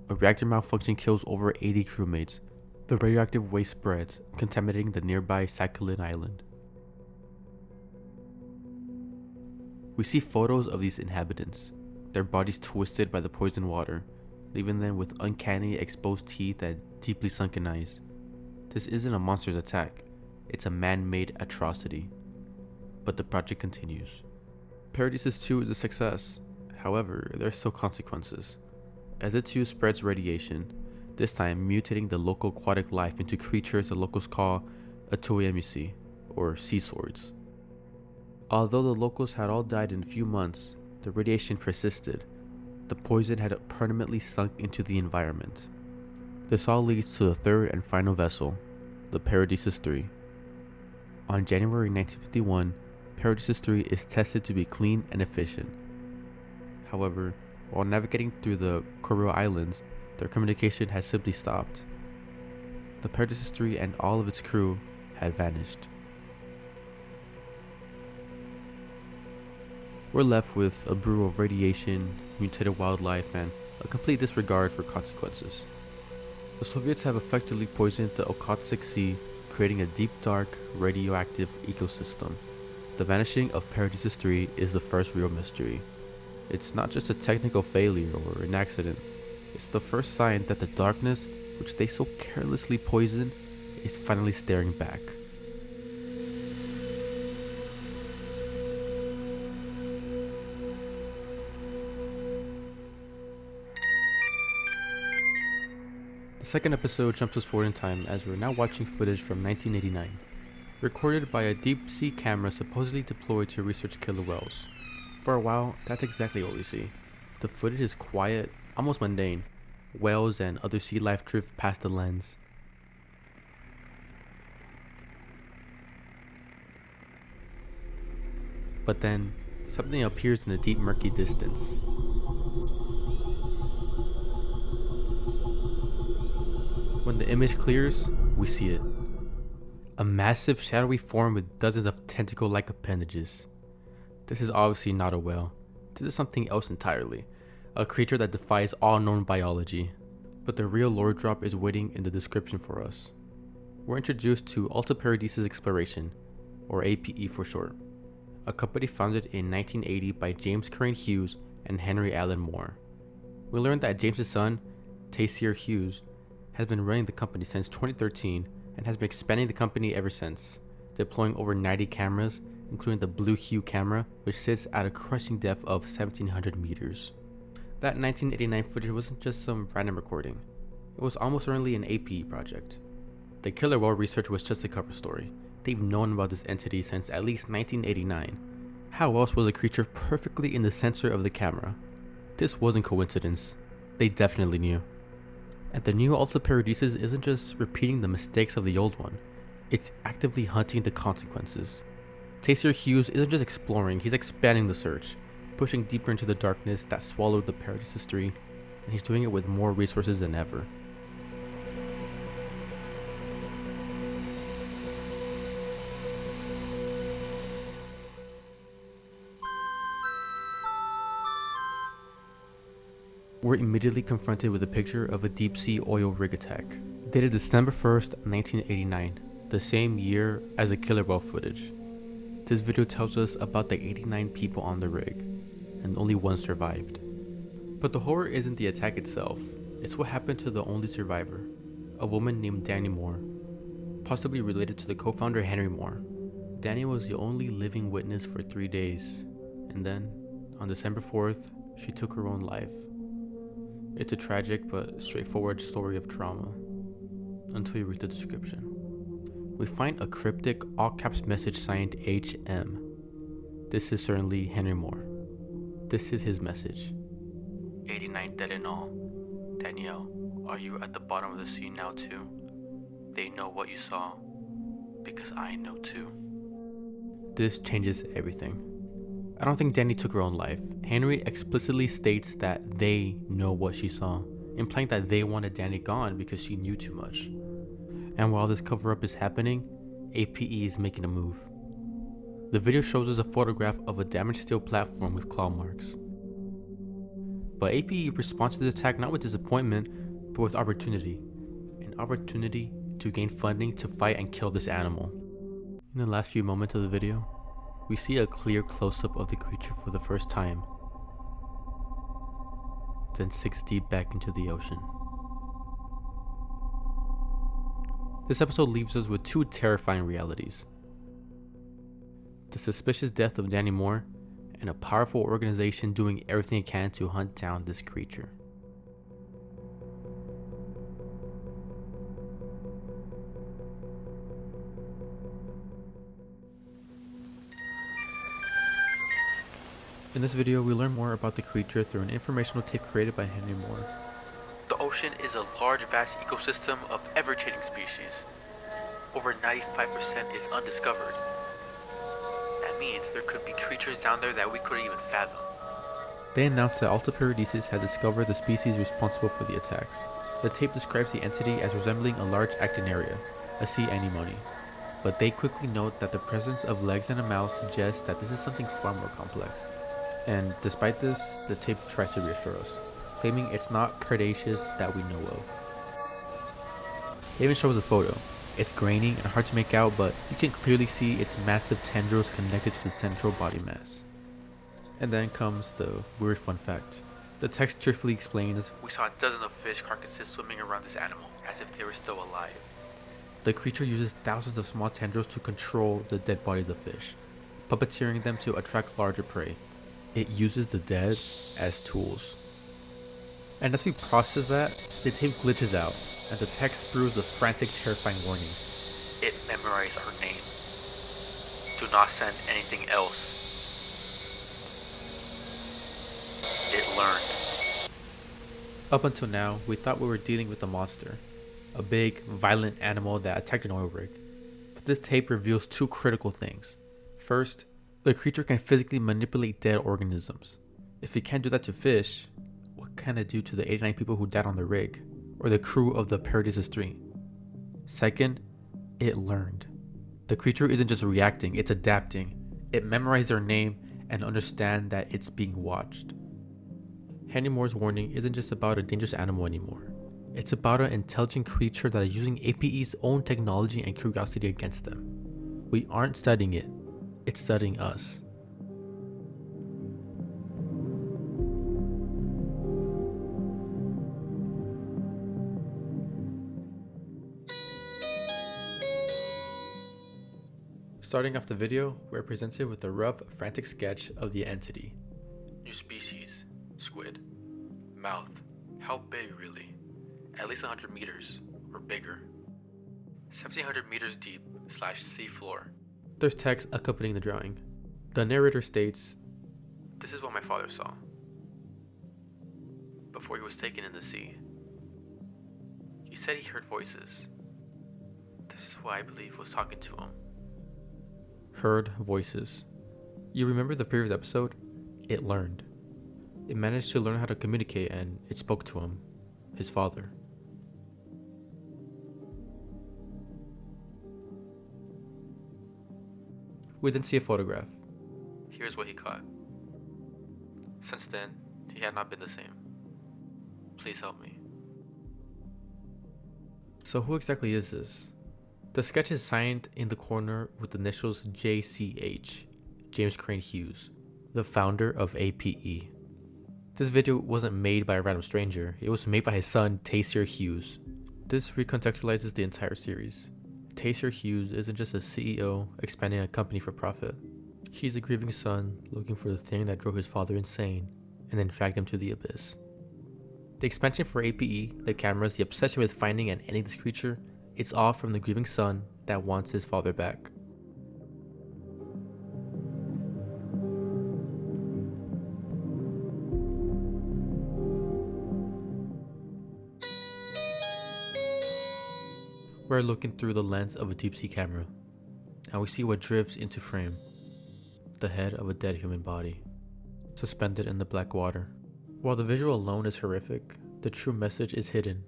A reactor malfunction kills over 80 crewmates. The radioactive waste spreads, contaminating the nearby Sakhalin Island. We see photos of these inhabitants, their bodies twisted by the poison water, leaving them with uncanny exposed teeth and deeply sunken eyes. This isn't a monster's attack, it's a man-made atrocity. But the project continues. Paradisus 2 is a success, however, there are still consequences. As it too spreads radiation, this time mutating the local aquatic life into creatures the locals call Atoemusi, or sea swords. Although the locals had all died in a few months, the radiation persisted. The poison had permanently sunk into the environment. This all leads to the third and final vessel, the Paradisus 3. On January 1951, Paradisus 3 is tested to be clean and efficient. However, while navigating through the Kuril Islands, their communication had simply stopped. The Paradisus 3 and all of its crew had vanished. We're left with a brew of radiation, mutated wildlife, and a complete disregard for consequences. The Soviets have effectively poisoned the Okhotsk Sea, creating a deep, dark, radioactive ecosystem. The vanishing of Paradisus 3 is the first real mystery. It's not just a technical failure or an accident. It's the first sign that the darkness, which they so carelessly poisoned, is finally staring back. The second episode jumps us forward in time as we're now watching footage from 1989, recorded by a deep-sea camera supposedly deployed to research killer whales. For a while, that's exactly what we see. The footage is quiet, almost mundane. Whales and other sea life drift past the lens. But then, something appears in the deep murky distance. When the image clears, we see it. A massive shadowy form with dozens of tentacle-like appendages. This is obviously not a whale. This is something else entirely. A creature that defies all known biology. But the real lore drop is waiting in the description for us. We're introduced to Alta Paradisus Exploration, or APE for short. A company founded in 1980 by James Crane Hughes and Henry Allen Moore. We learned that James's son, Taysir Hughes, has been running the company since 2013 and has been expanding the company ever since, deploying over 90 cameras, including the Blue Hue camera, which sits at a crushing depth of 1700 meters. That 1989 footage wasn't just some random recording. It was almost certainly an APE project. The killer whale research was just a cover story. They've known about this entity since at least 1989. How else was a creature perfectly in the center of the camera? This wasn't coincidence. They definitely knew. And the new Alta Paradisus isn't just repeating the mistakes of the old one. It's actively hunting the consequences. Taysir Hughes isn't just exploring, he's expanding the search, pushing deeper into the darkness that swallowed the Paradisus 3, and he's doing it with more resources than ever. We're immediately confronted with a picture of a deep-sea oil rig attack, dated December 1st, 1989, the same year as the killer whale footage. This video tells us about the 89 people on the rig, and only one survived. But the horror isn't the attack itself, it's what happened to the only survivor, a woman named Danny Moore, possibly related to the co-founder Henry Moore. Danny was the only living witness for 3 days, and then, on December 4th, she took her own life. It's a tragic but straightforward story of trauma, until you read the description. We find a cryptic all-caps message signed HM. This is certainly Henry Moore. This is his message. 89 dead and all. Danielle, are you at the bottom of the sea now too? They know what you saw, because I know too. This changes everything. I don't think Danny took her own life. Henry explicitly states that they know what she saw, implying that they wanted Danny gone because she knew too much. And while this cover-up is happening, APE is making a move. The video shows us a photograph of a damaged steel platform with claw marks. But APE responds to the attack not with disappointment, but with opportunity. An opportunity to gain funding to fight and kill this animal. In the last few moments of the video, we see a clear close-up of the creature for the first time, then sinks deep back into the ocean. This episode leaves us with two terrifying realities: the suspicious death of Danny Moore, and a powerful organization doing everything it can to hunt down this creature. In this video, we learn more about the creature through an informational tape created by Henry Moore. The ocean is a large, vast ecosystem of ever-changing species. Over 95% is undiscovered. That means there could be creatures down there that we couldn't even fathom. They announced that Alta Paradisus had discovered the species responsible for the attacks. The tape describes the entity as resembling a large actinaria, a sea anemone. But they quickly note that the presence of legs and a mouth suggests that this is something far more complex. And despite this, the tape tries to reassure us, claiming it's not predaceous that we know of. They even shows a photo. It's grainy and hard to make out, but you can clearly see its massive tendrils connected to the central body mass. And then comes the weird fun fact. The text cheerfully explains, "We saw dozens of fish carcasses swimming around this animal, as if they were still alive." The creature uses thousands of small tendrils to control the dead bodies of fish, puppeteering them to attract larger prey. It uses the dead as tools. And as we process that, the tape glitches out, and the text sprues a frantic, terrifying warning. "It memorized our name. Do not send anything else. It learned." Up until now, we thought we were dealing with a monster, a big, violent animal that attacked an oil rig. But this tape reveals two critical things. First, the creature can physically manipulate dead organisms. If it can't do that to fish, what can it do to the 89 people who died on the rig, or the crew of the Paradisus 3? Second, it learned. The creature isn't just reacting, it's adapting. It memorized their name and understands that it's being watched. Henry Moore's warning isn't just about a dangerous animal anymore. It's about an intelligent creature that is using APE's own technology and curiosity against them. We aren't studying it, it's studying us. Starting off the video, we're presented with a rough, frantic sketch of the entity. New species, squid. Mouth, how big really? At least 100 meters, or bigger. 1700 meters deep / sea floor. There's text accompanying the drawing. The narrator states, "This is what my father saw before he was taken in the sea. He said he heard voices. This is what I believe was talking to him." Heard voices. You remember the previous episode? It learned. It managed to learn how to communicate, and it spoke to him, his father. We then see a photograph. Here's what he caught. Since then, he had not been the same. Please help me. So who exactly is this? The sketch is signed in the corner with the initials JCH, James Crane Hughes, the founder of APE. This video wasn't made by a random stranger, it was made by his son, Taysir Hughes. This recontextualizes the entire series. Taysir Hughes isn't just a CEO expanding a company for profit. He's a grieving son looking for the thing that drove his father insane and then dragged him to the abyss. The expansion for APE, the cameras, the obsession with finding and ending this creature, it's all from the grieving son that wants his father back. We're looking through the lens of a deep sea camera, and we see what drifts into frame. The head of a dead human body, suspended in the black water. While the visual alone is horrific, the true message is hidden.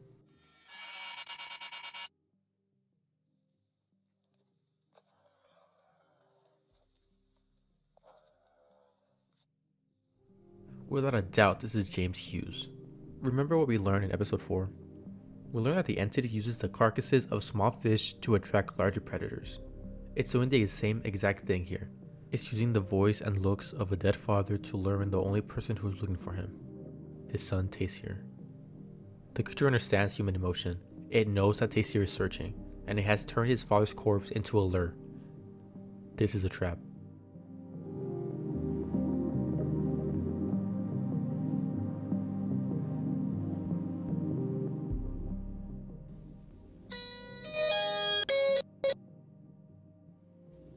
Without a doubt, this is James Hughes. Remember what we learned in episode 4? We learned that the entity uses the carcasses of small fish to attract larger predators. It's doing the same exact thing here. It's using the voice and looks of a dead father to lure in the only person who's looking for him, his son Taysir. The creature understands human emotion. It knows that Taysir is searching, and it has turned his father's corpse into a lure. This is a trap.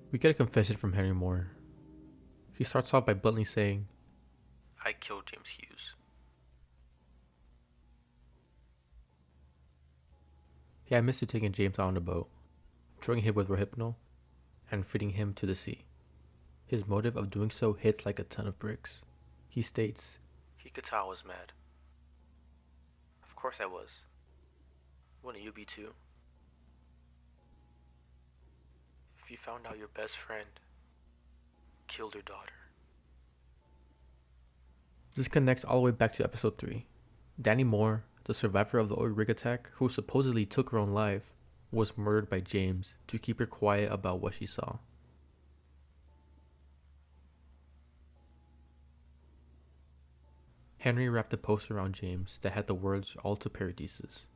We get a confession from Henry Moore. He starts off by bluntly saying, "I killed James Hughes." He admits to taking James out on a boat, drugging him with rohypnol, and feeding him to the sea. His motive of doing so hits like a ton of bricks. He states, "He could tell I was mad. Of course I was. Wouldn't you be too? If you found out your best friend killed your daughter." This connects all the way back to episode 3. Danny Moore, the survivor of the oil rig attack, who supposedly took her own life, was murdered by James to keep her quiet about what she saw. Henry wrapped a poster around James that had the words Alta Paradisus,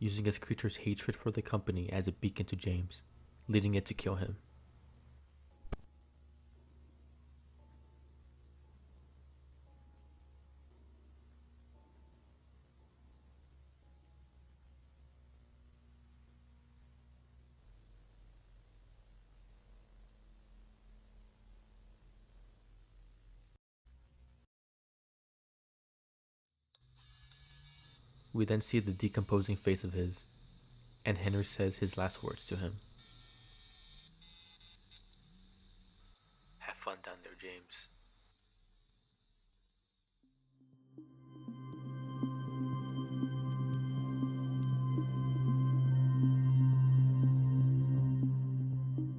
using his creature's hatred for the company as a beacon to James, leading it to kill him. We then see the decomposing face of his, and Henry says his last words to him. Have fun down there, James.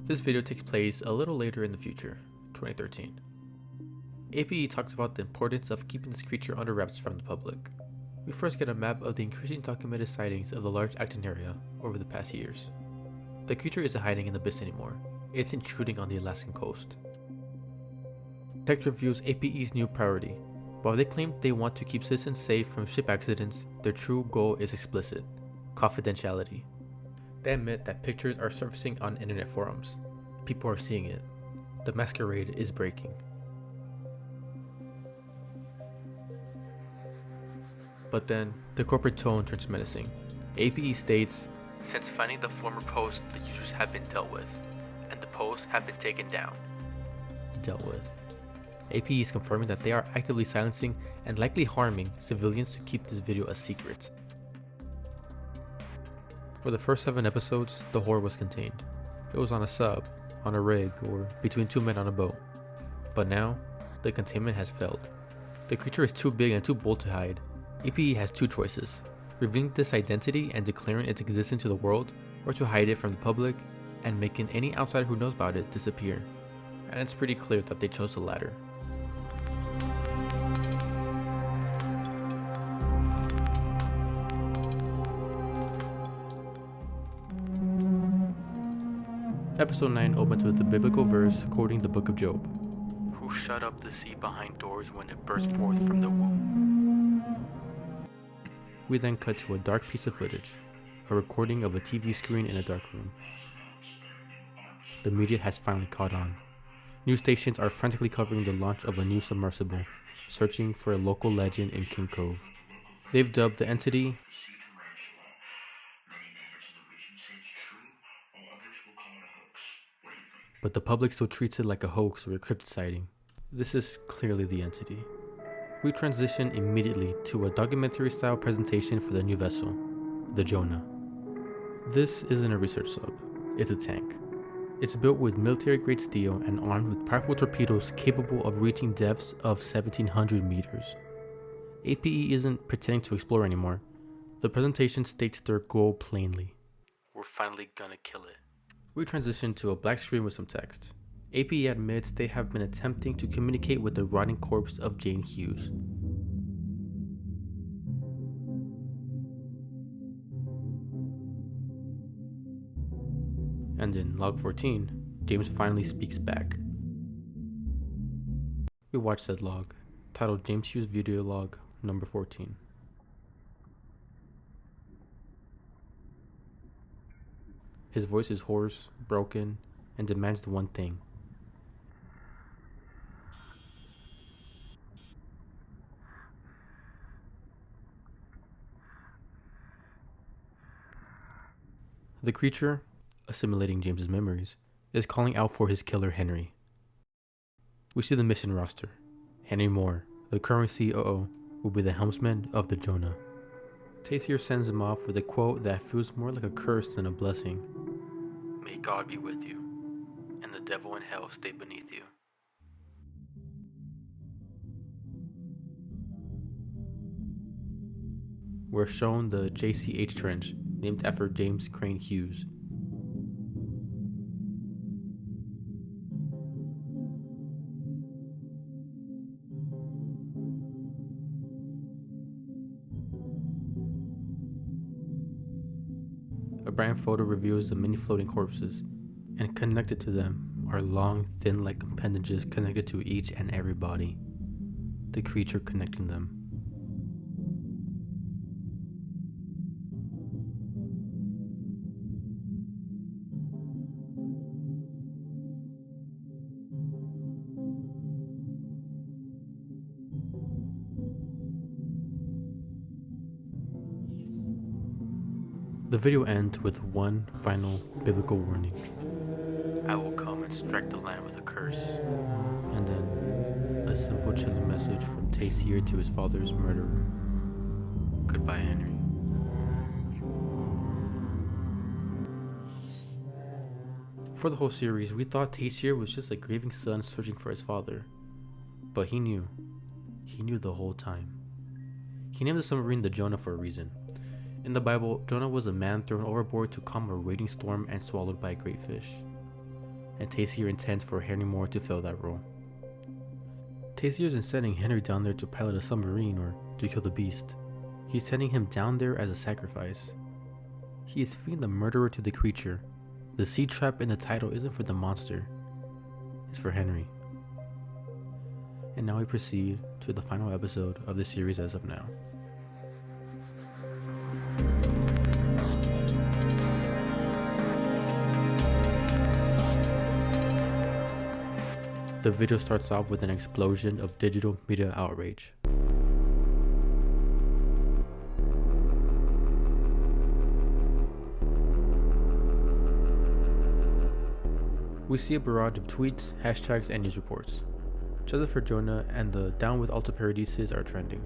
This video takes place a little later in the future, 2013. APE talks about the importance of keeping this creature under wraps from the public. We first get a map of the increasing documented sightings of the large actin area over the past years. The creature isn't hiding in the abyss anymore, it's intruding on the Alaskan coast. Tech reveals APE's new priority. While they claim they want to keep citizens safe from ship accidents, their true goal is explicit: confidentiality. They admit that pictures are surfacing on internet forums. People are seeing it. The masquerade is breaking. But then, the corporate tone turns menacing. APE states, "Since finding the former posts, the users have been dealt with, and the posts have been taken down." Dealt with. APE is confirming that they are actively silencing and likely harming civilians to keep this video a secret. For the first 7 episodes, the horror was contained. It was on a sub, on a rig, or between 2 men on a boat. But now, the containment has failed. The creature is too big and too bold to hide. APE has 2 choices: revealing this identity and declaring its existence to the world, or to hide it from the public and making any outsider who knows about it disappear. And it's pretty clear that they chose the latter. Episode 9 opens with the biblical verse quoting the book of Job, "Who shut up the sea behind doors when it burst forth from the womb." We then cut to a dark piece of footage, a recording of a TV screen in a dark room. The media has finally caught on. News stations are frantically covering the launch of a new submersible, searching for a local legend in King Cove. They've dubbed the entity but the public still treats it like a hoax or a cryptid sighting. This is clearly the entity. We transition immediately to a documentary-style presentation for the new vessel, the Jonah. This isn't a research sub, it's a tank. It's built with military-grade steel and armed with powerful torpedoes capable of reaching depths of 1,700 meters. APE isn't pretending to explore anymore. The presentation states their goal plainly: "We're finally gonna kill it." We transition to a black screen with some text. APE admits they have been attempting to communicate with the rotting corpse of Jane Hughes. And in log 14, James finally speaks back. We watch said log, titled James Hughes Video Log number 14. His voice is hoarse, broken, and demands the one thing: the creature, assimilating James's memories, is calling out for his killer Henry. We see the mission roster. Henry Moore, the current COO, will be the helmsman of the Jonah. Tassier sends him off with a quote that feels more like a curse than a blessing. "May God be with you, and the devil in hell stay beneath you." We're shown the JCH Trench, named after James Crane Hughes. A brand photo reveals the many floating corpses, and connected to them are long, thin-like appendages connected to each and every body. the creature connecting them. The video ends with one final biblical warning. I will come and strike the land with a curse. And then a simple chilling message from Taysir to his father's murderer. Goodbye, Henry. For the whole series, we thought Taysir was just a grieving son searching for his father. But he knew. He knew the whole time. He named the submarine the Jonah for a reason. In the Bible, Jonah was a man thrown overboard to calm a raging storm and swallowed by a great fish. And Taysir intends for Henry Moore to fill that role. Taysir isn't sending Henry down there to pilot a submarine or to kill the beast. He's sending him down there as a sacrifice. He is feeding the murderer to the creature. The sea trap in the title isn't for the monster, it's for Henry. And now we proceed to the final episode of the series as of now. The video starts off with an explosion of digital media outrage. We see a barrage of tweets, hashtags, and news reports. Justice for Jonah and the Down with Alta Paradisus are trending.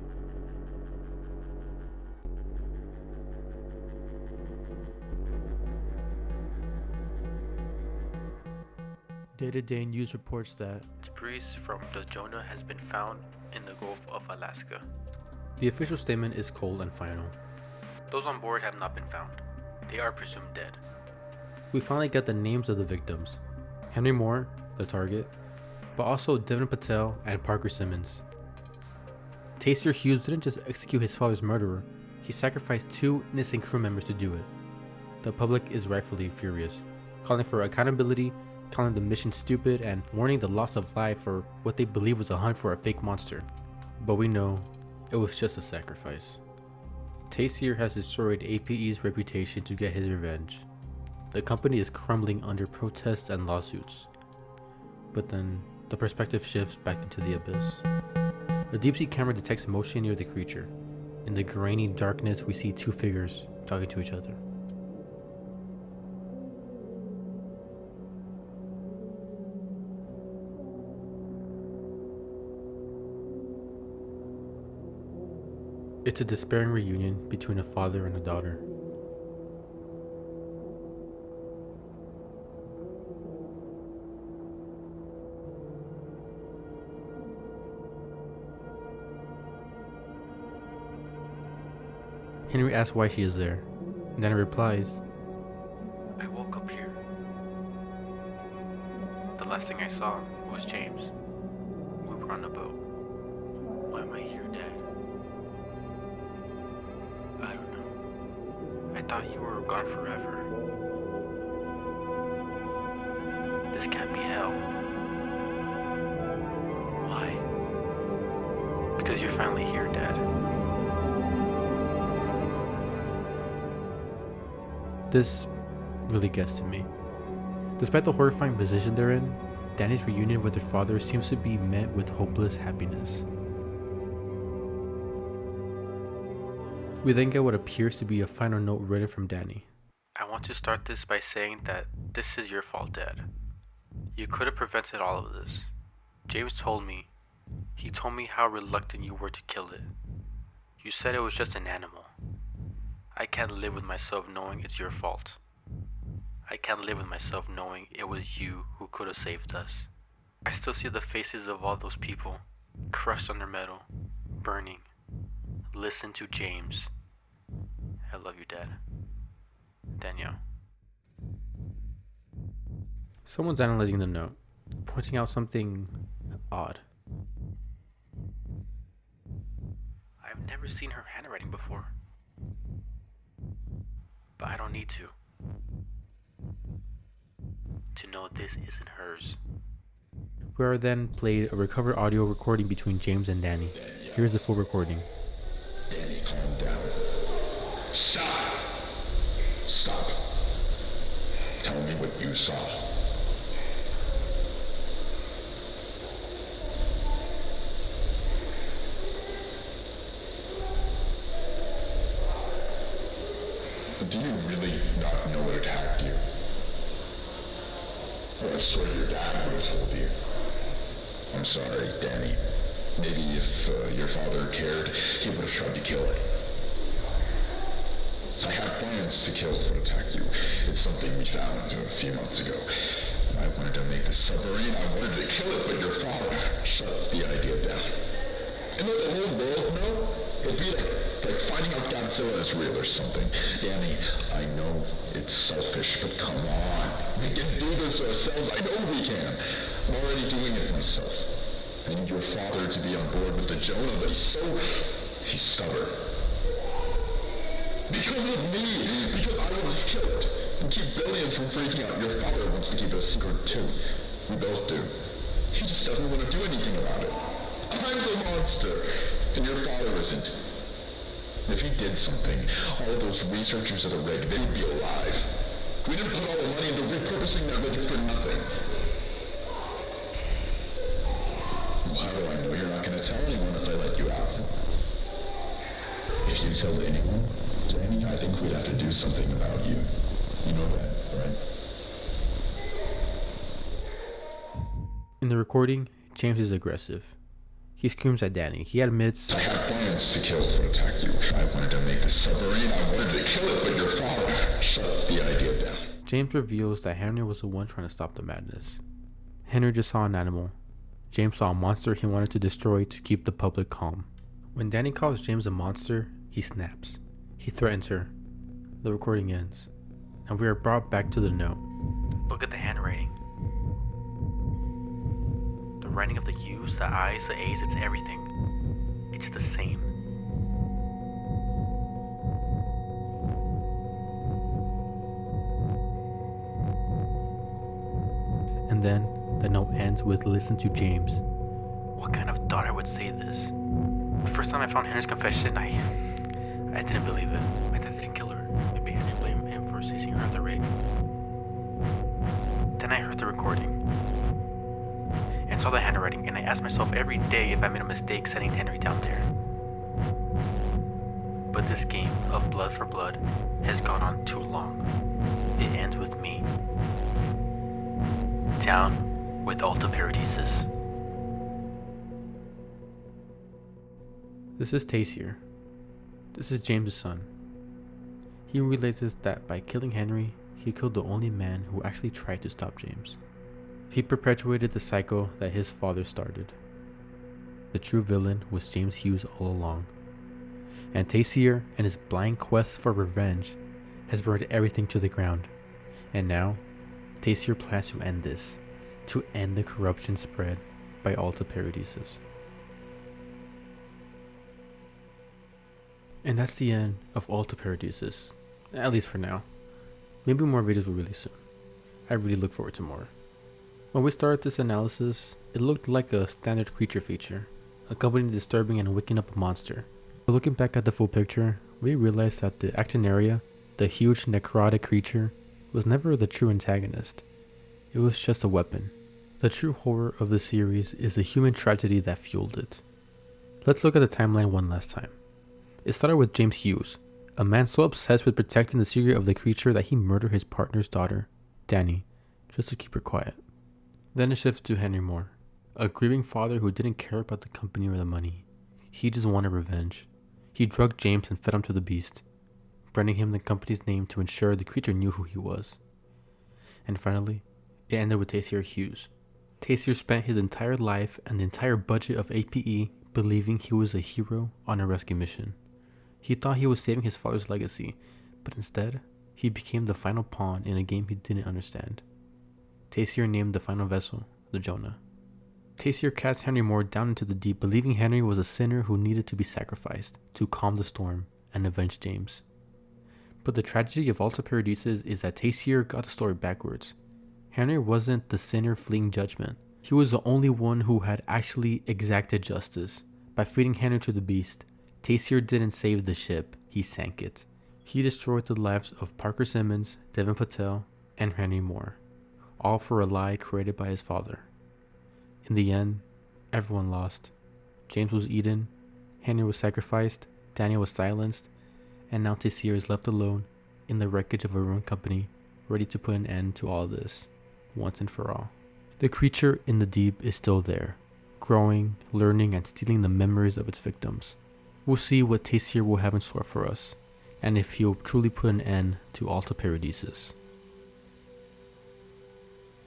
Day-to-day news reports that debris from the Jonah has been found in the Gulf of Alaska. The official statement is cold and final. Those on board have not been found. They are presumed dead. We finally get the names of the victims. Henry Moore, the target, but also Devin Patel and Parker Simmons. Taysir Hughes didn't just execute his father's murderer, he sacrificed 2 innocent crew members to do it. The public is rightfully furious, calling for accountability, calling the mission stupid, and warning the loss of life for what they believe was a hunt for a fake monster. But we know it was just a sacrifice. Taysir has destroyed APE's reputation to get his revenge. The company is crumbling under protests and lawsuits. But then, the perspective shifts back into the abyss. A deep-sea camera detects motion near the creature. In the grainy darkness, we see 2 figures talking to each other. It's a despairing reunion between a father and a daughter. Henry asks why she is there, and then replies, I woke up here. The last thing I saw was James. We were on a boat. Why am I here, Dad? I don't know. I thought you were gone forever. This can't be hell. Why? Because you're finally here, Dad. This really gets to me. Despite the horrifying position they're in, Danny's reunion with her father seems to be met with hopeless happiness. We then get what appears to be a final note written from Danny. I want to start this by saying that this is your fault, Dad. You could have prevented all of this. James told me. He told me how reluctant you were to kill it. You said it was just an animal. I can't live with myself knowing it's your fault. I can't live with myself knowing it was you who could have saved us. I still see the faces of all those people, crushed under metal, burning. Listen to James. I love you, Dad. Danielle. Someone's analyzing the note, pointing out something odd. I've never seen her handwriting before. But I don't need to know this isn't hers. We are then played a recovered audio recording between James and Danny. Here's the full recording. Danny, calm down. Stop! Stop. Tell me what you saw. Do you really not know what attacked you? Well, I swear your dad would have told you. I'm sorry, Danny. Maybe if your father cared, he would have tried to kill it. I had plans to kill what attacked you. It's something we found a few months ago. I wanted to make the submarine, I wanted to kill it, but your father shut the idea down. And let the whole world know? It'd be like finding out Godzilla is real or something. Danny, I know it's selfish, but come on. We can do this ourselves. I know we can. I'm already doing it myself. I need your father to be on board with the Jonah, but he's stubborn. Because of me. Because I want to kill it. And keep billions from freaking out. Your father wants to keep it a secret too. We both do. He just doesn't want to do anything about it. I'm the monster, and your father isn't. If he did something, all of those researchers at the rig, they would be alive. We didn't put all the money into repurposing their rig for nothing. Well, how do I know you're not going to tell anyone if I let you out? If you tell anyone, Danny, I think we'd have to do something about you. You know that, right? In the recording, James is aggressive. He screams at Danny. He admits, I had plans to kill or attack you. I wanted to make the submarine. I wanted to kill it, but your father shut the idea down. James reveals that Henry was the one trying to stop the madness. Henry just saw an animal. James saw a monster he wanted to destroy to keep the public calm. When Danny calls James a monster, he snaps. He threatens her. The recording ends, and we are brought back to the note. Look at the handwriting. The writing of the U's, the I's, the A's, it's everything. It's the same. And then the note ends with listen to James. What kind of daughter would say this? The first time I found Henry's confession, I didn't believe it. My dad didn't kill her. Maybe Henry blamed him for chasing her at the rig. Then I heard the recording and saw the handwriting, and I asked myself every day if I made a mistake sending Henry down there. But this game of blood for blood has gone on too long. It ends with me. Down with Alta Paradisus. This is Trespassing. This is James' son. He realizes that by killing Henry, he killed the only man who actually tried to stop James. He perpetuated the cycle that his father started. The true villain was James Hughes all along. And Trespassing and his blind quest for revenge has burned everything to the ground. And now, Trespassing plans to end this, to end the corruption spread by Alta Paradisus. And that's the end of Alta Paradisus, at least for now. Maybe more videos will release soon. I really look forward to more. When we started this analysis, it looked like a standard creature feature, accompanying the disturbing and waking up a monster. But looking back at the full picture, we realized that the Actinaria, the huge necrotic creature, was never the true antagonist. It was just a weapon. The true horror of the series is the human tragedy that fueled it. Let's look at the timeline one last time. It started with James Hughes, a man so obsessed with protecting the secret of the creature that he murdered his partner's daughter, Danny, just to keep her quiet. Then it shifts to Henry Moore, a grieving father who didn't care about the company or the money. He just wanted revenge. He drugged James and fed him to the beast, branding him the company's name to ensure the creature knew who he was. And finally, it ended with Trespassing Hughes. Trespassing spent his entire life and the entire budget of APE believing he was a hero on a rescue mission. He thought he was saving his father's legacy, but instead, he became the final pawn in a game he didn't understand. Trespassing named the final vessel the Jonah. Trespassing cast Henry Moore down into the deep, believing Henry was a sinner who needed to be sacrificed to calm the storm and avenge James. But the tragedy of Alta Paradisus is that Trespassing got the story backwards. Henry wasn't the sinner fleeing judgment, He was the only one who had actually exacted justice. By feeding Henry to the beast, Tessier didn't save the ship, he sank it. He destroyed the lives of Parker Simmons, Devin Patel, and Henry Moore, all for a lie created by his father. In the end, everyone lost. James was eaten, Henry was sacrificed, Daniel was silenced, and now Tessier is left alone in the wreckage of a ruined company, ready to put an end to all this, once and for all. The creature in the deep is still there, growing, learning, and stealing the memories of its victims. We'll see what Tessier will have in store for us, and if he'll truly put an end to Alta Paradisus.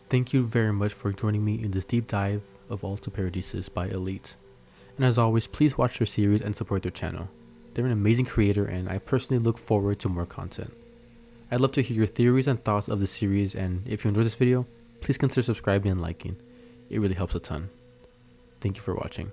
Thank you very much for joining me in this deep dive of Alta Paradisus by Elite. And as always, please watch their series and support their channel. They're an amazing creator and I personally look forward to more content. I'd love to hear your theories and thoughts of the series, and if you enjoyed this video, please consider subscribing and liking. It really helps a ton. Thank you for watching.